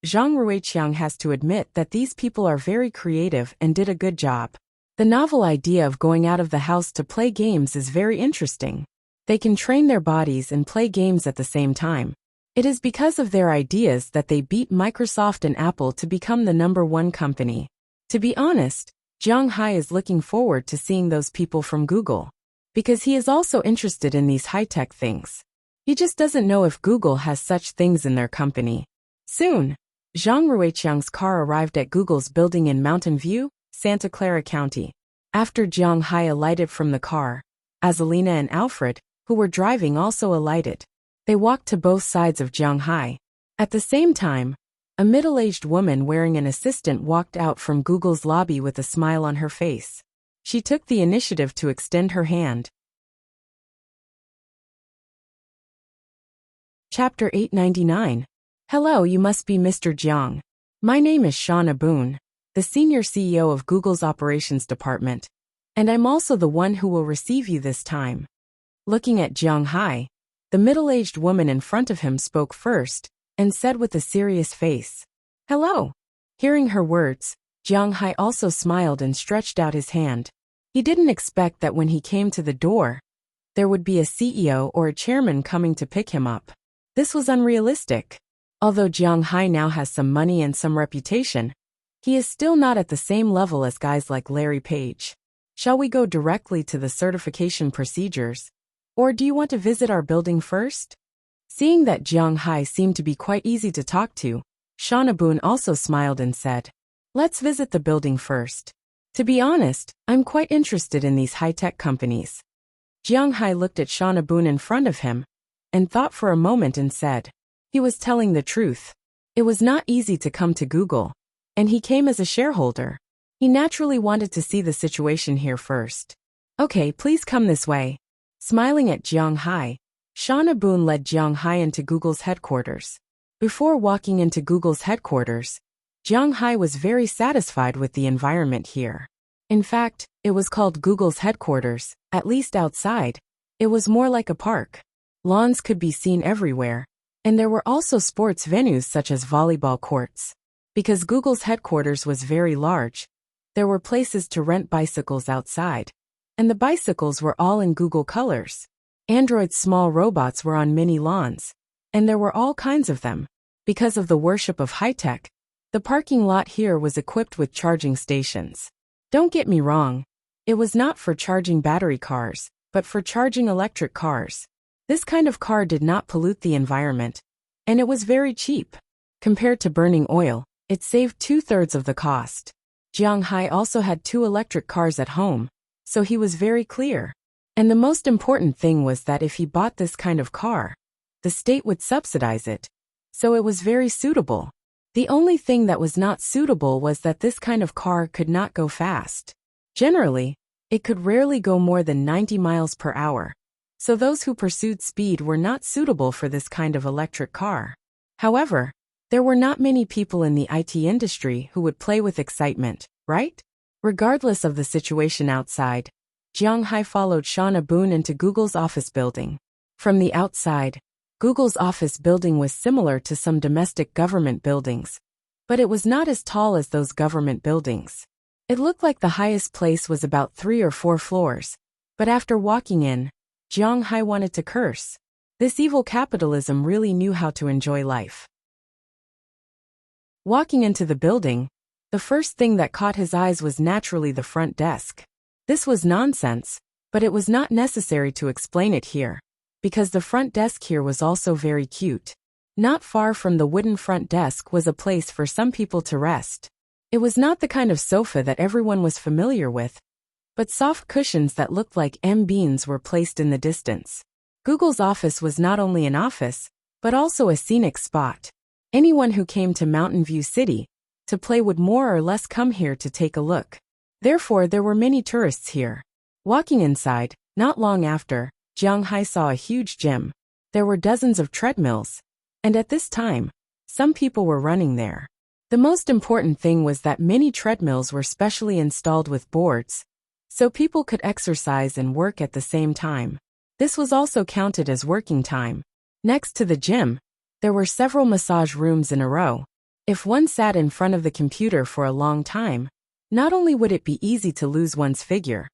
Zhang Ruiqiang has to admit that these people are very creative and did a good job. The novel idea of going out of the house to play games is very interesting. They can train their bodies and play games at the same time. It is because of their ideas that they beat Microsoft and Apple to become the number one company. To be honest, Jiang Hai is looking forward to seeing those people from Google, because he is also interested in these high-tech things. He just doesn't know if Google has such things in their company. Soon, Zhang Ruiqiang's car arrived at Google's building in Mountain View, Santa Clara County. After Jiang Hai alighted from the car, Azalina and Alfred, who were driving, also alighted. They walked to both sides of Jianghai. At the same time, a middle-aged woman wearing an assistant walked out from Google's lobby with a smile on her face. She took the initiative to extend her hand. Chapter 899. Hello, you must be Mr. Jiang. My name is Shauna Boone, the Senior CEO of Google's Operations Department, and I'm also the one who will receive you this time. Looking at Jianghai, the middle-aged woman in front of him spoke first, and said with a serious face, "Hello." Hearing her words, Jianghai also smiled and stretched out his hand. He didn't expect that when he came to the door, there would be a CEO or a chairman coming to pick him up. This was unrealistic. Although Jianghai now has some money and some reputation, he is still not at the same level as guys like Larry Page. Shall we go directly to the certification procedures? Or do you want to visit our building first? Seeing that Jianghai seemed to be quite easy to talk to, Shauna Boone also smiled and said, "Let's visit the building first. To be honest, I'm quite interested in these high-tech companies." Jianghai looked at Shauna Boone in front of him, and thought for a moment and said, he was telling the truth. It was not easy to come to Google, and he came as a shareholder. He naturally wanted to see the situation here first. "Okay, please come this way." Smiling at Jianghai, Shauna Boone led Jianghai into Google's headquarters. Before walking into Google's headquarters, Jianghai was very satisfied with the environment here. In fact, it was called Google's headquarters, at least outside. It was more like a park. Lawns could be seen everywhere, and there were also sports venues such as volleyball courts. Because Google's headquarters was very large, there were places to rent bicycles outside, and the bicycles were all in Google colors. Android's small robots were on many lawns, and there were all kinds of them. Because of the worship of high-tech, the parking lot here was equipped with charging stations. Don't get me wrong, it was not for charging battery cars, but for charging electric cars. This kind of car did not pollute the environment, and it was very cheap. Compared to burning oil, it saved 2/3 of the cost. Jianghai also had 2 electric cars at home, so he was very clear. And the most important thing was that if he bought this kind of car, the state would subsidize it, so it was very suitable. The only thing that was not suitable was that this kind of car could not go fast. Generally, it could rarely go more than 90 miles per hour, so those who pursued speed were not suitable for this kind of electric car. However, there were not many people in the IT industry who would play with excitement, right? Regardless of the situation outside, Jianghai followed Shauna Boone into Google's office building. From the outside, Google's office building was similar to some domestic government buildings, but it was not as tall as those government buildings. It looked like the highest place was about 3 or 4 floors, but after walking in, Jianghai wanted to curse. This evil capitalism really knew how to enjoy life. Walking into the building, the first thing that caught his eyes was naturally the front desk. This was nonsense, but it was not necessary to explain it here, because the front desk here was also very cute. Not far from the wooden front desk was a place for some people to rest. It was not the kind of sofa that everyone was familiar with, but soft cushions that looked like beans were placed in the distance. Google's office was not only an office, but also a scenic spot. Anyone who came to Mountain View City to play would more or less come here to take a look. Therefore, there were many tourists here. Walking inside, not long after, Jianghai saw a huge gym. There were dozens of treadmills, and at this time, some people were running there. The most important thing was that many treadmills were specially installed with boards, so people could exercise and work at the same time. This was also counted as working time. Next to the gym, there were several massage rooms in a row. If one sat in front of the computer for a long time, not only would it be easy to lose one's figure,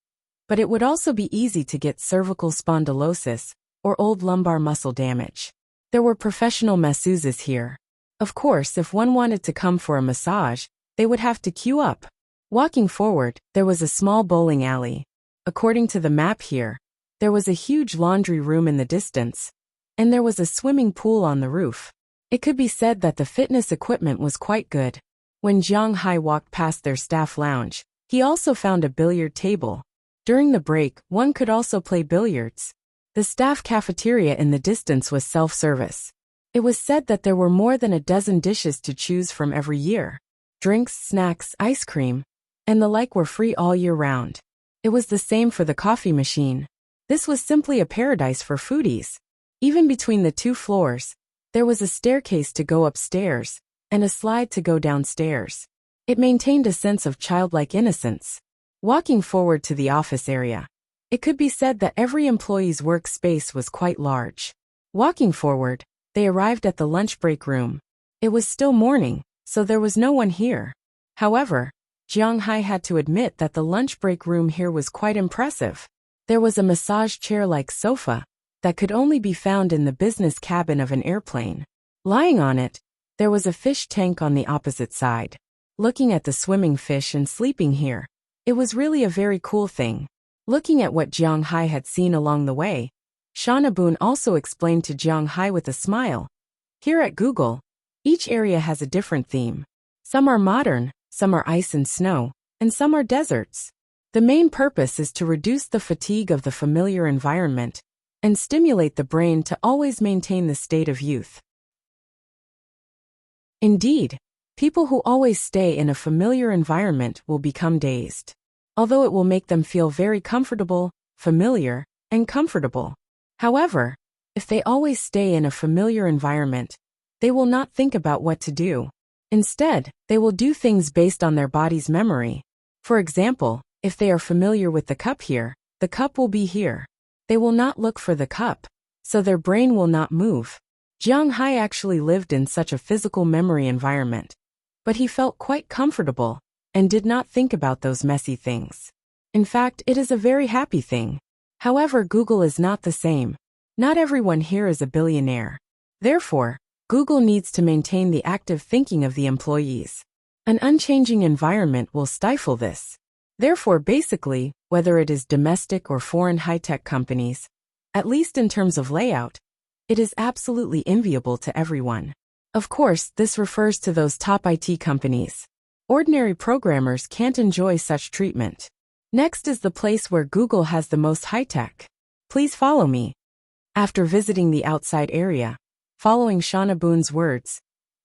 but it would also be easy to get cervical spondylosis or old lumbar muscle damage. There were professional masseuses here. Of course, if one wanted to come for a massage, they would have to queue up. Walking forward, there was a small bowling alley. According to the map here, there was a huge laundry room in the distance, and there was a swimming pool on the roof. It could be said that the fitness equipment was quite good. When Jianghai walked past their staff lounge, he also found a billiard table. During the break, one could also play billiards. The staff cafeteria in the distance was self-service. It was said that there were more than a dozen dishes to choose from every year. Drinks, snacks, ice cream, and the like were free all year round. It was the same for the coffee machine. This was simply a paradise for foodies. Even between the two floors, there was a staircase to go upstairs, and a slide to go downstairs. It maintained a sense of childlike innocence. Walking forward to the office area, it could be said that every employee's workspace was quite large. Walking forward, they arrived at the lunch break room. It was still morning, so there was no one here. However, Jiang Hai had to admit that the lunch break room here was quite impressive. There was a massage chair-like sofa that could only be found in the business cabin of an airplane. Lying on it, there was a fish tank on the opposite side. Looking at the swimming fish and sleeping here, it was really a very cool thing. Looking at what Jiang Hai had seen along the way, Shawnabun also explained to Jiang Hai with a smile. Here at Google, each area has a different theme. Some are modern, some are ice and snow, and some are deserts. The main purpose is to reduce the fatigue of the familiar environment and stimulate the brain to always maintain the state of youth. Indeed, people who always stay in a familiar environment will become dazed, although it will make them feel very comfortable, familiar, and comfortable. However, if they always stay in a familiar environment, they will not think about what to do. Instead, they will do things based on their body's memory. For example, if they are familiar with the cup here, the cup will be here. They will not look for the cup, so their brain will not move. Jiang Hai actually lived in such a physical memory environment, but he felt quite comfortable and did not think about those messy things. In fact, it is a very happy thing. However, Google is not the same. Not everyone here is a billionaire. Therefore, Google needs to maintain the active thinking of the employees. An unchanging environment will stifle this. Therefore, basically, whether it is domestic or foreign high-tech companies, at least in terms of layout, it is absolutely enviable to everyone. Of course, this refers to those top IT companies. Ordinary programmers can't enjoy such treatment. Next is the place where Google has the most high-tech. Please follow me. After visiting the outside area, following Shawnabun's words,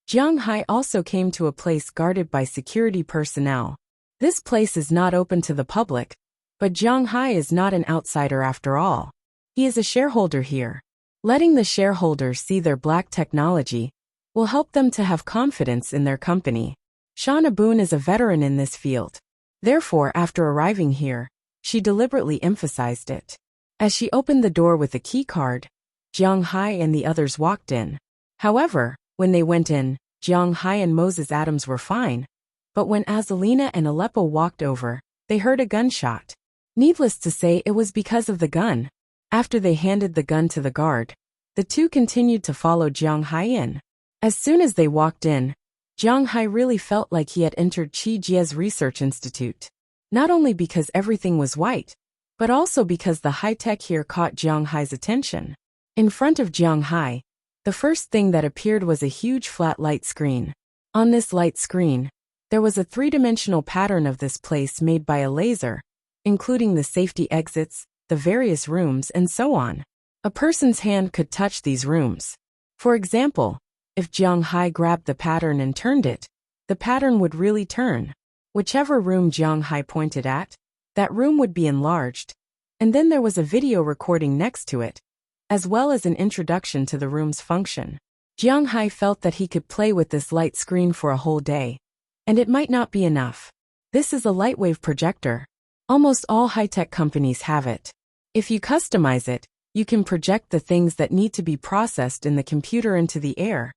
Jiang Hai also came to a place guarded by security personnel. This place is not open to the public, but Jiang Hai is not an outsider after all. He is a shareholder here. Letting the shareholders see their black technology will help them to have confidence in their company. Shawnabun is a veteran in this field. Therefore, after arriving here, she deliberately emphasized it. As she opened the door with a key card, Jiang Hai and the others walked in. However, when they went in, Jiang Hai and Moses Adams were fine. But when Azalina and Aleppo walked over, they heard a gunshot. Needless to say, it was because of the gun. After they handed the gun to the guard, the two continued to follow Jiang Hai in. As soon as they walked in, Jiang Hai really felt like he had entered Qi Jie's research institute. Not only because everything was white, but also because the high-tech here caught Jiang Hai's attention. In front of Jiang Hai, the first thing that appeared was a huge flat light screen. On this light screen, there was a three-dimensional pattern of this place made by a laser, including the safety exits, the various rooms, and so on. A person's hand could touch these rooms. For example, if Jiang Hai grabbed the pattern and turned it, the pattern would really turn. Whichever room Jiang Hai pointed at, that room would be enlarged. And then there was a video recording next to it, as well as an introduction to the room's function. Jiang Hai felt that he could play with this light screen for a whole day. And it might not be enough. This is a lightwave projector. Almost all high-tech companies have it. If you customize it, you can project the things that need to be processed in the computer into the air,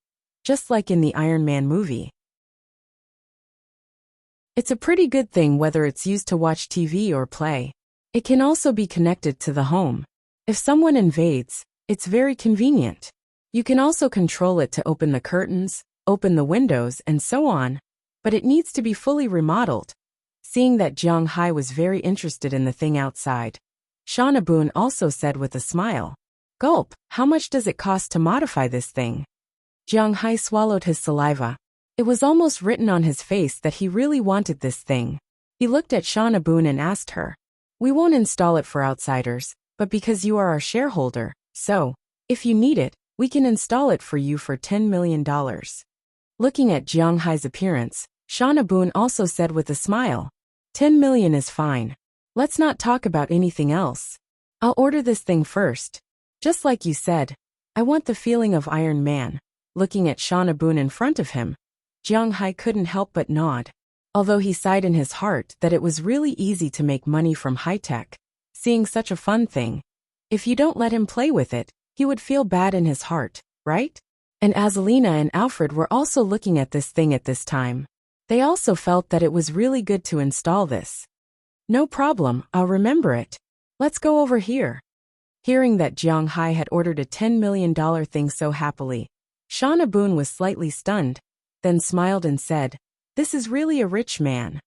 just like in the Iron Man movie. It's a pretty good thing whether it's used to watch TV or play. It can also be connected to the home. If someone invades, it's very convenient. You can also control it to open the curtains, open the windows, and so on. But it needs to be fully remodeled. Seeing that Jiang Hai was very interested in the thing outside, Shawnabun also said with a smile, "Gulp, how much does it cost to modify this thing?" Jiang Hai swallowed his saliva. It was almost written on his face that he really wanted this thing. He looked at Shawnabun and asked her, "We won't install it for outsiders, but because you are our shareholder, so, if you need it, we can install it for you for $10 million. Looking at Jiang Hai's appearance, Shauna Boone also said with a smile, 10 million is fine. Let's not talk about anything else. I'll order this thing first. Just like you said, I want the feeling of Iron Man. Looking at Shauna Boone in front of him, Jiang Hai couldn't help but nod. Although he sighed in his heart that it was really easy to make money from high-tech, seeing such a fun thing. If you don't let him play with it, he would feel bad in his heart, right? And Azalina and Alfred were also looking at this thing at this time. They also felt that it was really good to install this. No problem, I'll remember it. Let's go over here. Hearing that Jiang Hai had ordered a $10 million thing so happily, Shauna Boone was slightly stunned, then smiled and said, this is really a rich man.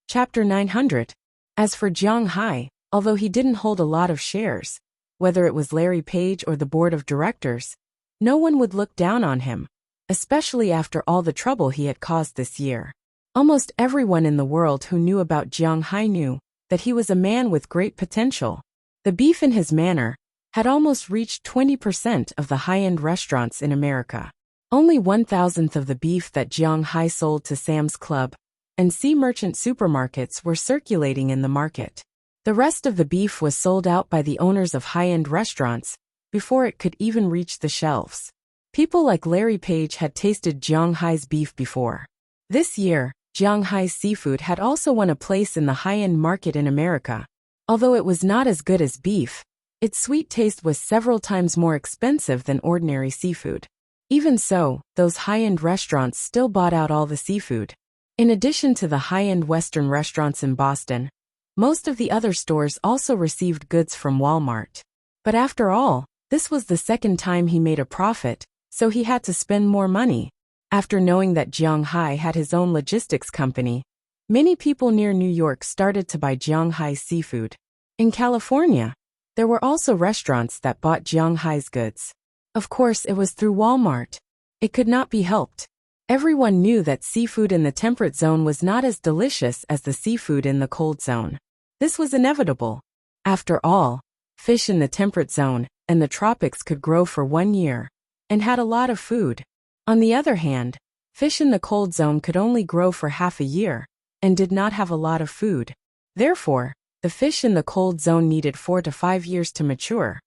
Chapter 900. As for Jiang Hai, although he didn't hold a lot of shares, whether it was Larry Page or the board of directors, no one would look down on him, especially after all the trouble he had caused this year. Almost everyone in the world who knew about Jiang Hai knew that he was a man with great potential. The beef in his manor had almost reached 20% of the high-end restaurants in America. Only 1,000th of the beef that Jiang Hai sold to Sam's Club and Sea Merchant supermarkets were circulating in the market. The rest of the beef was sold out by the owners of high-end restaurants before it could even reach the shelves. People like Larry Page had tasted Jiang Hai's beef before. This year, Jiang Hai's seafood had also won a place in the high-end market in America. Although it was not as good as beef, its sweet taste was several times more expensive than ordinary seafood. Even so, those high-end restaurants still bought out all the seafood. In addition to the high-end Western restaurants in Boston, most of the other stores also received goods from Walmart. But after all, this was the second time he made a profit, so he had to spend more money. After knowing that Jiang Hai had his own logistics company, many people near New York started to buy Jiang Hai's seafood. In California, there were also restaurants that bought Jiang Hai's goods. Of course, it was through Walmart. It could not be helped. Everyone knew that seafood in the temperate zone was not as delicious as the seafood in the cold zone. This was inevitable. After all, fish in the temperate zone and the tropics could grow for 1 year and had a lot of food. On the other hand, fish in the cold zone could only grow for half a year and did not have a lot of food. Therefore, the fish in the cold zone needed 4 to 5 years to mature,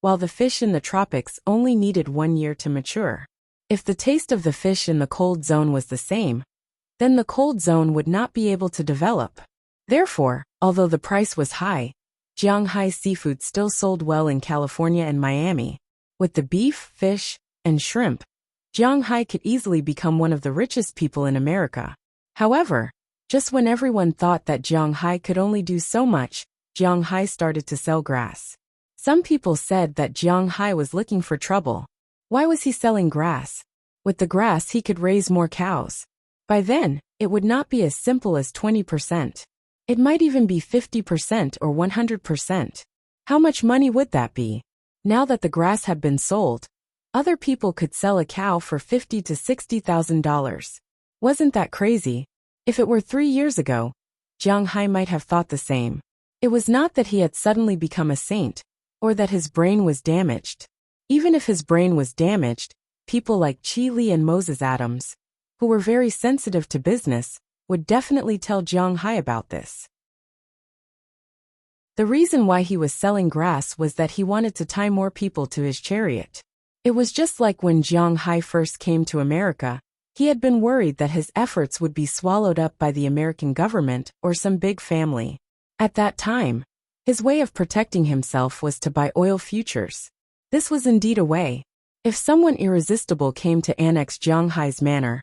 while the fish in the tropics only needed 1 year to mature. If the taste of the fish in the cold zone was the same, then the cold zone would not be able to develop. Therefore, although the price was high, Jiang Hai's seafood still sold well in California and Miami. With the beef, fish, and shrimp, Jiang Hai could easily become one of the richest people in America. However, just when everyone thought that Jiang Hai could only do so much, Jiang Hai started to sell grass. Some people said that Jiang Hai was looking for trouble. Why was he selling grass? With the grass he could raise more cows. By then, it would not be as simple as 20%. It might even be 50% or 100%. How much money would that be? Now that the grass had been sold, other people could sell a cow for $50,000 to $60,000. Wasn't that crazy? If it were 3 years ago, Jiang Hai might have thought the same. It was not that he had suddenly become a saint, or that his brain was damaged. Even if his brain was damaged, people like Chi Li and Moses Adams, who were very sensitive to business, would definitely tell Jiang Hai about this. The reason why he was selling grass was that he wanted to tie more people to his chariot. It was just like when Jiang Hai first came to America. He had been worried that his efforts would be swallowed up by the American government or some big family. At that time, his way of protecting himself was to buy oil futures. This was indeed a way. If someone irresistible came to annex Jiang Hai's manor,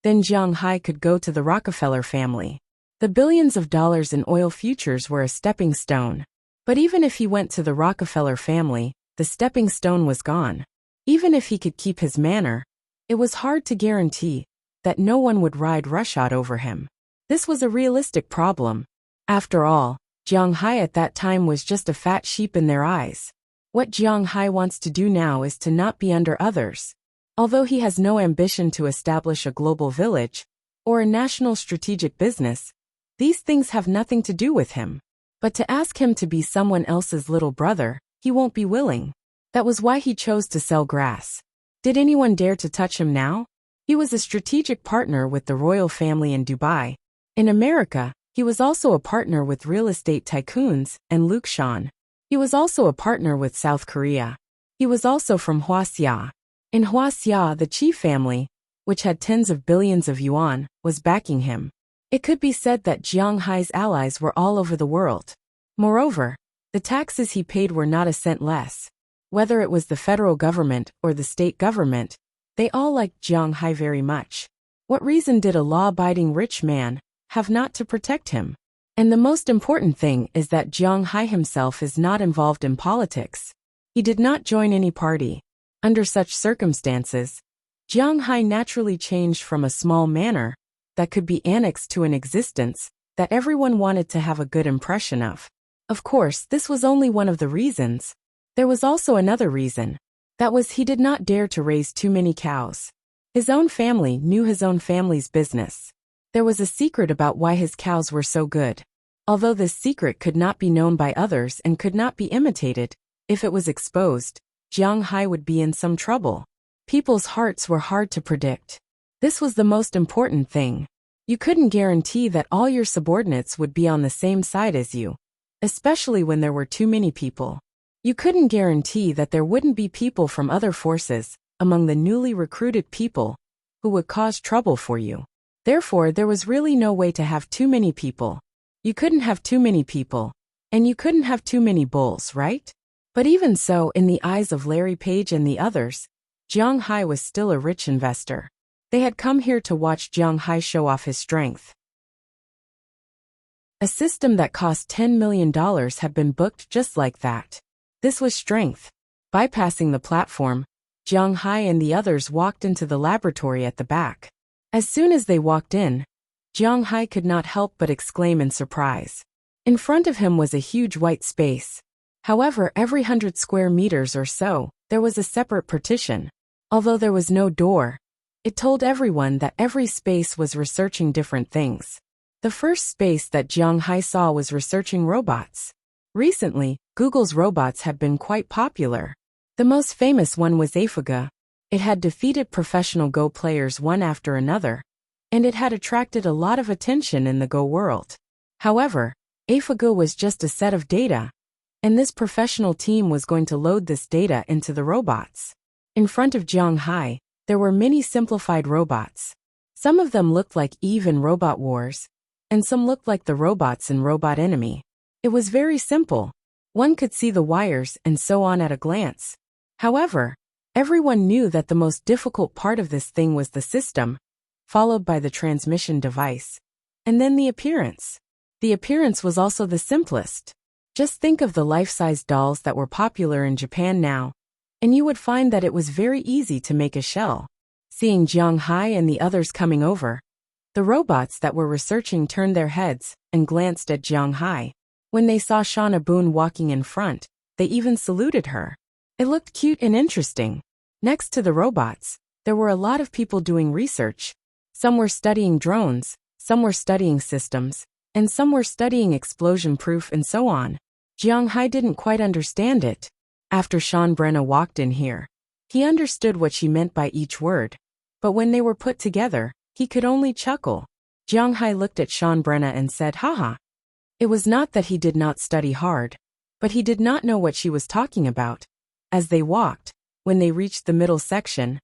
then Jiang Hai could go to the Rockefeller family. The billions of dollars in oil futures were a stepping stone. But even if he went to the Rockefeller family, the stepping stone was gone. Even if he could keep his manor, it was hard to guarantee that no one would ride roughshod over him. This was a realistic problem. After all, Jiang Hai at that time was just a fat sheep in their eyes. What Jiang Hai wants to do now is to not be under others. Although he has no ambition to establish a global village or a national strategic business, These things have nothing to do with him. But to ask him to be someone else's little brother, he won't be willing. That was why he chose to sell grass. Did anyone dare to touch him now? He was a strategic partner with the royal family in Dubai. In America, he was also a partner with real estate tycoons and Luke Shan. He was also a partner with South Korea. He was also from Hwaseong. In Hwaseong, the Chi family, which had tens of billions of yuan, was backing him. It could be said that Jiang Hai's allies were all over the world. Moreover, the taxes he paid were not a cent less. Whether it was the federal government or the state government, they all liked Jiang Hai very much. What reason did a law-abiding rich man have not to protect him? And the most important thing is that Jiang Hai himself is not involved in politics. He did not join any party. Under such circumstances, Jiang Hai naturally changed from a small manor that could be annexed to an existence that everyone wanted to have a good impression of. Of course, this was only one of the reasons. There was also another reason. That was he did not dare to raise too many cows. His own family knew his own family's business. There was a secret about why his cows were so good. Although this secret could not be known by others and could not be imitated, if it was exposed, Jiang Hai would be in some trouble. People's hearts were hard to predict. This was the most important thing. You couldn't guarantee that all your subordinates would be on the same side as you, especially when there were too many people. You couldn't guarantee that there wouldn't be people from other forces among the newly recruited people who would cause trouble for you. Therefore, there was really no way to have too many people. You couldn't have too many people, and you couldn't have too many bulls, right? But even so, in the eyes of Larry Page and the others, Jiang Hai was still a rich investor. They had come here to watch Jiang Hai show off his strength. A system that cost $10 million had been booked just like that. This was strength. Bypassing the platform, Jiang Hai and the others walked into the laboratory at the back. As soon as they walked in, Jiang Hai could not help but exclaim in surprise. In front of him was a huge white space. However, every 100 square meters or so, there was a separate partition. Although there was no door, it told everyone that every space was researching different things. The first space that Jiang Hai saw was researching robots. Recently, Google's robots have been quite popular. The most famous one was AlphaGo. It had defeated professional Go players one after another, and it had attracted a lot of attention in the Go world. However, AlphaGo was just a set of data, and this professional team was going to load this data into the robots. In front of Jiang Hai, there were many simplified robots. Some of them looked like Eve in Robot Wars, and some looked like the robots in Robot Enemy. It was very simple. One could see the wires and so on at a glance. However, everyone knew that the most difficult part of this thing was the system, followed by the transmission device, and then the appearance. The appearance was also the simplest. Just think of the life-size dolls that were popular in Japan now, and you would find that it was very easy to make a shell. Seeing Jiang Hai and the others coming over, the robots that were researching turned their heads and glanced at Jiang Hai. When they saw Shauna Boone walking in front, they even saluted her. It looked cute and interesting. Next to the robots, there were a lot of people doing research. Some were studying drones, some were studying systems, and some were studying explosion-proof and so on. Jiang Hai didn't quite understand it. After Sean Brenna walked in here, he understood what she meant by each word. But when they were put together, he could only chuckle. Jiang Hai looked at Sean Brenna and said, haha. It was not that he did not study hard, but he did not know what she was talking about. As they walked, when they reached the middle section,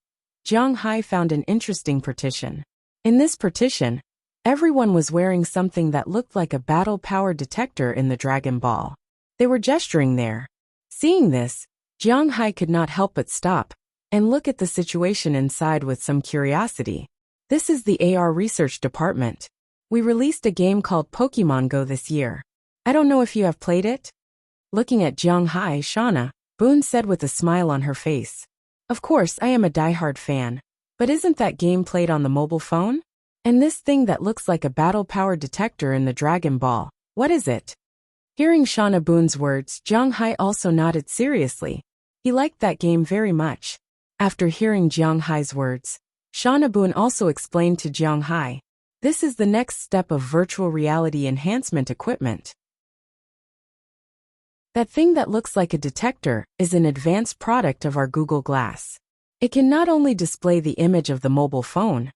Jiang Hai found an interesting partition. In this partition, everyone was wearing something that looked like a battle power detector in the Dragon Ball. They were gesturing there. Seeing this, Jiang Hai could not help but stop and look at the situation inside with some curiosity. This is the AR research department. We released a game called Pokemon Go this year. I don't know if you have played it? Looking at Jiang Hai, Shauna Boone said with a smile on her face. Of course, I am a diehard fan. But isn't that game played on the mobile phone? And this thing that looks like a battle power detector in the Dragon Ball, what is it? Hearing Shauna Boone's words, Jiang Hai also nodded seriously. He liked that game very much. After hearing Jiang Hai's words, Shauna Boone also explained to Jiang Hai. This is the next step of virtual reality enhancement equipment. That thing that looks like a detector is an advanced product of our Google Glass. It can not only display the image of the mobile phone,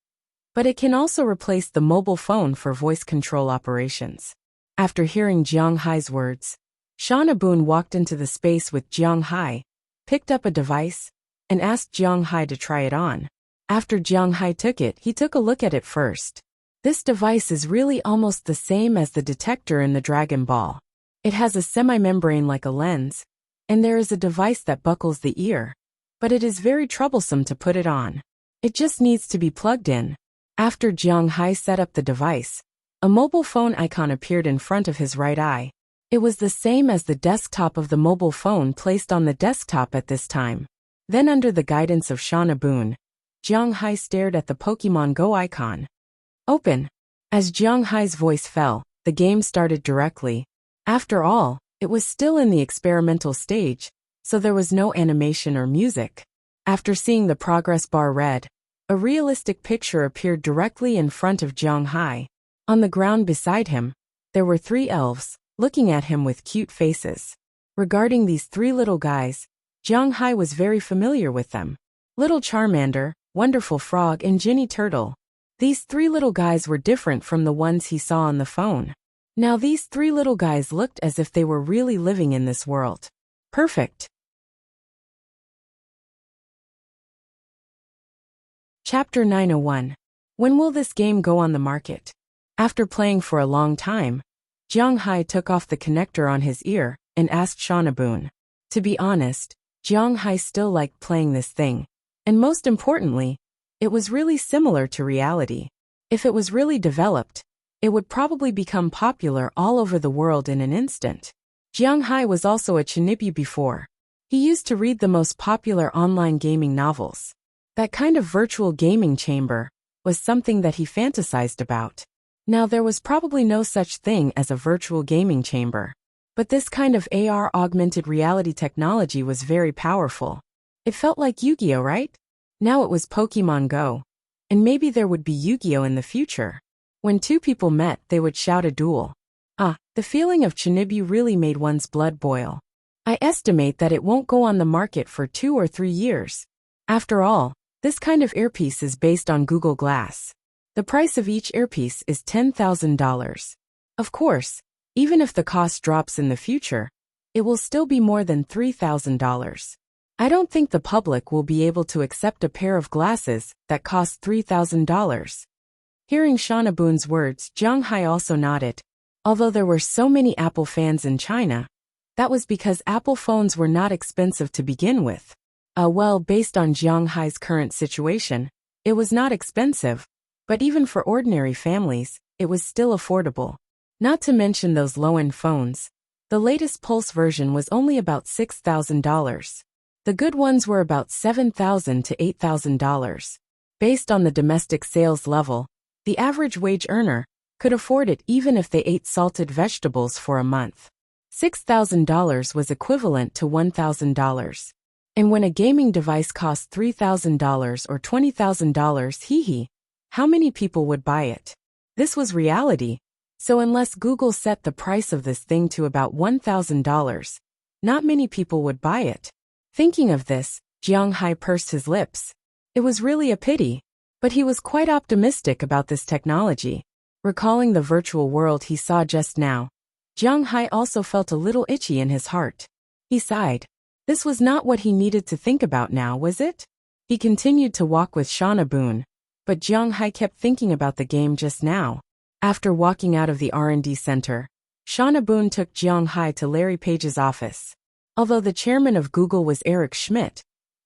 but it can also replace the mobile phone for voice control operations. After hearing Jiang Hai's words, Shauna Boone walked into the space with Jiang Hai, picked up a device, and asked Jiang Hai to try it on. After Jiang Hai took it, he took a look at it first. This device is really almost the same as the detector in the Dragon Ball. It has a semi-membrane like a lens, and there is a device that buckles the ear, but it is very troublesome to put it on. It just needs to be plugged in. After Jiang Hai set up the device, a mobile phone icon appeared in front of his right eye. It was the same as the desktop of the mobile phone placed on the desktop at this time. Then under the guidance of Shauna Boone, Jiang Hai stared at the Pokemon Go icon. Open. As Jiang Hai's voice fell, the game started directly. After all, it was still in the experimental stage, so there was no animation or music. After seeing the progress bar read, a realistic picture appeared directly in front of Jiang Hai. On the ground beside him, there were 3 elves, looking at him with cute faces. Regarding these 3 little guys, Jiang Hai was very familiar with them. Little Charmander, Wonderful Frog, and Ginny Turtle. These 3 little guys were different from the ones he saw on the phone. Now these 3 little guys looked as if they were really living in this world. Perfect. Chapter 901. When will this game go on the market? After playing for a long time, Jiang Hai took off the connector on his ear and asked Shauna Boone. To be honest, Jiang Hai still liked playing this thing. And most importantly, it was really similar to reality. If it was really developed, it would probably become popular all over the world in an instant. Jiang Hai was also a Chinibu before. He used to read the most popular online gaming novels. That kind of virtual gaming chamber was something that he fantasized about. Now there was probably no such thing as a virtual gaming chamber. But this kind of AR augmented reality technology was very powerful. It felt like Yu-Gi-Oh, right? Now it was Pokemon Go. And maybe there would be Yu-Gi-Oh in the future. When 2 people met, they would shout a duel. The feeling of Chinibu really made one's blood boil. I estimate that it won't go on the market for 2 or 3 years. After all, this kind of earpiece is based on Google Glass. The price of each earpiece is $10,000. Of course, even if the cost drops in the future, it will still be more than $3,000. I don't think the public will be able to accept a pair of glasses that cost $3,000. Hearing Shauna Boone's words, Jiang Hai also nodded. Although there were so many Apple fans in China, that was because Apple phones were not expensive to begin with. Well, based on Jiang Hai's current situation, it was not expensive, but even for ordinary families, it was still affordable. Not to mention those low-end phones. The latest Pulse version was only about $6,000. The good ones were about $7,000 to $8,000. Based on the domestic sales level, the average wage earner could afford it even if they ate salted vegetables for a month. $6,000 was equivalent to $1,000. And when a gaming device costs $3,000 or $20,000, how many people would buy it? This was reality. So unless Google set the price of this thing to about $1,000, not many people would buy it. Thinking of this, Jiang Hai pursed his lips. It was really a pity, but he was quite optimistic about this technology. Recalling the virtual world he saw just now, Jiang Hai also felt a little itchy in his heart. He sighed. This was not what he needed to think about now, was it? He continued to walk with Shauna Boone, but Jiang Hai kept thinking about the game just now. After walking out of the R&D center, Shauna Boone took Jiang Hai to Larry Page's office. Although the chairman of Google was Eric Schmidt,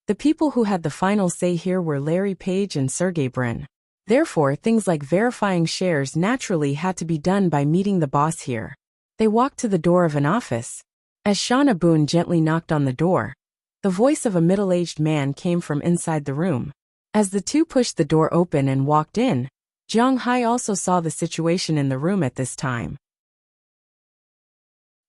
the people who had the final say here were Larry Page and Sergey Brin. Therefore, things like verifying shares naturally had to be done by meeting the boss here. They walked to the door of an office. As Shauna Boone gently knocked on the door, the voice of a middle-aged man came from inside the room. As the two pushed the door open and walked in, Jiang Hai also saw the situation in the room at this time.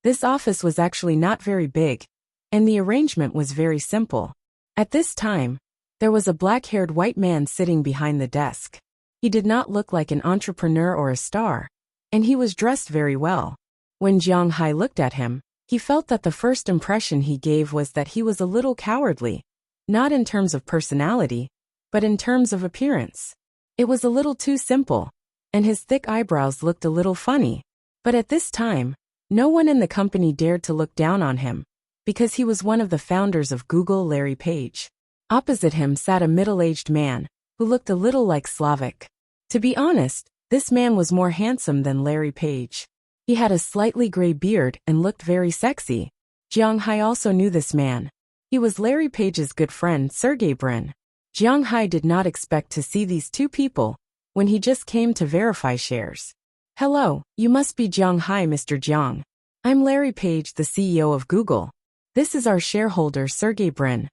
This office was actually not very big, and the arrangement was very simple. At this time, there was a black-haired white man sitting behind the desk. He did not look like an entrepreneur or a star, and he was dressed very well. When Jiang Hai looked at him, he felt that the first impression he gave was that he was a little cowardly, not in terms of personality, but in terms of appearance. It was a little too simple, and his thick eyebrows looked a little funny. But at this time, no one in the company dared to look down on him, because he was one of the founders of Google, Larry Page. Opposite him sat a middle-aged man, who looked a little like Slavic. To be honest, this man was more handsome than Larry Page. He had a slightly gray beard and looked very sexy. Jiang Hai also knew this man. He was Larry Page's good friend Sergey Brin. Jiang Hai did not expect to see these two people when he just came to verify shares. Hello, you must be Jiang Hai, Mr. Jiang. I'm Larry Page, the CEO of Google. This is our shareholder Sergey Brin.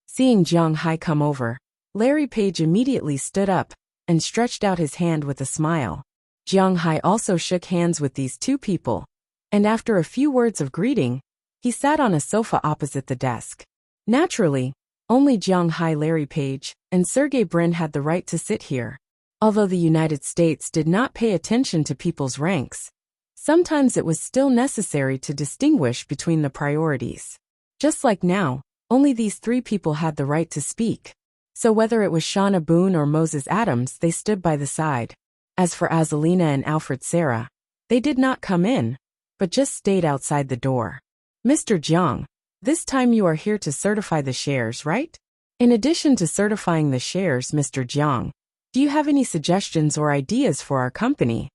Seeing Jiang Hai come over, Larry Page immediately stood up and stretched out his hand with a smile. Jiang Hai also shook hands with these two people, and after a few words of greeting, he sat on a sofa opposite the desk. Naturally, only Jiang Hai, Larry Page, and Sergey Brin had the right to sit here. Although the United States did not pay attention to people's ranks, sometimes it was still necessary to distinguish between the priorities. Just like now, only these three people had the right to speak. So whether it was Shauna Boone or Moses Adams, they stood by the side. As for Azalina and Alfred Sarah, they did not come in, but just stayed outside the door. Mr. Jiang, this time you are here to certify the shares, right? In addition to certifying the shares, Mr. Jiang, do you have any suggestions or ideas for our company?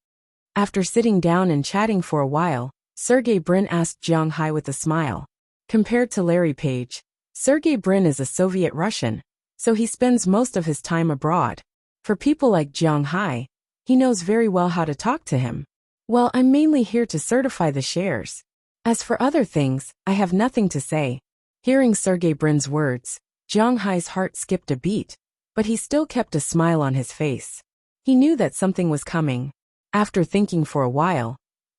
After sitting down and chatting for a while, Sergey Brin asked Jiang Hai with a smile. Compared to Larry Page, Sergey Brin is a Soviet Russian, so he spends most of his time abroad. For people like Jiang Hai, he knows very well how to talk to him. Well, I'm mainly here to certify the shares. As for other things, I have nothing to say. Hearing Sergey Brin's words, Jiang Hai's heart skipped a beat, but he still kept a smile on his face. He knew that something was coming. After thinking for a while,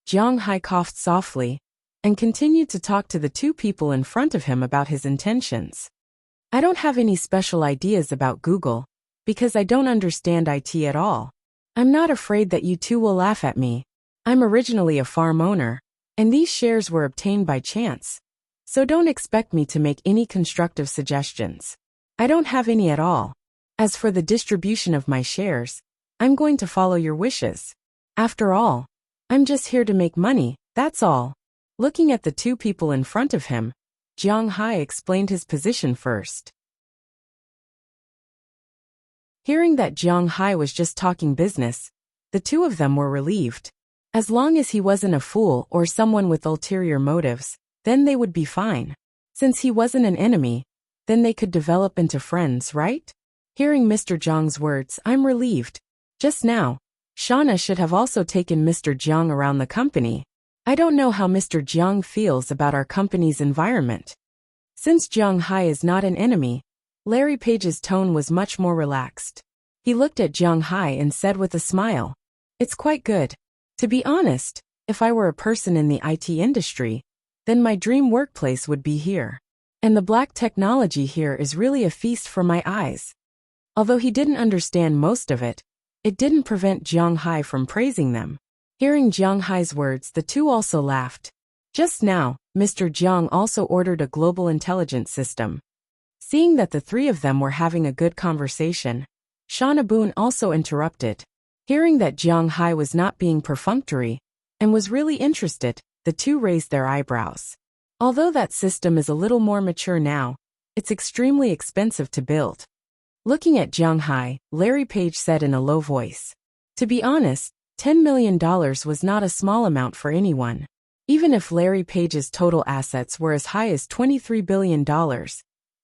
Jiang Hai coughed softly and continued to talk to the two people in front of him about his intentions. I don't have any special ideas about Google, because I don't understand IT at all. I'm not afraid that you two will laugh at me. I'm originally a farm owner, and these shares were obtained by chance. So don't expect me to make any constructive suggestions. I don't have any at all. As for the distribution of my shares, I'm going to follow your wishes. After all, I'm just here to make money, that's all. Looking at the two people in front of him, Jiang Hai explained his position first. Hearing that Jiang Hai was just talking business, the two of them were relieved. As long as he wasn't a fool or someone with ulterior motives, then they would be fine. Since he wasn't an enemy, then they could develop into friends, right? Hearing Mr. Jiang's words, I'm relieved. Just now, Shauna should have also taken Mr. Jiang around the company. I don't know how Mr. Jiang feels about our company's environment. Since Jiang Hai is not an enemy, Larry Page's tone was much more relaxed. He looked at Jiang Hai and said with a smile, it's quite good. To be honest, if I were a person in the IT industry, then my dream workplace would be here. And the black technology here is really a feast for my eyes. Although he didn't understand most of it, it didn't prevent Jiang Hai from praising them. Hearing Jiang Hai's words, the two also laughed. Just now, Mr. Jiang also ordered a global intelligence system. Seeing that the three of them were having a good conversation, Shauna Boone also interrupted. Hearing that Jiang Hai was not being perfunctory and was really interested, the two raised their eyebrows. Although that system is a little more mature now, it's extremely expensive to build. Looking at Jiang Hai, Larry Page said in a low voice. To be honest, $10 million was not a small amount for anyone. Even if Larry Page's total assets were as high as $23 billion,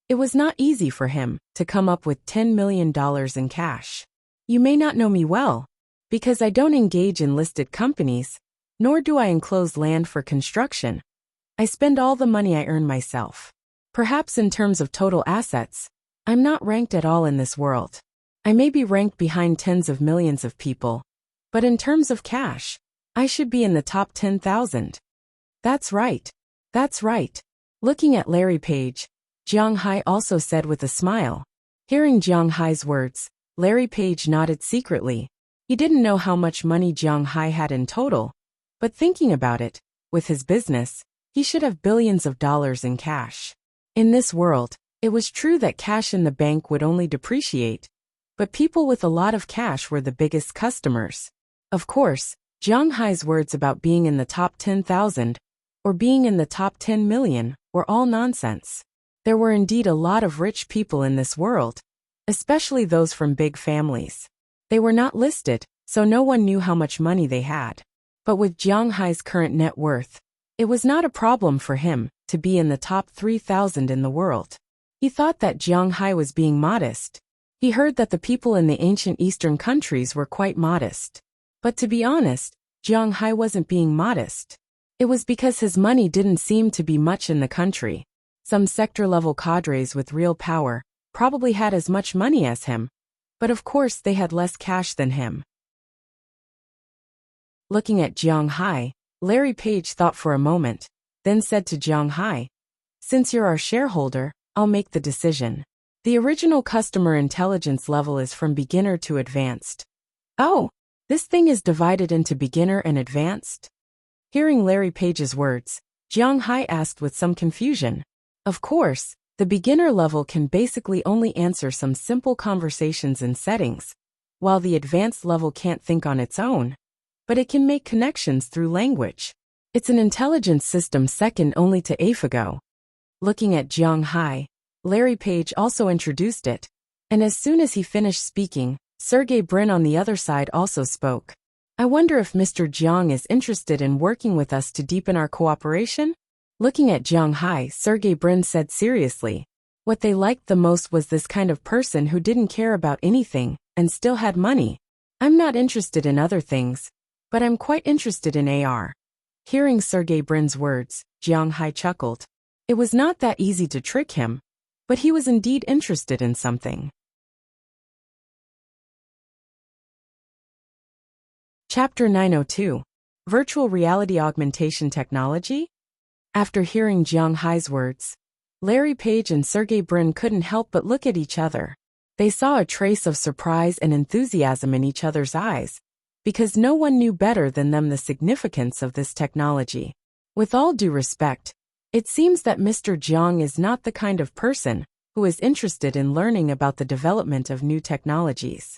it was not easy for him to come up with $10 million in cash. You may not know me well, because I don't engage in listed companies, nor do I enclose land for construction. I spend all the money I earn myself. Perhaps in terms of total assets, I'm not ranked at all in this world. I may be ranked behind tens of millions of people, but in terms of cash, I should be in the top 10,000. That's right. That's right. Looking at Larry Page, Jiang Hai also said with a smile. Hearing Jiang Hai's words, Larry Page nodded secretly. He didn't know how much money Jiang Hai had in total, but thinking about it, with his business, he should have billions of dollars in cash. In this world, it was true that cash in the bank would only depreciate, but people with a lot of cash were the biggest customers. Of course, Jiang Hai's words about being in the top 10,000 or being in the top 10 million were all nonsense. There were indeed a lot of rich people in this world, especially those from big families. They were not listed, so no one knew how much money they had. But with Jiang Hai's current net worth, it was not a problem for him to be in the top 3,000 in the world. He thought that Jiang Hai was being modest. He heard that the people in the ancient Eastern countries were quite modest. But to be honest, Jiang Hai wasn't being modest. It was because his money didn't seem to be much in the country. Some sector-level cadres with real power probably had as much money as him, but of course they had less cash than him. Looking at Jiang Hai, Larry Page thought for a moment, then said to Jiang Hai, "Since you're our shareholder, I'll make the decision. The original customer intelligence level is from beginner to advanced." "Oh, this thing is divided into beginner and advanced?" Hearing Larry Page's words, Jiang Hai asked with some confusion. Of course, the beginner level can basically only answer some simple conversations and settings, while the advanced level can't think on its own, but it can make connections through language. It's an intelligence system second only to AlphaGo. Looking at Jiang Hai, Larry Page also introduced it, and as soon as he finished speaking, Sergey Brin on the other side also spoke. "I wonder if Mr. Jiang is interested in working with us to deepen our cooperation?" Looking at Jiang Hai, Sergey Brin said seriously. What they liked the most was this kind of person who didn't care about anything and still had money. "I'm not interested in other things, but I'm quite interested in AR." Hearing Sergey Brin's words, Jiang Hai chuckled. It was not that easy to trick him, but he was indeed interested in something. Chapter 902. Virtual Reality Augmentation Technology? After hearing Jiang Hai's words, Larry Page and Sergey Brin couldn't help but look at each other. They saw a trace of surprise and enthusiasm in each other's eyes, because no one knew better than them the significance of this technology. With all due respect, it seems that Mr. Jiang is not the kind of person who is interested in learning about the development of new technologies.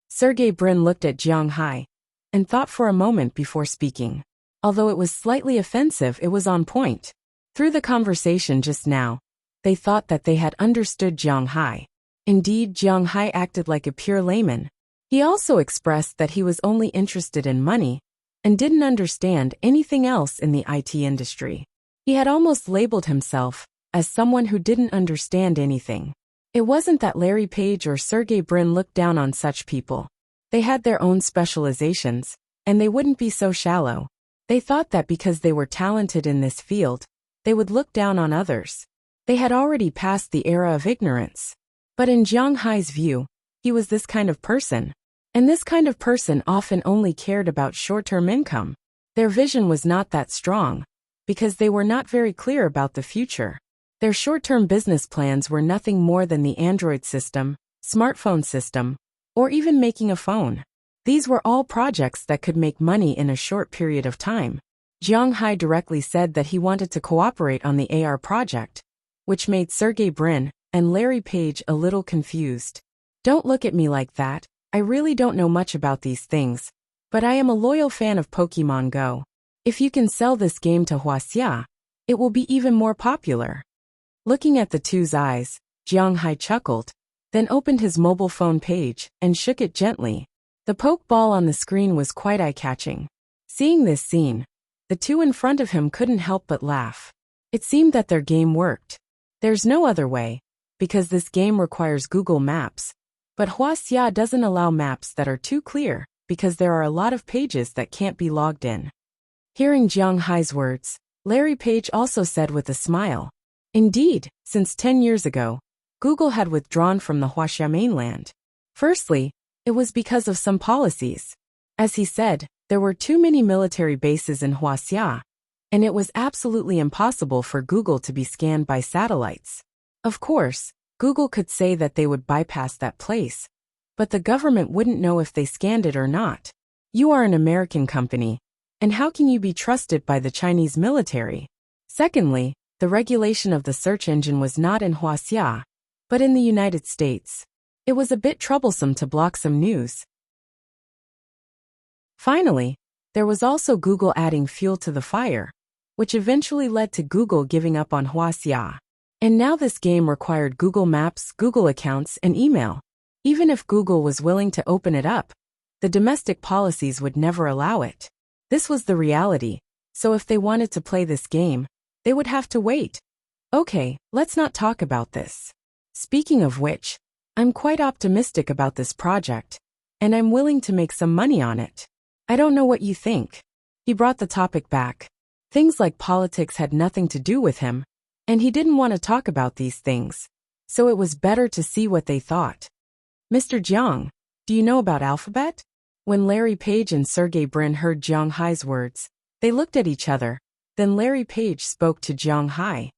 Sergey Brin looked at Jiang Hai and thought for a moment before speaking. Although it was slightly offensive, it was on point. Through the conversation just now, they thought that they had understood Jiang Hai. Indeed, Jiang Hai acted like a pure layman. He also expressed that he was only interested in money and didn't understand anything else in the IT industry. He had almost labeled himself as someone who didn't understand anything. It wasn't that Larry Page or Sergey Brin looked down on such people. They had their own specializations, and they wouldn't be so shallow. They thought that because they were talented in this field, they would look down on others. They had already passed the era of ignorance. But in Jiang Hai's view, he was this kind of person. And this kind of person often only cared about short-term income. Their vision was not that strong, because they were not very clear about the future. Their short-term business plans were nothing more than the Android system, smartphone system, or even making a phone. These were all projects that could make money in a short period of time. Jiang Hai directly said that he wanted to cooperate on the AR project, which made Sergey Brin and Larry Page a little confused. "Don't look at me like that. I really don't know much about these things, but I am a loyal fan of Pokémon Go. If you can sell this game to Huaxia, it will be even more popular." Looking at the two's eyes, Jiang Hai chuckled, then opened his mobile phone page and shook it gently. The pokeball on the screen was quite eye-catching. Seeing this scene, the two in front of him couldn't help but laugh. It seemed that their game worked. There's no other way, because this game requires Google Maps, but Huaxia doesn't allow maps that are too clear, because there are a lot of pages that can't be logged in. Hearing Jiang Hai's words, Larry Page also said with a smile, "Indeed, since 10 years ago, Google had withdrawn from the Huaxia mainland. Firstly, it was because of some policies. As he said, there were too many military bases in Huaxia, and it was absolutely impossible for Google to be scanned by satellites. Of course, Google could say that they would bypass that place, but the government wouldn't know if they scanned it or not. You are an American company, and how can you be trusted by the Chinese military? Secondly, the regulation of the search engine was not in Huaxia, but in the United States. It was a bit troublesome to block some news. Finally, there was also Google adding fuel to the fire, which eventually led to Google giving up on Huaxia. And now this game required Google Maps, Google accounts, and email. Even if Google was willing to open it up, the domestic policies would never allow it. This was the reality, so if they wanted to play this game, they would have to wait. Okay, let's not talk about this. Speaking of which, I'm quite optimistic about this project, and I'm willing to make some money on it. I don't know what you think. He brought the topic back. Things like politics had nothing to do with him, and he didn't want to talk about these things, so it was better to see what they thought. Mr. Jiang, do you know about Alphabet? When Larry Page and Sergey Brin heard Jiang Hai's words, they looked at each other. Then Larry Page spoke to Jiang Hai.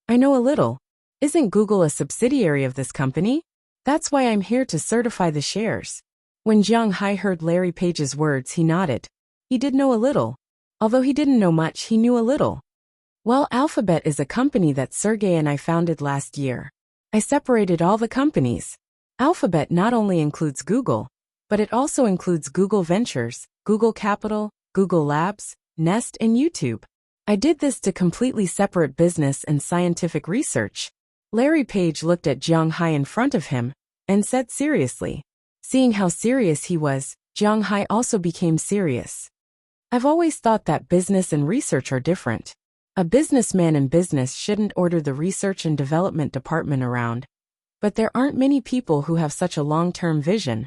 I know a little. Isn't Google a subsidiary of this company? That's why I'm here to certify the shares. When Jiang Hai heard Larry Page's words, he nodded. He did know a little. Although he didn't know much, he knew a little. Well, Alphabet is a company that Sergey and I founded last year. I separated all the companies. Alphabet not only includes Google, but it also includes Google Ventures, Google Capital, Google Labs, Nest, and YouTube. I did this to completely separate business and scientific research. Larry Page looked at Jiang Hai in front of him and said seriously. Seeing how serious he was, Jiang Hai also became serious. I've always thought that business and research are different. A businessman in business shouldn't order the research and development department around. But there aren't many people who have such a long-term vision.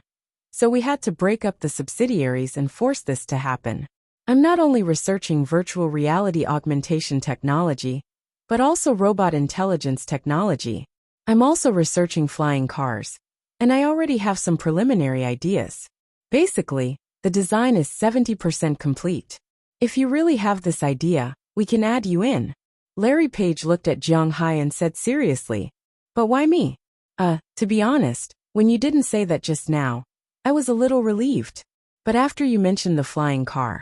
So we had to break up the subsidiaries and force this to happen. I'm not only researching virtual reality augmentation technology, but also robot intelligence technology. I'm also researching flying cars, and I already have some preliminary ideas. Basically, the design is 70% complete. If you really have this idea, we can add you in. Larry Page looked at Jiang Hai and said seriously, but why me? To be honest, when you didn't say that just now, I was a little relieved. But after you mentioned the flying car,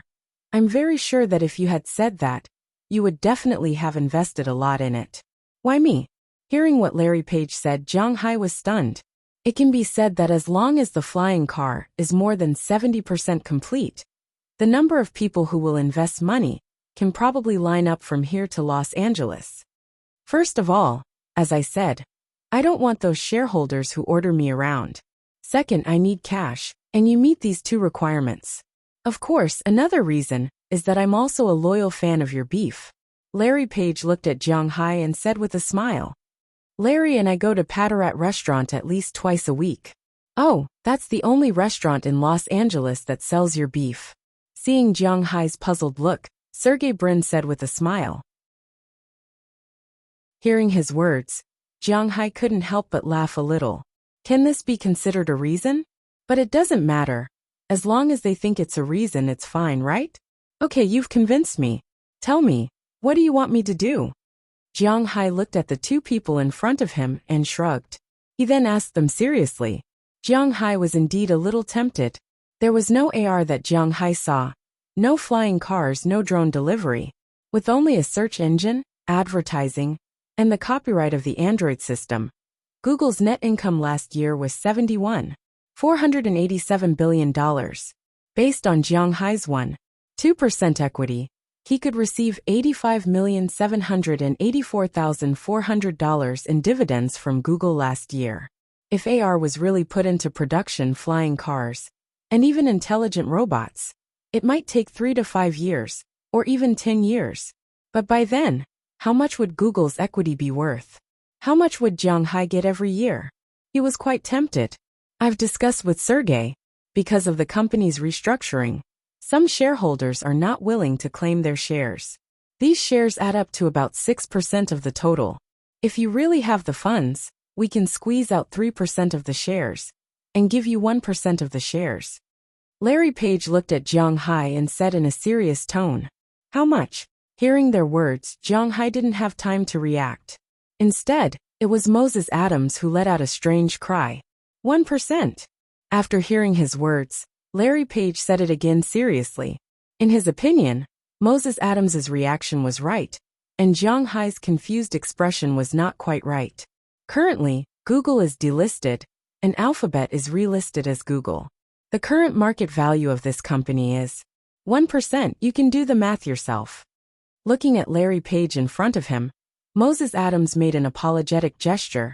I'm very sure that if you had said that, you would definitely have invested a lot in it. Why me? Hearing what Larry Page said, Jiang Hai was stunned. It can be said that as long as the flying car is more than 70% complete, the number of people who will invest money can probably line up from here to Los Angeles. First of all, as I said, I don't want those shareholders who order me around. Second, I need cash, and you meet these two requirements. Of course, another reason is that I'm also a loyal fan of your beef. Larry Page looked at Jiang Hai and said with a smile. Larry and I go to Patarat restaurant at least twice a week. Oh, that's the only restaurant in Los Angeles that sells your beef. Seeing Jiang Hai's puzzled look, Sergey Brin said with a smile. Hearing his words, Jiang Hai couldn't help but laugh a little. Can this be considered a reason? But it doesn't matter. As long as they think it's a reason, it's fine, right? Okay, you've convinced me. Tell me, what do you want me to do? Jiang Hai looked at the two people in front of him and shrugged. He then asked them seriously. Jiang Hai was indeed a little tempted. There was no AR that Jiang Hai saw. No flying cars, no drone delivery. With only a search engine, advertising, and the copyright of the Android system, Google's net income last year was $487 billion. Based on Jiang Hai's 1.2% equity, he could receive $85,784,400 in dividends from Google last year. If AR was really put into production, flying cars, and even intelligent robots, it might take 3 to 5 years, or even 10 years. But by then, how much would Google's equity be worth? How much would Jiang Hai get every year? He was quite tempted. I've discussed with Sergey. Because of the company's restructuring, some shareholders are not willing to claim their shares. These shares add up to about 6% of the total. If you really have the funds, we can squeeze out 3% of the shares and give you 1% of the shares. Larry Page looked at Jiang Hai and said in a serious tone, how much? Hearing their words, Jiang Hai didn't have time to react. Instead, it was Moses Adams who let out a strange cry. 1%. After hearing his words, Larry Page said it again seriously. In his opinion, Moses Adams's reaction was right, and Jiang Hai's confused expression was not quite right. Currently, Google is delisted, and Alphabet is relisted as Google. The current market value of this company is 1%. You can do the math yourself. Looking at Larry Page in front of him, Moses Adams made an apologetic gesture,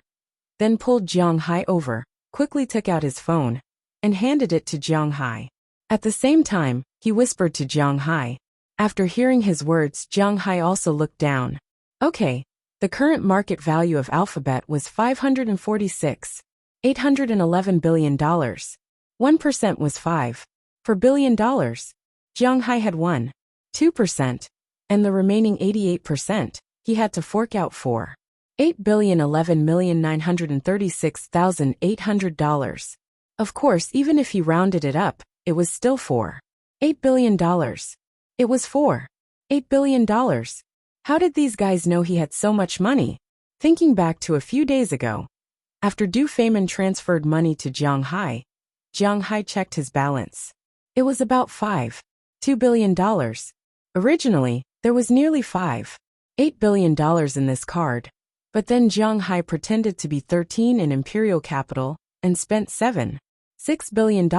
then pulled Jiang Hai over, quickly took out his phone, and handed it to Jiang Hai. At the same time, he whispered to Jiang Hai. After hearing his words, Jiang Hai also looked down. Okay, the current market value of Alphabet was $546.811 billion. 1% was $5.4 billion. Jiang Hai had 1.2%, and the remaining 88%, he had to fork out for $8,011,936,800. Of course, even if he rounded it up, it was still $4.8 billion. It was $4.8 billion. How did these guys know he had so much money? Thinking back to a few days ago, after Du Feynman transferred money to Jiang Hai checked his balance. It was about $5.2 billion. Originally, there was nearly $5.8 billion in this card, but then Jiang Hai pretended to be 13 in Imperial Capital and spent $7.6 billion,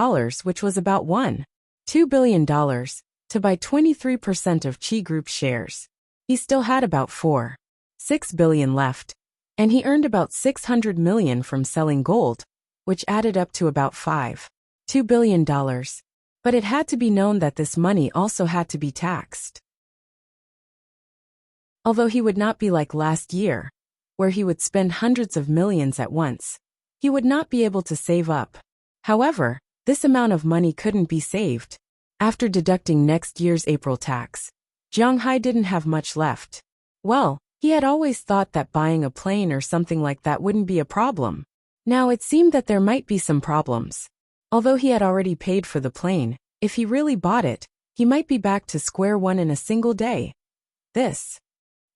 which was about $1.2 billion, to buy 23% of Qi Group shares. He still had about $4.6 billion left, and he earned about $600 million from selling gold, which added up to about $5.2 billion. But it had to be known that this money also had to be taxed. Although he would not be like last year, where he would spend hundreds of millions at once, he would not be able to save up. However, this amount of money couldn't be saved. After deducting next year's April tax, Jiang Hai didn't have much left. Well, he had always thought that buying a plane or something like that wouldn't be a problem. Now it seemed that there might be some problems. Although he had already paid for the plane, if he really bought it, he might be back to square one in a single day.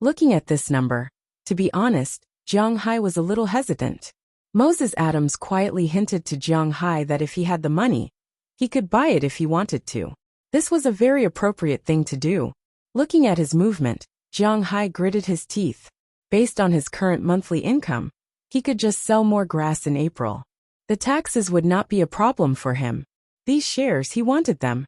Looking at this number, to be honest, Jiang Hai was a little hesitant. Moses Adams quietly hinted to Jiang Hai that if he had the money, he could buy it if he wanted to. This was a very appropriate thing to do. Looking at his movement, Jiang Hai gritted his teeth. Based on his current monthly income, he could just sell more grass in April. The taxes would not be a problem for him. These shares, he wanted them.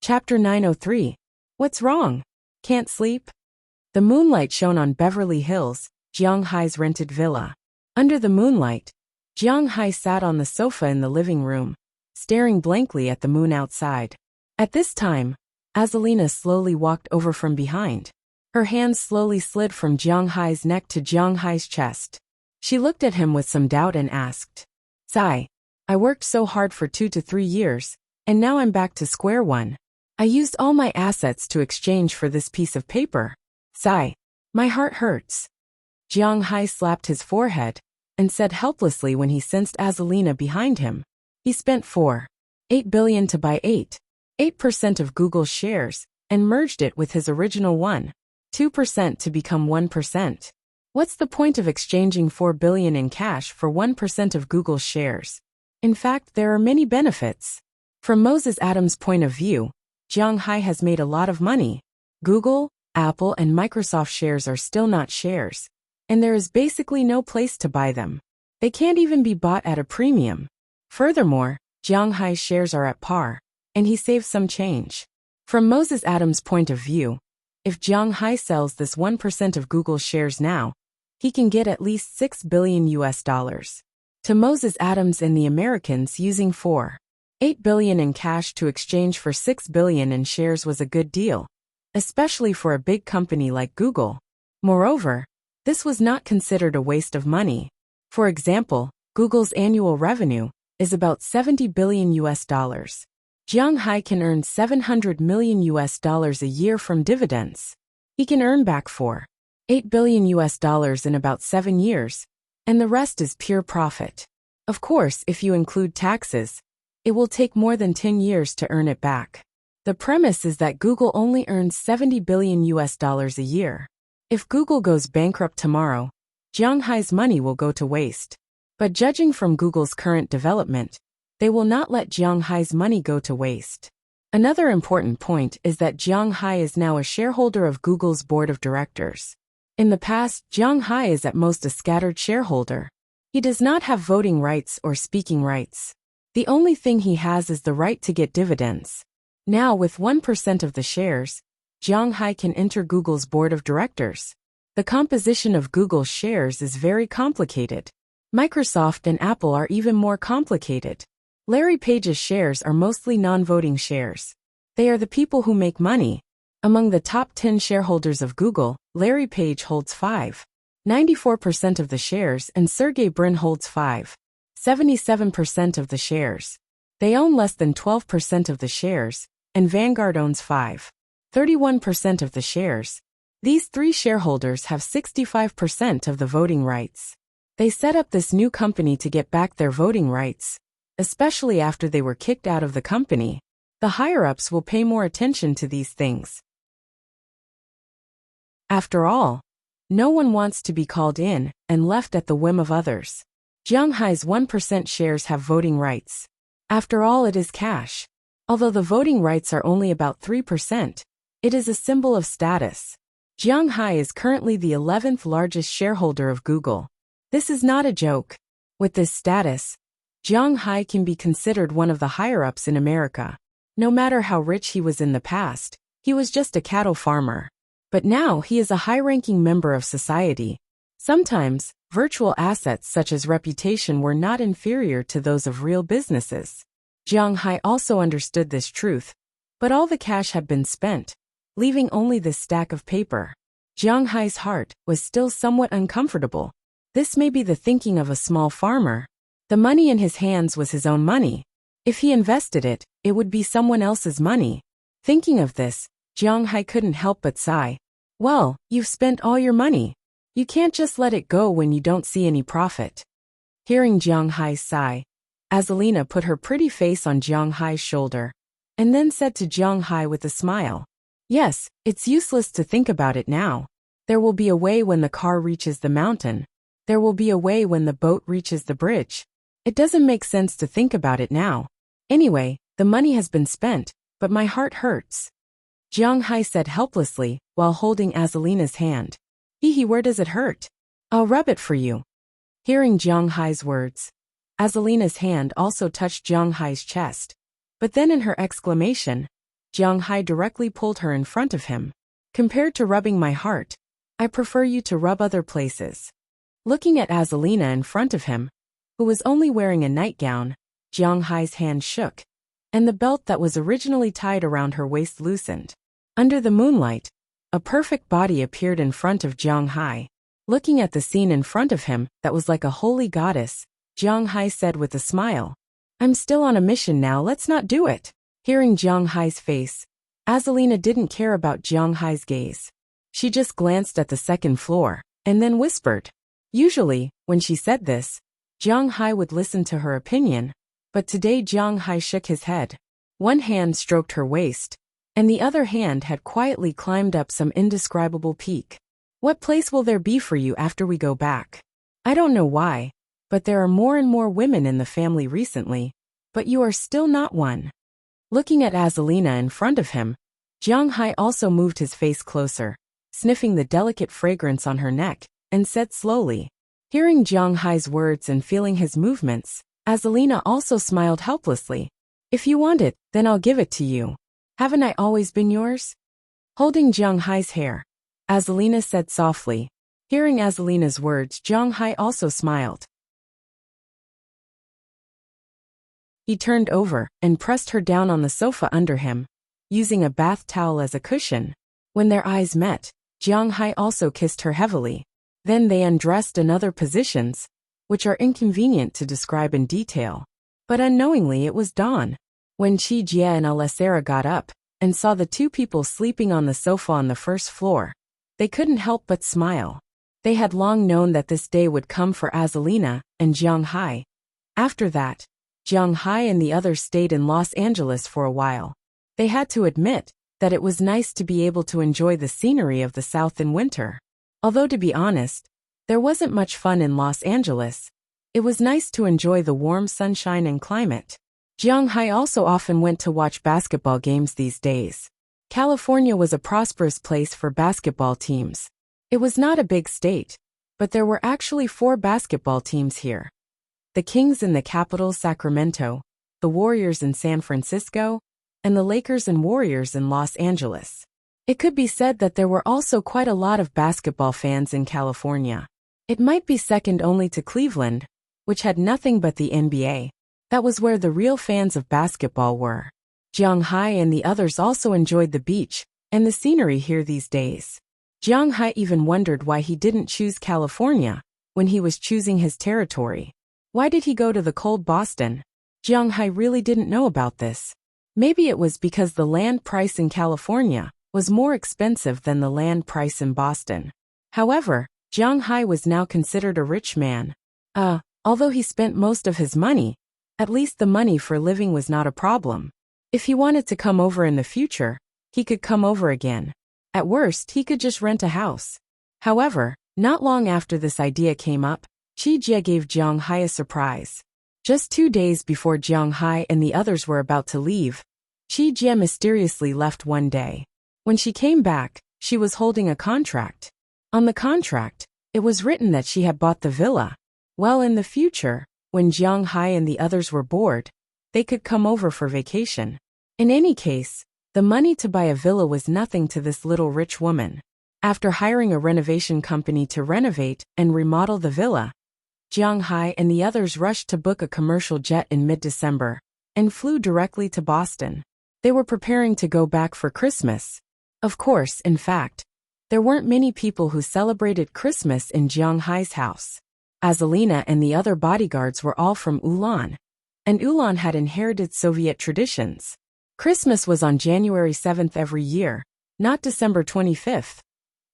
Chapter 903. What's wrong? Can't sleep? The moonlight shone on Beverly Hills, Jiang Hai's rented villa. Under the moonlight, Jiang Hai sat on the sofa in the living room, staring blankly at the moon outside. At this time, Azalina slowly walked over from behind. Her hands slowly slid from Jiang Hai's neck to Jiang Hai's chest. She looked at him with some doubt and asked, "Sai, I worked so hard for 2 to 3 years, and now I'm back to square one. I used all my assets to exchange for this piece of paper. Sai, my heart hurts." Jiang Hai slapped his forehead and said helplessly when he sensed Azalina behind him, "He spent $4.8 billion to buy 8% of Google's shares and merged it with his original 1.2% to become 1%. What's the point of exchanging $4 billion in cash for 1% of Google's shares? In fact, there are many benefits. From Moses Adams' point of view, Jiang Hai has made a lot of money. Google, Apple, and Microsoft shares are still not shares, and there is basically no place to buy them. They can't even be bought at a premium. Furthermore, Jiang Hai's shares are at par, and he saves some change. From Moses Adams' point of view, if Jiang Hai sells this 1% of Google shares now, he can get at least $6 billion. To Moses Adams and the Americans, using $4.8 billion in cash to exchange for $6 billion in shares was a good deal, especially for a big company like Google. Moreover, this was not considered a waste of money. For example, Google's annual revenue is about $70 billion. Jiang Hai can earn $700 million a year from dividends. He can earn back $4.8 billion in about 7 years, and the rest is pure profit. Of course, if you include taxes, it will take more than 10 years to earn it back. The premise is that Google only earns $70 billion a year. If Google goes bankrupt tomorrow, Jiang Hai's money will go to waste. But judging from Google's current development, they will not let Jiang Hai's money go to waste. Another important point is that Jiang Hai is now a shareholder of Google's board of directors. In the past, Jiang Hai is at most a scattered shareholder. He does not have voting rights or speaking rights. The only thing he has is the right to get dividends. Now, with 1% of the shares, Jiang Hai can enter Google's board of directors. The composition of Google's shares is very complicated. Microsoft and Apple are even more complicated. Larry Page's shares are mostly non-voting shares. They are the people who make money. Among the top 10 shareholders of Google, Larry Page holds 5.94% of the shares and Sergey Brin holds 5.77% of the shares. They own less than 12% of the shares, and Vanguard owns 5.31% of the shares. These three shareholders have 65% of the voting rights. They set up this new company to get back their voting rights, especially after they were kicked out of the company. The higher-ups will pay more attention to these things. After all, no one wants to be called in and left at the whim of others. Jiang Hai's 1% shares have voting rights. After all, it is cash. Although the voting rights are only about 3%, it is a symbol of status. Jiang Hai is currently the 11th largest shareholder of Google. This is not a joke. With this status, Jiang Hai can be considered one of the higher-ups in America. No matter how rich he was in the past, he was just a cattle farmer. But now he is a high-ranking member of society. Sometimes, virtual assets such as reputation were not inferior to those of real businesses. Jiang Hai also understood this truth, but all the cash had been spent, leaving only this stack of paper. Jiang Hai's heart was still somewhat uncomfortable. This may be the thinking of a small farmer. The money in his hands was his own money. If he invested it, it would be someone else's money. Thinking of this, Jiang Hai couldn't help but sigh. Well, you've spent all your money. You can't just let it go when you don't see any profit. Hearing Jiang Hai's sigh, Azalina put her pretty face on Jiang Hai's shoulder, and then said to Jiang Hai with a smile, "Yes, it's useless to think about it now. There will be a way when the car reaches the mountain. There will be a way when the boat reaches the bridge. It doesn't make sense to think about it now. Anyway, the money has been spent, but my heart hurts." Jiang Hai said helplessly while holding Azalina's hand. Where does it hurt? I'll rub it for you." Hearing Jiang Hai's words, Azalina's hand also touched Jiang Hai's chest. But then in her exclamation, Jiang Hai directly pulled her in front of him. "Compared to rubbing my heart, I prefer you to rub other places." Looking at Azalina in front of him, who was only wearing a nightgown, Jiang Hai's hand shook, and the belt that was originally tied around her waist loosened. Under the moonlight, a perfect body appeared in front of Jiang Hai. Looking at the scene in front of him that was like a holy goddess, Jiang Hai said with a smile, "I'm still on a mission now, let's not do it." Hearing Jiang Hai's face, Azalina didn't care about Jiang Hai's gaze. She just glanced at the second floor, and then whispered. Usually, when she said this, Jiang Hai would listen to her opinion, but today Jiang Hai shook his head. One hand stroked her waist, and the other hand had quietly climbed up some indescribable peak. "What place will there be for you after we go back? I don't know why, but there are more and more women in the family recently, but you are still not one." Looking at Azalina in front of him, Jiang Hai also moved his face closer, sniffing the delicate fragrance on her neck, and said slowly. Hearing Jiang Hai's words and feeling his movements, Azalina also smiled helplessly. "If you want it, then I'll give it to you. Haven't I always been yours?" Holding Jiang Hai's hair, Azalina said softly. Hearing Azalina's words, Jiang Hai also smiled. He turned over and pressed her down on the sofa under him, using a bath towel as a cushion. When their eyes met, Jiang Hai also kissed her heavily. Then they undressed in other positions, which are inconvenient to describe in detail. But unknowingly it was dawn. When Chi Jia and Alessera got up and saw the two people sleeping on the sofa on the first floor, they couldn't help but smile. They had long known that this day would come for Azalina and Jiang Hai. After that, Jiang Hai and the others stayed in Los Angeles for a while. They had to admit that it was nice to be able to enjoy the scenery of the South in winter. Although to be honest, There wasn't much fun in Los Angeles. It was nice to enjoy the warm sunshine and climate. Jiang Hai also often went to watch basketball games these days. California was a prosperous place for basketball teams. It was not a big state, but there were actually 4 basketball teams here. The Kings in the capital, Sacramento, the Warriors in San Francisco, and the Lakers and Warriors in Los Angeles. It could be said that there were also quite a lot of basketball fans in California. It might be second only to Cleveland, which had nothing but the NBA. That was where the real fans of basketball were. Jiang Hai and the others also enjoyed the beach and the scenery here these days. Jiang Hai even wondered why he didn't choose California when he was choosing his territory. Why did he go to the cold Boston? Jiang Hai really didn't know about this. Maybe it was because the land price in California was more expensive than the land price in Boston. However, Jiang Hai was now considered a rich man. Although he spent most of his money, at least the money for living was not a problem. If he wanted to come over in the future, he could come over again. At worst, he could just rent a house. However, not long after this idea came up, Qi Jie gave Jiang Hai a surprise. Just 2 days before Jiang Hai and the others were about to leave, Qi Jie mysteriously left one day. When she came back, she was holding a contract. On the contract, it was written that she had bought the villa. Well, in the future, when Jiang Hai and the others were bored, they could come over for vacation. In any case, the money to buy a villa was nothing to this little rich woman. After hiring a renovation company to renovate and remodel the villa, Jiang Hai and the others rushed to book a commercial jet in mid-December and flew directly to Boston. They were preparing to go back for Christmas. Of course, in fact, there weren't many people who celebrated Christmas in Jiang Hai's house. Azalina and the other bodyguards were all from Ulan, and Ulan had inherited Soviet traditions. Christmas was on January 7th every year, not December 25th.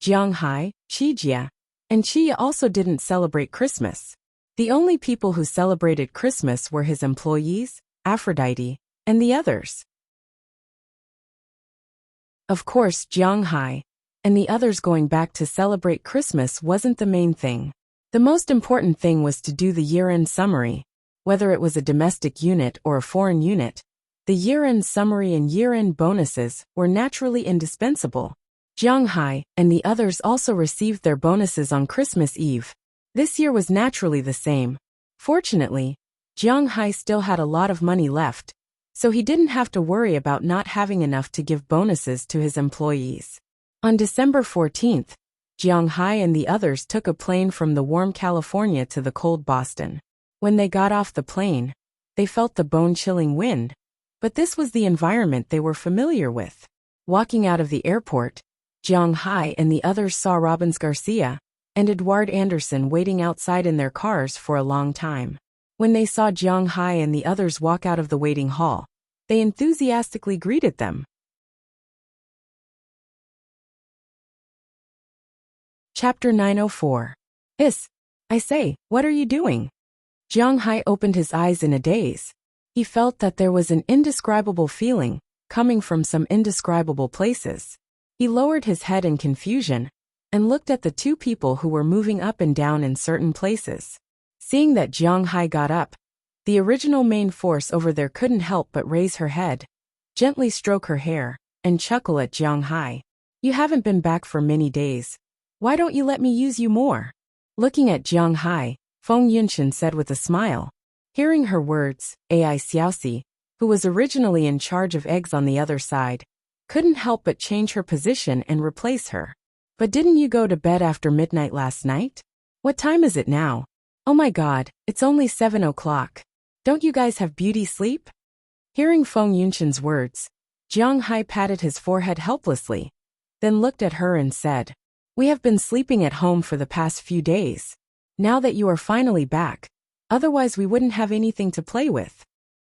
Jiang Hai, Qi Jie, and Qi also didn't celebrate Christmas. The only people who celebrated Christmas were his employees, Aphrodite, and the others. Of course, Jiang Hai and the others going back to celebrate Christmas wasn't the main thing. The most important thing was to do the year-end summary. Whether it was a domestic unit or a foreign unit, the year-end summary and year-end bonuses were naturally indispensable. Jiang Hai and the others also received their bonuses on Christmas Eve. This year was naturally the same. Fortunately, Jiang Hai still had a lot of money left, so he didn't have to worry about not having enough to give bonuses to his employees. On December 14th, Jiang Hai and the others took a plane from the warm California to the cold Boston. When they got off the plane, they felt the bone-chilling wind, but this was the environment they were familiar with. Walking out of the airport, Jiang Hai and the others saw Robbins Garcia and Edward Anderson waiting outside in their cars for a long time. When they saw Jiang Hai and the others walk out of the waiting hall, they enthusiastically greeted them. Chapter 904. I say, what are you doing? Jiang Hai opened his eyes in a daze. He felt that there was an indescribable feeling coming from some indescribable places. He lowered his head in confusion and looked at the 2 people who were moving up and down in certain places. Seeing that Jiang Hai got up, the original main force over there couldn't help but raise her head, gently stroke her hair, and chuckle at Jiang Hai. You haven't been back for many days. Why don't you let me use you more? Looking at Jiang Hai, Feng Yunshan said with a smile. Hearing her words, Ai Xiaoxi, who was originally in charge of eggs on the other side, couldn't help but change her position and replace her. But didn't you go to bed after midnight last night? What time is it now? Oh my god, it's only 7 o'clock. Don't you guys have beauty sleep? Hearing Feng Yunshan's words, Jiang Hai patted his forehead helplessly, then looked at her and said, We have been sleeping at home for the past few days. Now that you are finally back, otherwise we wouldn't have anything to play with.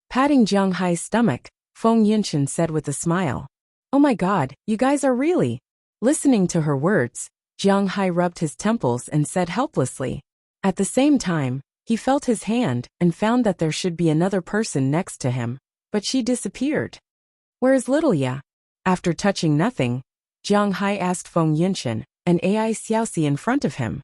Patting Jiang Hai's stomach, Feng Yunshan said with a smile. Oh my god, you guys are really... Listening to her words, Jiang Hai rubbed his temples and said helplessly. At the same time, he felt his hand and found that there should be another person next to him, but she disappeared. Where is Little Ya? After touching nothing, Jiang Hai asked Feng Yunshan and Ai Xiaoxi in front of him.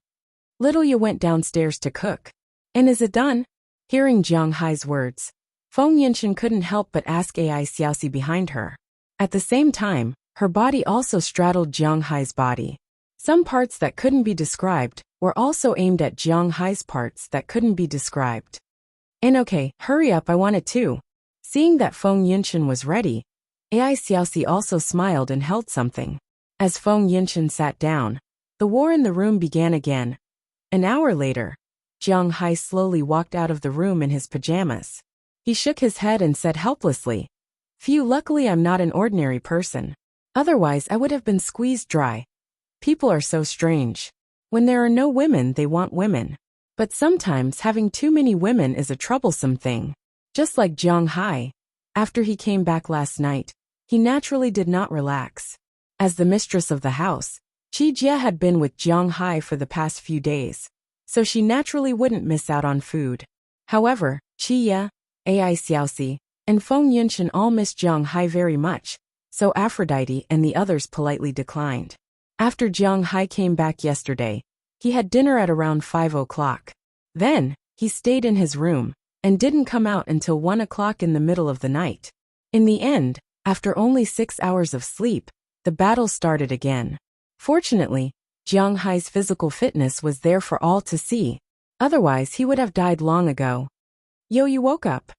Little Ye went downstairs to cook. And is it done? Hearing Jiang Hai's words, Feng Yinshan couldn't help but ask Ai Xiaoxi behind her. At the same time, her body also straddled Jiang Hai's body. Some parts that couldn't be described were also aimed at Jiang Hai's parts that couldn't be described. And okay, hurry up, I want it too. Seeing that Feng Yinshan was ready, Ai Xiaoxi also smiled and held something. As Feng Yinshan sat down, the war in the room began again. An hour later, Jiang Hai slowly walked out of the room in his pajamas. He shook his head and said helplessly, "Phew, luckily I'm not an ordinary person. Otherwise I would have been squeezed dry. People are so strange. When there are no women, they want women. But sometimes having too many women is a troublesome thing." Just like Jiang Hai, after he came back last night, he naturally did not relax. As the mistress of the house, Qi Jie had been with Jiang Hai for the past few days, so she naturally wouldn't miss out on food. However, Qi Ye, Ai Xiaoxi, and Feng Yinshan all missed Jiang Hai very much, so Aphrodite and the others politely declined. After Jiang Hai came back yesterday, he had dinner at around 5 o'clock. Then, he stayed in his room and didn't come out until 1 o'clock in the middle of the night. In the end, after only 6 hours of sleep, the battle started again. Fortunately, Jiang Hai's physical fitness was there for all to see. Otherwise, he would have died long ago. "Yo, you woke up.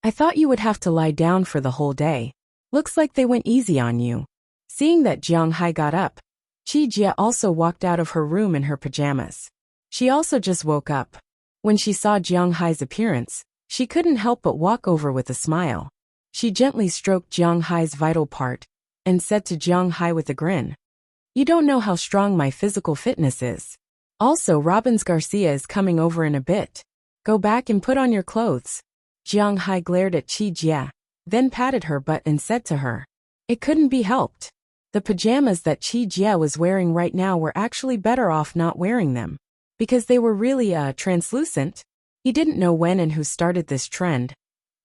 I thought you would have to lie down for the whole day. Looks like they went easy on you." Seeing that Jiang Hai got up, Qi Jie also walked out of her room in her pajamas. She also just woke up. When she saw Jiang Hai's appearance, she couldn't help but walk over with a smile. She gently stroked Jiang Hai's vital part and said to Jiang Hai with a grin, "You don't know how strong my physical fitness is. Also, Robbins Garcia is coming over in a bit. Go back and put on your clothes." Jiang Hai glared at Qi Jie, then patted her butt and said to her, "It couldn't be helped. The pajamas that Qi Jie was wearing right now were actually better off not wearing them, because they were really, translucent." He didn't know when and who started this trend,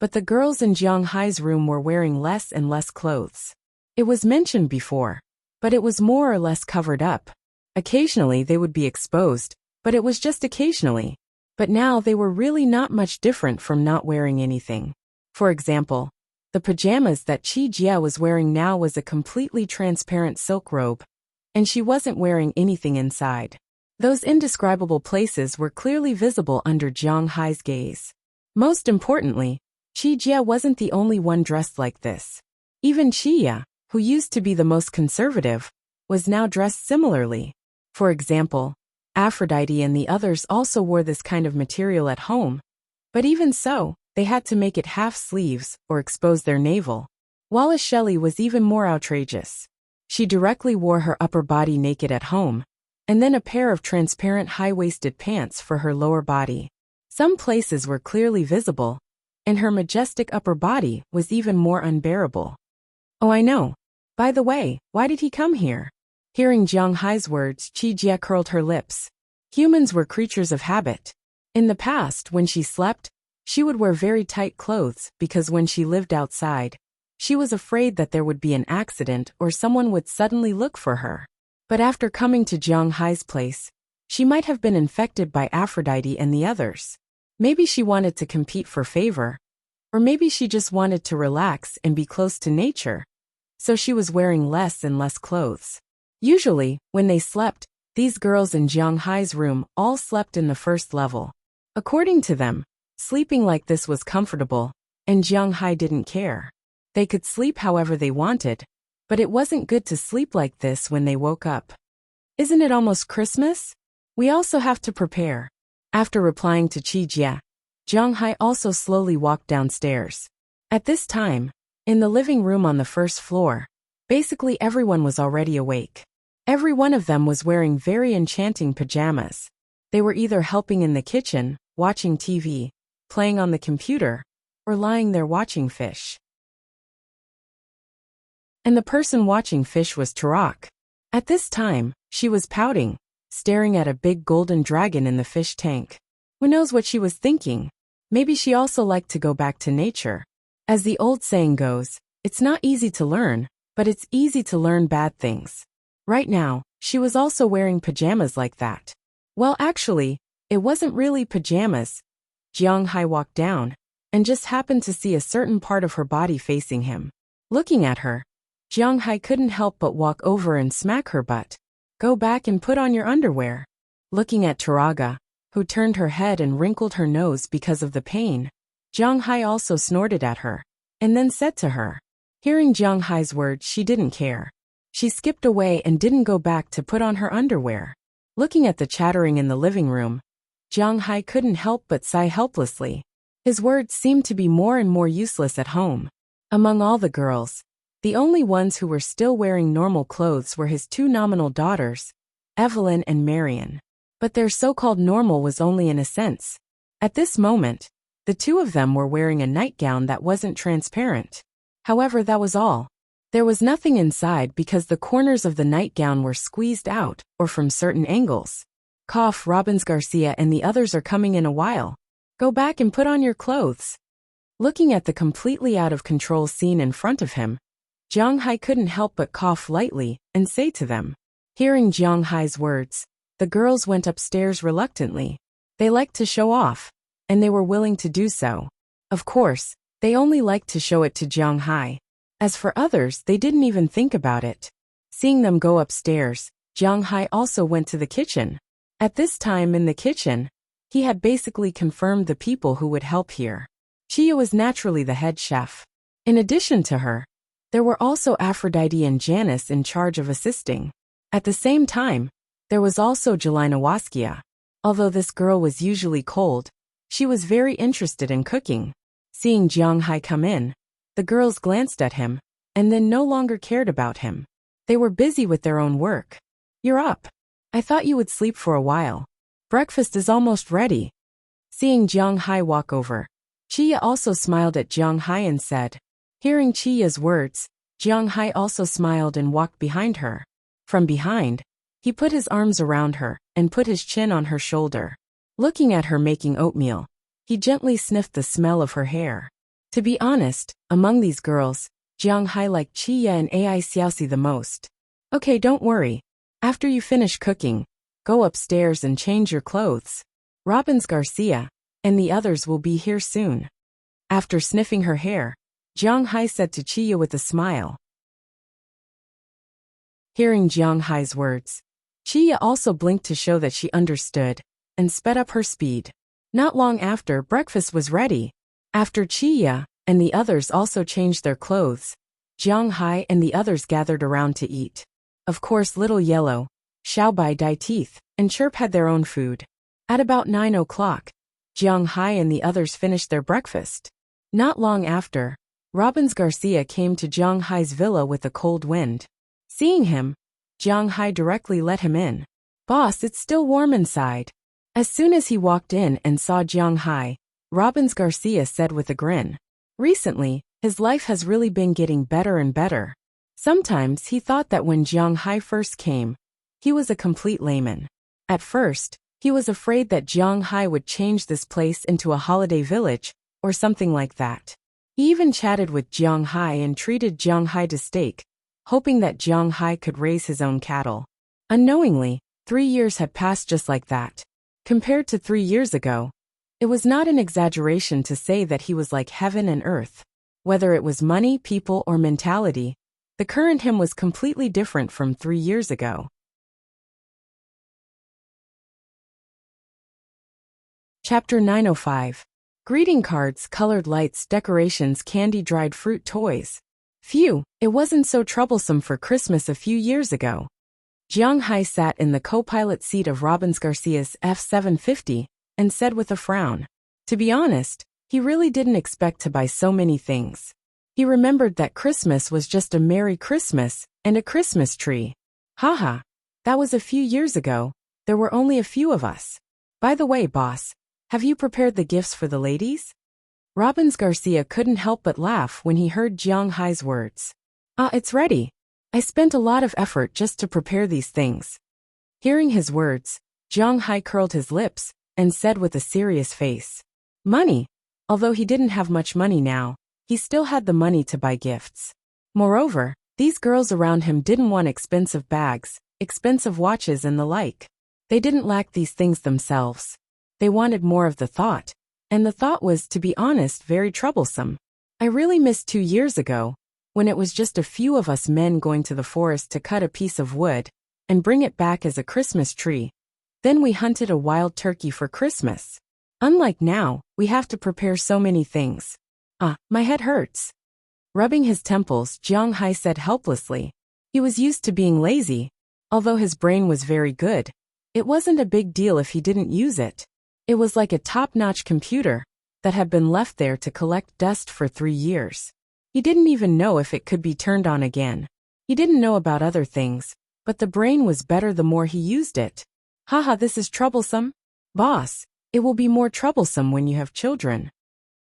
but the girls in Jiang Hai's room were wearing less and less clothes. It was mentioned before, but it was more or less covered up. Occasionally they would be exposed, but it was just occasionally. But now they were really not much different from not wearing anything. For example, the pajamas that Qi Jie was wearing now was a completely transparent silk robe, and she wasn't wearing anything inside. Those indescribable places were clearly visible under Jiang Hai's gaze. Most importantly, Qi Jie wasn't the only one dressed like this. Even Qi Ye, who used to be the most conservative, was now dressed similarly. For example, Aphrodite and the others also wore this kind of material at home, but even so, they had to make it half sleeves or expose their navel. Wallace Shelley was even more outrageous. She directly wore her upper body naked at home, and then a pair of transparent high-waisted pants for her lower body. Some places were clearly visible, and her majestic upper body was even more unbearable. "Oh, I know. By the way, why did he come here?" Hearing Jiang Hai's words, Qi Jie curled her lips. Humans were creatures of habit. In the past, when she slept, she would wear very tight clothes because when she lived outside, she was afraid that there would be an accident or someone would suddenly look for her. But after coming to Jiang Hai's place, she might have been infected by Aphrodite and the others. Maybe she wanted to compete for favor, or maybe she just wanted to relax and be close to nature, so she was wearing less and less clothes. Usually, when they slept, these girls in Jiang Hai's room all slept in the first level. According to them, sleeping like this was comfortable, and Jiang Hai didn't care. They could sleep however they wanted, but it wasn't good to sleep like this when they woke up. "Isn't it almost Christmas? We also have to prepare." After replying to Qi Jie, Jiang Hai also slowly walked downstairs. At this time, in the living room on the first floor, basically everyone was already awake. Every one of them was wearing very enchanting pajamas. They were either helping in the kitchen, watching TV, playing on the computer, or lying there watching fish. And the person watching fish was Tarak. At this time, she was pouting, staring at a big golden dragon in the fish tank. Who knows what she was thinking? Maybe she also liked to go back to nature. As the old saying goes, it's not easy to learn, but it's easy to learn bad things. Right now, She was also wearing pajamas like that. Well, actually, it wasn't really pajamas. Jiang Hai walked down and just happened to see a certain part of her body facing him. Looking at her, Jiang Hai couldn't help but walk over and smack her butt. Go back and put on your underwear. Looking at Taraga, who turned her head and wrinkled her nose because of the pain, Jiang Hai also snorted at her, and then said to her. Hearing Jiang Hai's words, she didn't care. She skipped away and didn't go back to put on her underwear. Looking at the chattering in the living room, Jiang Hai couldn't help but sigh helplessly. His words seemed to be more and more useless at home. Among all the girls, the only ones who were still wearing normal clothes were his two nominal daughters, Evelyn and Marion. But their so-called normal was only in a sense. At this moment, the two of them were wearing a nightgown that wasn't transparent. However, that was all. There was nothing inside because the corners of the nightgown were squeezed out or from certain angles. Cough, Robbins Garcia and the others are coming in a while. Go back and put on your clothes. Looking at the completely out of control scene in front of him, Jiang Hai couldn't help but cough lightly and say to them. Hearing Jiang Hai's words, the girls went upstairs reluctantly. They liked to show off, and they were willing to do so. Of course, they only liked to show it to Jiang Hai. As for others, they didn't even think about it. Seeing them go upstairs, Jiang Hai also went to the kitchen. At this time in the kitchen, he had basically confirmed the people who would help here. Chia was naturally the head chef. In addition to her, there were also Aphrodite and Janice in charge of assisting. At the same time, there was also Jelena Waskia. Although this girl was usually cold, she was very interested in cooking. Seeing Jiang Hai come in, the girls glanced at him, and then no longer cared about him. They were busy with their own work. You're up. I thought you would sleep for a while. Breakfast is almost ready. Seeing Jiang Hai walk over, Chia also smiled at Jiang Hai and said. Hearing Chia's words, Jiang Hai also smiled and walked behind her. From behind, he put his arms around her and put his chin on her shoulder. Looking at her making oatmeal, he gently sniffed the smell of her hair. To be honest, among these girls, Jiang Hai liked Chia and Ai Xiaoxi the most. Okay, don't worry. After you finish cooking, go upstairs and change your clothes. Robbins Garcia and the others will be here soon. After sniffing her hair, Jiang Hai said to Chia with a smile. Hearing Jiang Hai's words, Chia also blinked to show that she understood, and sped up her speed. Not long after, breakfast was ready. After Chia and the others also changed their clothes, Jiang Hai and the others gathered around to eat. Of course, Little Yellow, Xiaobai Dai Teeth, and Chirp had their own food. At about 9 o'clock, Jiang Hai and the others finished their breakfast. Not long after, Robbins Garcia came to Jiang Hai's villa with a cold wind. Seeing him, Jiang Hai directly let him in. Boss, it's still warm inside. As soon as he walked in and saw Jiang Hai, Robbins Garcia said with a grin. Recently, his life has really been getting better and better. Sometimes he thought that when Jiang Hai first came, he was a complete layman. At first, he was afraid that Jiang Hai would change this place into a holiday village, or something like that. He even chatted with Jiang Hai and treated Jiang Hai to steak, hoping that Jiang Hai could raise his own cattle. Unknowingly, 3 years had passed just like that. Compared to 3 years ago, it was not an exaggeration to say that he was like heaven and earth. Whether it was money, people, or mentality, the current him was completely different from 3 years ago. Chapter 905. Greeting cards, colored lights, decorations, candy, dried fruit, toys. Phew, it wasn't so troublesome for Christmas a few years ago. Jiang Hai sat in the co-pilot seat of Robbins Garcia's F-750 and said with a frown. To be honest, he really didn't expect to buy so many things. He remembered that Christmas was just a Merry Christmas and a Christmas tree. Haha, that was a few years ago. There were only a few of us. By the way, boss, have you prepared the gifts for the ladies? Robbins Garcia couldn't help but laugh when he heard Jiang Hai's words. It's ready. I spent a lot of effort just to prepare these things. Hearing his words, Jiang Hai curled his lips and said with a serious face. Money. Although he didn't have much money now, he still had the money to buy gifts. Moreover, these girls around him didn't want expensive bags, expensive watches and the like. They didn't lack these things themselves. They wanted more of the thought. And the thought was, to be honest, very troublesome. I really missed 2 years ago, when it was just a few of us men going to the forest to cut a piece of wood and bring it back as a Christmas tree. Then we hunted a wild turkey for Christmas. Unlike now, we have to prepare so many things. My head hurts. Rubbing his temples, Jiang Hai said helplessly. He was used to being lazy. Although his brain was very good, it wasn't a big deal if he didn't use it. It was like a top-notch computer that had been left there to collect dust for 3 years. He didn't even know if it could be turned on again. He didn't know about other things, but the brain was better the more he used it. Haha, this is troublesome. Boss, it will be more troublesome when you have children.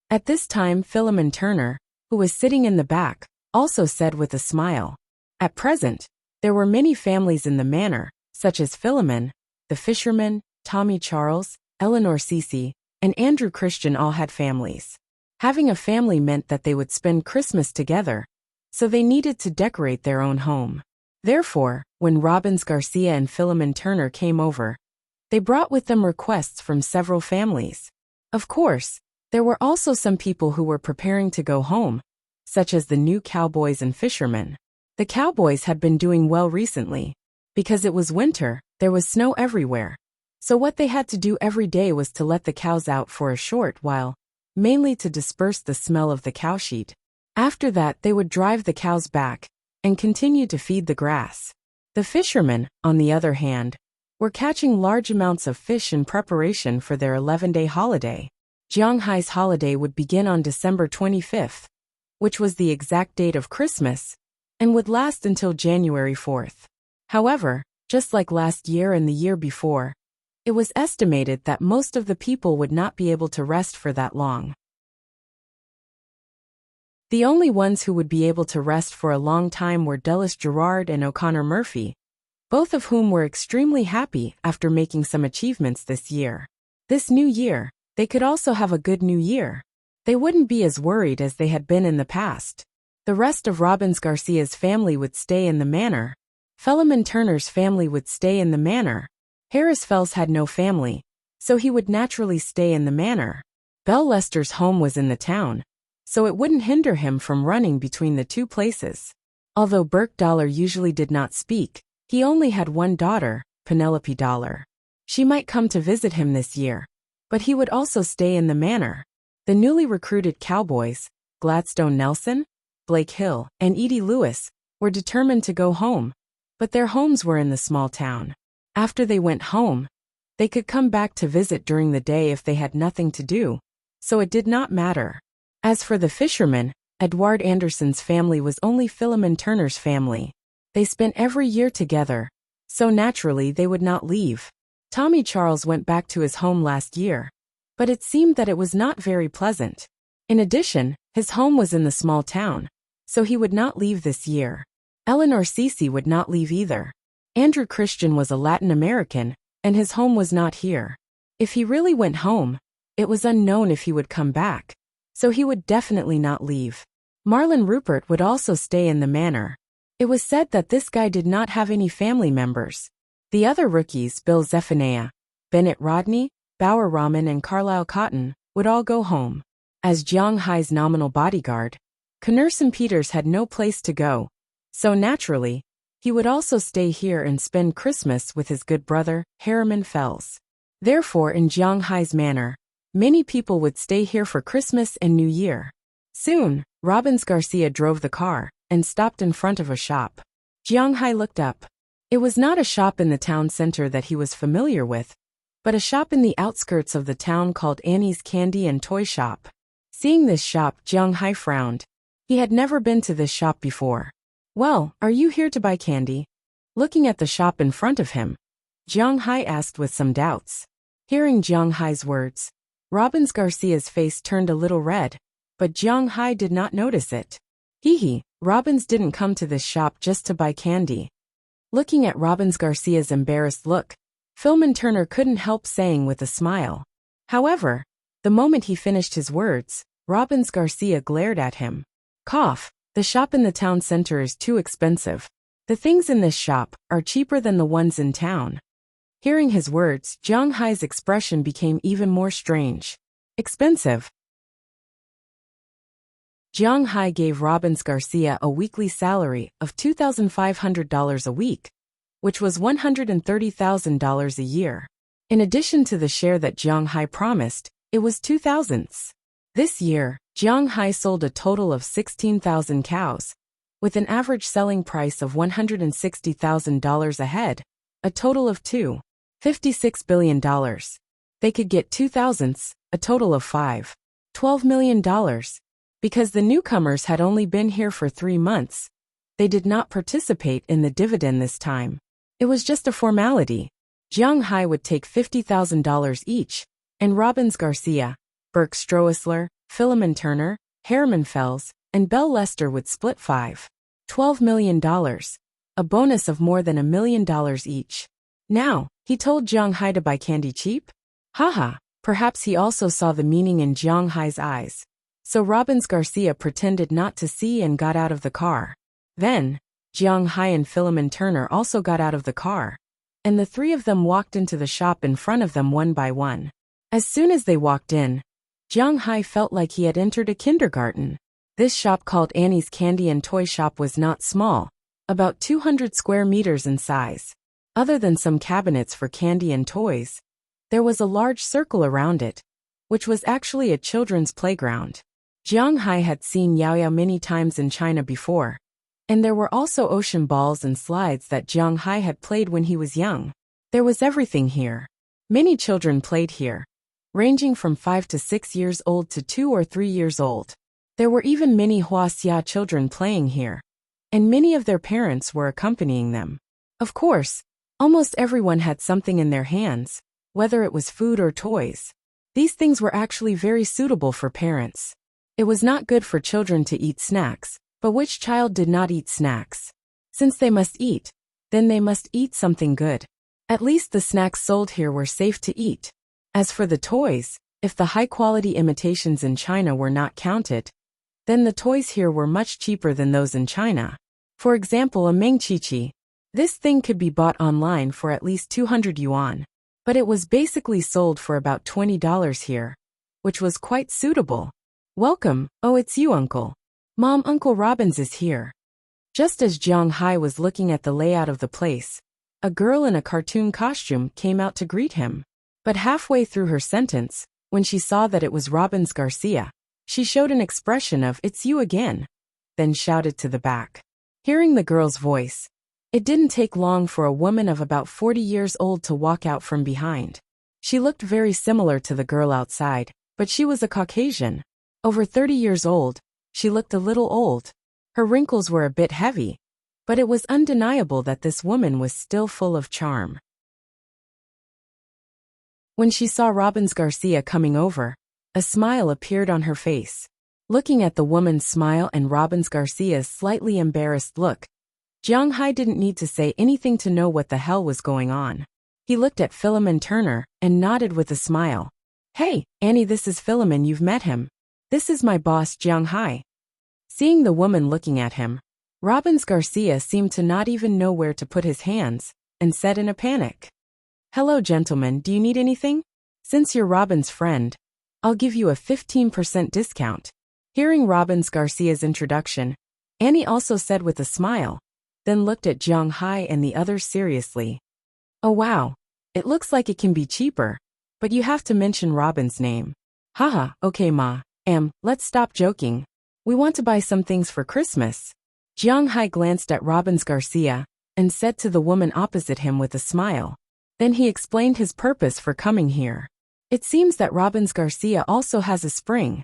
At this time, Philemon Turner, who was sitting in the back, also said with a smile. At present, there were many families in the manor, such as Philemon, the fisherman, Tommy Charles, Eleanor Cece, and Andrew Christian all had families. Having a family meant that they would spend Christmas together, so they needed to decorate their own home. Therefore, when Robbins Garcia and Philemon Turner came over, they brought with them requests from several families. Of course, there were also some people who were preparing to go home, such as the new cowboys and fishermen. The cowboys had been doing well recently. Because it was winter, there was snow everywhere. So what they had to do every day was to let the cows out for a short while, mainly to disperse the smell of the cowshed. After that, they would drive the cows back and continue to feed the grass. The fishermen, on the other hand, were catching large amounts of fish in preparation for their 11-day holiday. Jiang Hai's holiday would begin on December 25th, which was the exact date of Christmas, and would last until January 4th. However, just like last year and the year before, it was estimated that most of the people would not be able to rest for that long. The only ones who would be able to rest for a long time were Dulles Gerard and O'Connor Murphy, both of whom were extremely happy after making some achievements this year. This new year, they could also have a good new year. They wouldn't be as worried as they had been in the past. The rest of Robbins Garcia's family would stay in the manor. Philemon Turner's family would stay in the manor. Harris Fells had no family, so he would naturally stay in the manor. Bell Lester's home was in the town, so it wouldn't hinder him from running between the two places. Although Burke Dollar usually did not speak, he only had one daughter, Penelope Dollar. She might come to visit him this year, but he would also stay in the manor. The newly recruited cowboys, Gladstone Nelson, Blake Hill, and Edie Lewis, were determined to go home, but their homes were in the small town. After they went home, they could come back to visit during the day if they had nothing to do, so it did not matter. As for the fishermen, Edward Anderson's family was only Philemon Turner's family. They spent every year together, so naturally they would not leave. Tommy Charles went back to his home last year, but it seemed that it was not very pleasant. In addition, his home was in the small town, so he would not leave this year. Eleanor Cece would not leave either. Andrew Christian was a Latin American, and his home was not here. If he really went home, it was unknown if he would come back, so he would definitely not leave. Marlon Rupert would also stay in the manor. It was said that this guy did not have any family members. The other rookies, Bill Zephaniah, Bennett Rodney, Bauer Rahman and Carlisle Cotton, would all go home. As Jiang Hai's nominal bodyguard, Connerson Peters had no place to go, so naturally, he would also stay here and spend Christmas with his good brother, Harriman Fells. Therefore, in Jiang Hai's manor, many people would stay here for Christmas and New Year. Soon, Robbins Garcia drove the car and stopped in front of a shop. Jiang Hai looked up. It was not a shop in the town center that he was familiar with, but a shop in the outskirts of the town called Annie's Candy and Toy Shop. Seeing this shop, Jiang Hai frowned. He had never been to this shop before. Well, are you here to buy candy? Looking at the shop in front of him, Jiang Hai asked with some doubts. Hearing Jiang Hai's words, Robbins Garcia's face turned a little red, but Jiang Hai did not notice it. Hee, Robbins didn't come to this shop just to buy candy. Looking at Robbins Garcia's embarrassed look, Philemon Turner couldn't help saying with a smile. However, the moment he finished his words, Robbins Garcia glared at him. Cough, the shop in the town center is too expensive. The things in this shop are cheaper than the ones in town. Hearing his words, Jiang Hai's expression became even more strange. Expensive. Jiang Hai gave Robbins Garcia a weekly salary of $2,500 a week, which was $130,000 a year. In addition to the share that Jiang Hai promised, it was 2,000. This year, Jiang Hai sold a total of 16,000 cows, with an average selling price of $160,000 a head, a total of $2.56 billion. They could get 2,000, a total of $5.12 million. Because the newcomers had only been here for 3 months, they did not participate in the dividend this time. It was just a formality. Jiang Hai would take $50,000 each, and Robbins Garcia, Burke Stroessler, Philemon Turner, Harriman Fells, and Bell Lester would split $5.12 million, a bonus of more than $1 million each. Now, he told Jiang Hai to buy candy cheap? Haha, perhaps he also saw the meaning in Jiang Hai's eyes. So Robbins Garcia pretended not to see and got out of the car. Then, Jiang Hai and Philemon Turner also got out of the car, and the three of them walked into the shop in front of them one by one. As soon as they walked in, Jiang Hai felt like he had entered a kindergarten. This shop called Annie's Candy and Toy Shop was not small, about 200 square meters in size. Other than some cabinets for candy and toys, there was a large circle around it, which was actually a children's playground. Jiang Hai had seen Yao Yao many times in China before, and there were also ocean balls and slides that Jiang Hai had played when he was young. There was everything here. Many children played here, ranging from 5 to 6 years old to 2 or 3 years old. There were even many Huaxia children playing here, and many of their parents were accompanying them. Of course, almost everyone had something in their hands, whether it was food or toys. These things were actually very suitable for parents. It was not good for children to eat snacks, but which child did not eat snacks? Since they must eat, then they must eat something good. At least the snacks sold here were safe to eat. As for the toys, if the high-quality imitations in China were not counted, then the toys here were much cheaper than those in China. For example, a Mengqiqi. This thing could be bought online for at least 200 yuan, but it was basically sold for about $20 here, which was quite suitable. Welcome, oh it's you uncle. Mom, Uncle Robbins is here. Just as Jiang Hai was looking at the layout of the place, a girl in a cartoon costume came out to greet him. But halfway through her sentence, when she saw that it was Robbins Garcia, she showed an expression of "It's you again," then shouted to the back. Hearing the girl's voice, it didn't take long for a woman of about 40 years old to walk out from behind. She looked very similar to the girl outside, but she was a Caucasian. Over 30 years old, she looked a little old. Her wrinkles were a bit heavy, but it was undeniable that this woman was still full of charm. When she saw Robbins Garcia coming over, a smile appeared on her face. Looking at the woman's smile and Robbins Garcia's slightly embarrassed look, Jiang Hai didn't need to say anything to know what the hell was going on. He looked at Philemon Turner and nodded with a smile. Hey, Annie, this is Philemon, you've met him. This is my boss, Jiang Hai. Seeing the woman looking at him, Robbins Garcia seemed to not even know where to put his hands, and said in a panic, Hello gentlemen, do you need anything? Since you're Robin's friend, I'll give you a 15% discount. Hearing Robbins Garcia's introduction, Annie also said with a smile, then looked at Jiang Hai and the others seriously. Oh wow, it looks like it can be cheaper, but you have to mention Robin's name. Haha, okay ma, let's stop joking. We want to buy some things for Christmas. Jiang Hai glanced at Robbins Garcia and said to the woman opposite him with a smile. Then he explained his purpose for coming here. It seems that Robbins Garcia also has a spring.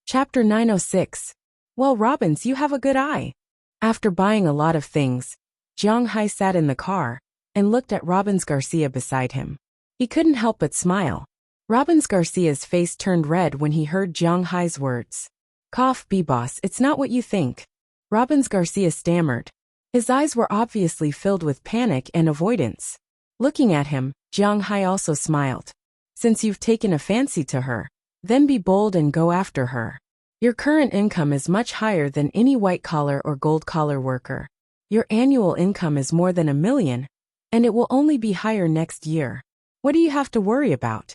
Chapter 906. Well, Robbins, you have a good eye. After buying a lot of things, Jiang Hai sat in the car and looked at Robbins Garcia beside him. He couldn't help but smile. Robbins Garcia's face turned red when he heard Jiang Hai's words. Cough, B-boss, it's not what you think. Robbins Garcia stammered. His eyes were obviously filled with panic and avoidance. Looking at him, Jiang Hai also smiled. Since you've taken a fancy to her, then be bold and go after her. Your current income is much higher than any white-collar or gold-collar worker. Your annual income is more than $1 million, and it will only be higher next year. What do you have to worry about?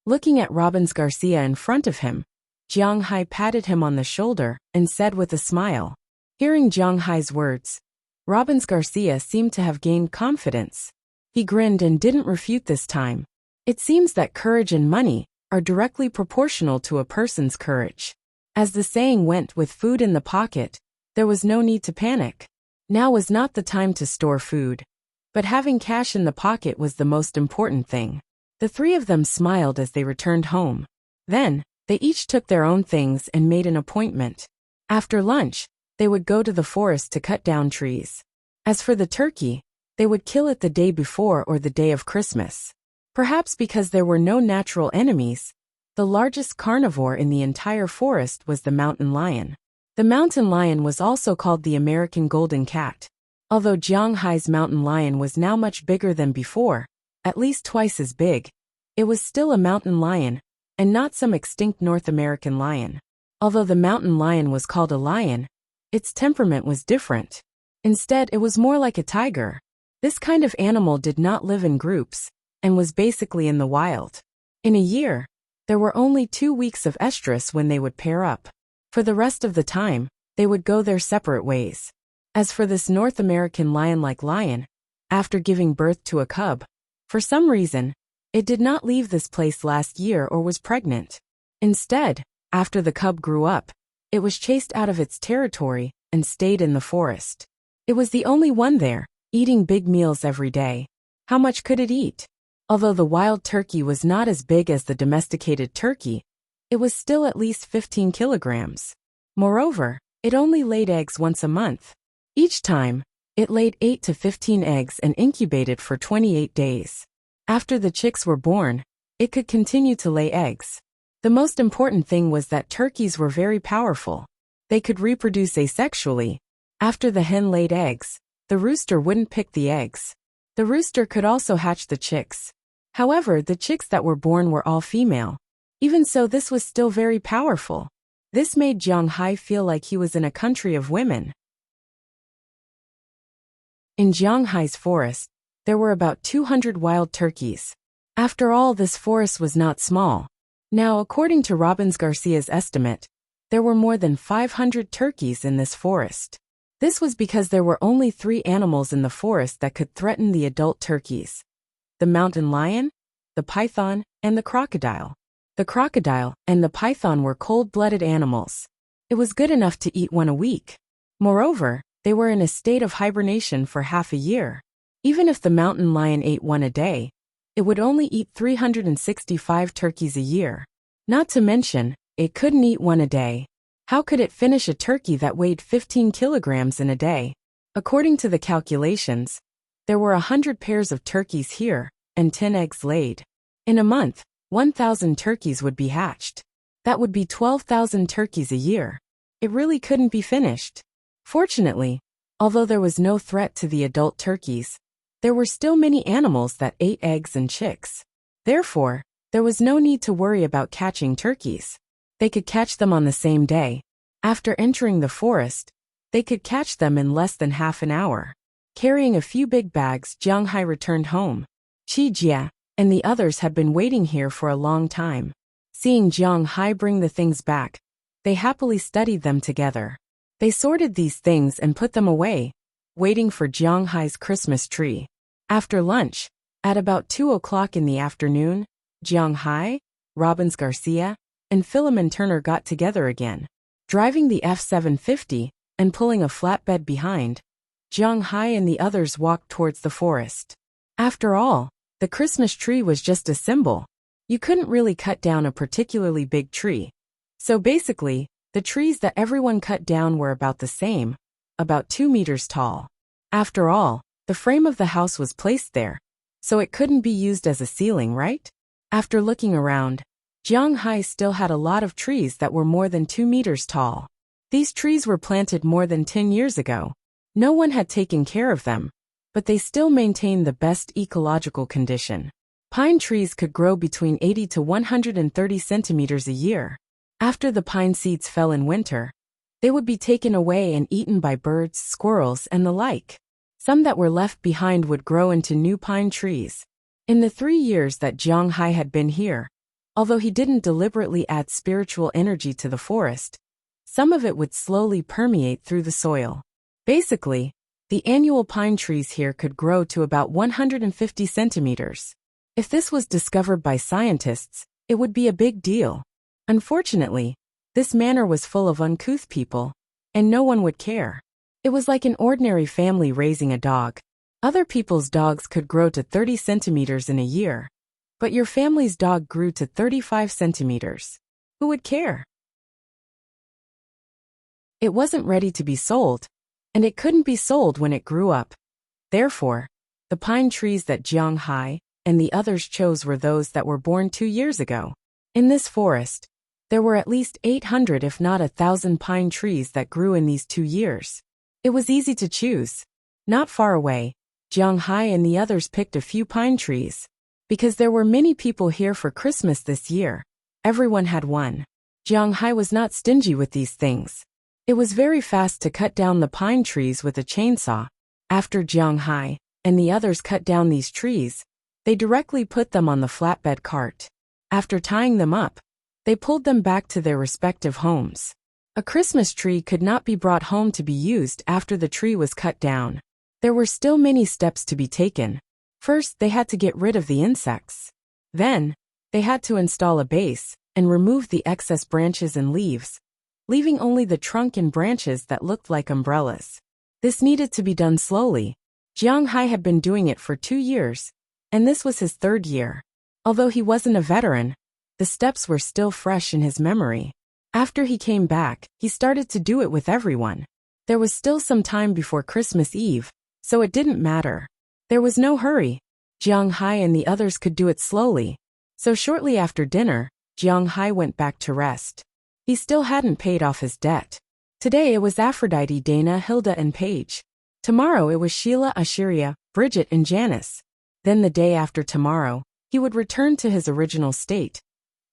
Looking at Robbins Garcia in front of him, Jiang Hai patted him on the shoulder and said with a smile. Hearing Jiang Hai's words, Robbins Garcia seemed to have gained confidence. He grinned and didn't refute this time. It seems that courage and money are directly proportional to a person's courage. As the saying went, with food in the pocket, there was no need to panic. Now was not the time to store food, but having cash in the pocket was the most important thing. The three of them smiled as they returned home. Then, they each took their own things and made an appointment. After lunch, they would go to the forest to cut down trees. As for the turkey, they would kill it the day before or the day of Christmas. Perhaps because there were no natural enemies, the largest carnivore in the entire forest was the mountain lion. The mountain lion was also called the American golden cat. Although Jiang Hai's mountain lion was now much bigger than before, at least twice as big, it was still a mountain lion, and not some extinct North American lion. Although the mountain lion was called a lion, its temperament was different. Instead, it was more like a tiger. This kind of animal did not live in groups, and was basically in the wild. In a year, there were only 2 weeks of estrus when they would pair up. For the rest of the time, they would go their separate ways. As for this North American lion-like lion, after giving birth to a cub, for some reason, it did not leave this place last year or was pregnant. Instead, after the cub grew up, it was chased out of its territory and stayed in the forest. It was the only one there, eating big meals every day. How much could it eat? Although the wild turkey was not as big as the domesticated turkey, it was still at least 15 kilograms. Moreover, it only laid eggs once a month. Each time, it laid 8 to 15 eggs and incubated for 28 days. After the chicks were born, it could continue to lay eggs. The most important thing was that turkeys were very powerful. They could reproduce asexually. After the hen laid eggs, the rooster wouldn't pick the eggs. The rooster could also hatch the chicks. However, the chicks that were born were all female. Even so, this was still very powerful. This made Jiang Hai feel like he was in a country of women. In Jiang Hai's forest, there were about 200 wild turkeys. After all, this forest was not small. Now, according to Robbins Garcia's estimate, there were more than 500 turkeys in this forest. This was because there were only 3 animals in the forest that could threaten the adult turkeys: the mountain lion, the python, and the crocodile. The crocodile and the python were cold-blooded animals. It was good enough to eat one a week. Moreover, they were in a state of hibernation for half a year. Even if the mountain lion ate one a day, it would only eat 365 turkeys a year. Not to mention, it couldn't eat one a day. How could it finish a turkey that weighed 15 kilograms in a day? According to the calculations, there were 100 pairs of turkeys here, and 10 eggs laid. In a month, 1,000 turkeys would be hatched. That would be 12,000 turkeys a year. It really couldn't be finished. Fortunately, although there was no threat to the adult turkeys, there were still many animals that ate eggs and chicks. Therefore, there was no need to worry about catching turkeys. They could catch them on the same day. After entering the forest, they could catch them in less than half an hour. Carrying a few big bags, Jiang Hai returned home. Qi Jia and the others had been waiting here for a long time. Seeing Jiang Hai bring the things back, they happily studied them together. They sorted these things and put them away, waiting for Jiang Hai's Christmas tree. After lunch, at about 2 o'clock in the afternoon, Jiang Hai, Robbins Garcia, and Philemon Turner got together again. Driving the F-750 and pulling a flatbed behind, Jiang Hai and the others walked towards the forest. After all, the Christmas tree was just a symbol. You couldn't really cut down a particularly big tree. So basically, the trees that everyone cut down were about the same, about 2 meters tall. After all, the frame of the house was placed there, so it couldn't be used as a ceiling, right? After looking around, Jiang Hai still had a lot of trees that were more than 2 meters tall. These trees were planted more than 10 years ago. No one had taken care of them, but they still maintained the best ecological condition. Pine trees could grow between 80 to 130 centimeters a year. After the pine seeds fell in winter, they would be taken away and eaten by birds, squirrels, and the like. Some that were left behind would grow into new pine trees. In the 3 years that Jiang Hai had been here, although he didn't deliberately add spiritual energy to the forest, some of it would slowly permeate through the soil. Basically, the annual pine trees here could grow to about 150 centimeters. If this was discovered by scientists, it would be a big deal. Unfortunately, this manor was full of uncouth people, and no one would care. It was like an ordinary family raising a dog. Other people's dogs could grow to 30 centimeters in a year, but your family's dog grew to 35 centimeters. Who would care? It wasn't ready to be sold, and it couldn't be sold when it grew up. Therefore, the pine trees that Jiang Hai and the others chose were those that were born 2 years ago. In this forest, there were at least 800 if not 1,000 pine trees that grew in these 2 years. It was easy to choose. Not far away, Jiang Hai and the others picked a few pine trees. Because there were many people here for Christmas this year, everyone had one. Jiang Hai was not stingy with these things. It was very fast to cut down the pine trees with a chainsaw. After Jiang Hai and the others cut down these trees, they directly put them on the flatbed cart. After tying them up, they pulled them back to their respective homes. A Christmas tree could not be brought home to be used after the tree was cut down. There were still many steps to be taken. First, they had to get rid of the insects. Then, they had to install a base and remove the excess branches and leaves, leaving only the trunk and branches that looked like umbrellas. This needed to be done slowly. Jiang Hai had been doing it for 2 years, and this was his 3rd year. Although he wasn't a veteran, the steps were still fresh in his memory. After he came back, he started to do it with everyone. There was still some time before Christmas Eve, so it didn't matter. There was no hurry. Jiang Hai and the others could do it slowly. So shortly after dinner, Jiang Hai went back to rest. He still hadn't paid off his debt. Today it was Aphrodite, Dana, Hilda, and Paige. Tomorrow it was Sheila, Ashiria, Bridget, and Janice. Then the day after tomorrow, he would return to his original state.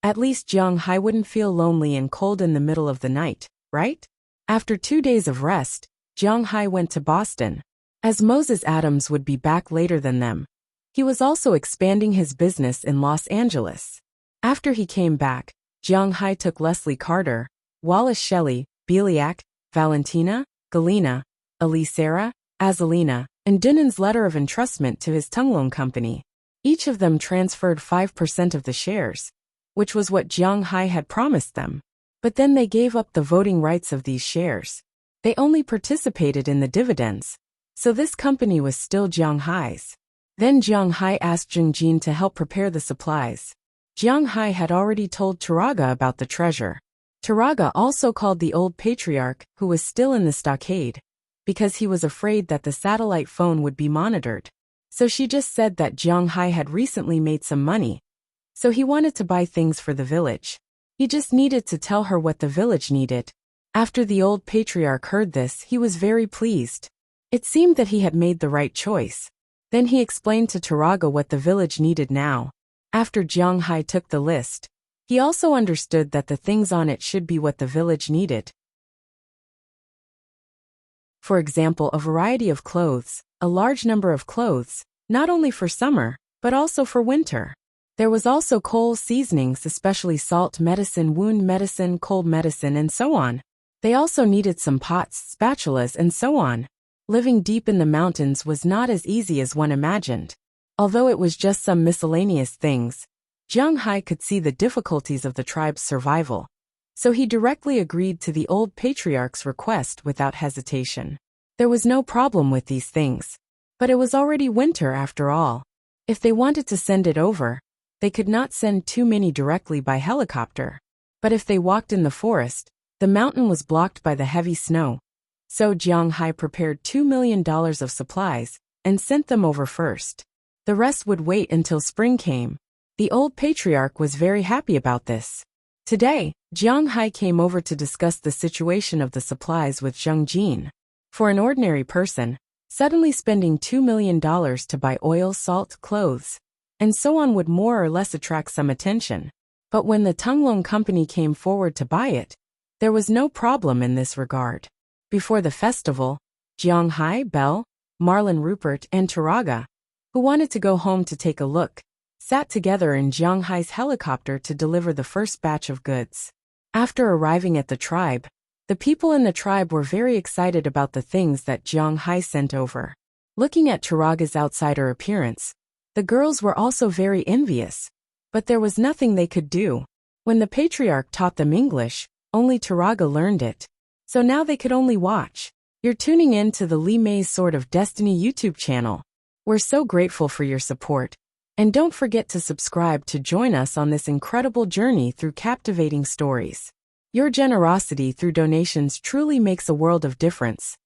At least Jiang Hai wouldn't feel lonely and cold in the middle of the night, right? After 2 days of rest, Jiang Hai went to Boston. As Moses Adams would be back later than them, he was also expanding his business in Los Angeles. After he came back, Jiang Hai took Leslie Carter, Wallace Shelley, Beliak, Valentina, Galena, Elisera, Azalina, and Dunan's letter of entrustment to his Tunglong company. Each of them transferred 5% of the shares, which was what Jiang Hai had promised them. But then they gave up the voting rights of these shares. They only participated in the dividends. So this company was still Jiang Hai's. Then Jiang Hai asked Zheng Jin to help prepare the supplies. Jiang Hai had already told Turaga about the treasure. Turaga also called the old patriarch, who was still in the stockade, because he was afraid that the satellite phone would be monitored. So she just said that Jiang Hai had recently made some money, so he wanted to buy things for the village. He just needed to tell her what the village needed. After the old patriarch heard this, he was very pleased. It seemed that he had made the right choice. Then he explained to Turaga what the village needed now. After Jiang Hai took the list, he also understood that the things on it should be what the village needed. For example, a variety of clothes, a large number of clothes, not only for summer, but also for winter. There was also coal, seasonings, especially salt, medicine, wound medicine, cold medicine, and so on. They also needed some pots, spatulas, and so on. Living deep in the mountains was not as easy as one imagined. Although it was just some miscellaneous things, Jiang Hai could see the difficulties of the tribe's survival. So he directly agreed to the old patriarch's request without hesitation. There was no problem with these things. But it was already winter after all. If they wanted to send it over, they could not send too many directly by helicopter. But if they walked in the forest, the mountain was blocked by the heavy snow. So Jiang Hai prepared $2 million of supplies and sent them over first. The rest would wait until spring came. The old patriarch was very happy about this. Today, Jiang Hai came over to discuss the situation of the supplies with Zheng Jin. For an ordinary person, suddenly spending $2 million to buy oil, salt, clothes, and so on would more or less attract some attention. But when the Tunglong company came forward to buy it, there was no problem in this regard. Before the festival, Jiang Hai, Belle, Marlon Rupert, and Taraga, who wanted to go home to take a look, sat together in Jiang Hai's helicopter to deliver the first batch of goods. After arriving at the tribe, the people in the tribe were very excited about the things that Jiang Hai sent over. Looking at Taraga's outsider appearance, the girls were also very envious, but there was nothing they could do. When the patriarch taught them English, only Taraga learned it. So now they could only watch. You're tuning in to the Li Mei's Sword of Destiny YouTube channel. We're so grateful for your support. And don't forget to subscribe to join us on this incredible journey through captivating stories. Your generosity through donations truly makes a world of difference,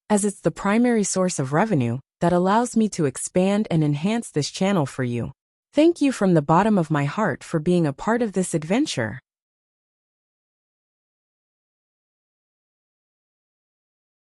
as it's the primary source of revenue that allows me to expand and enhance this channel for you. Thank you from the bottom of my heart for being a part of this adventure.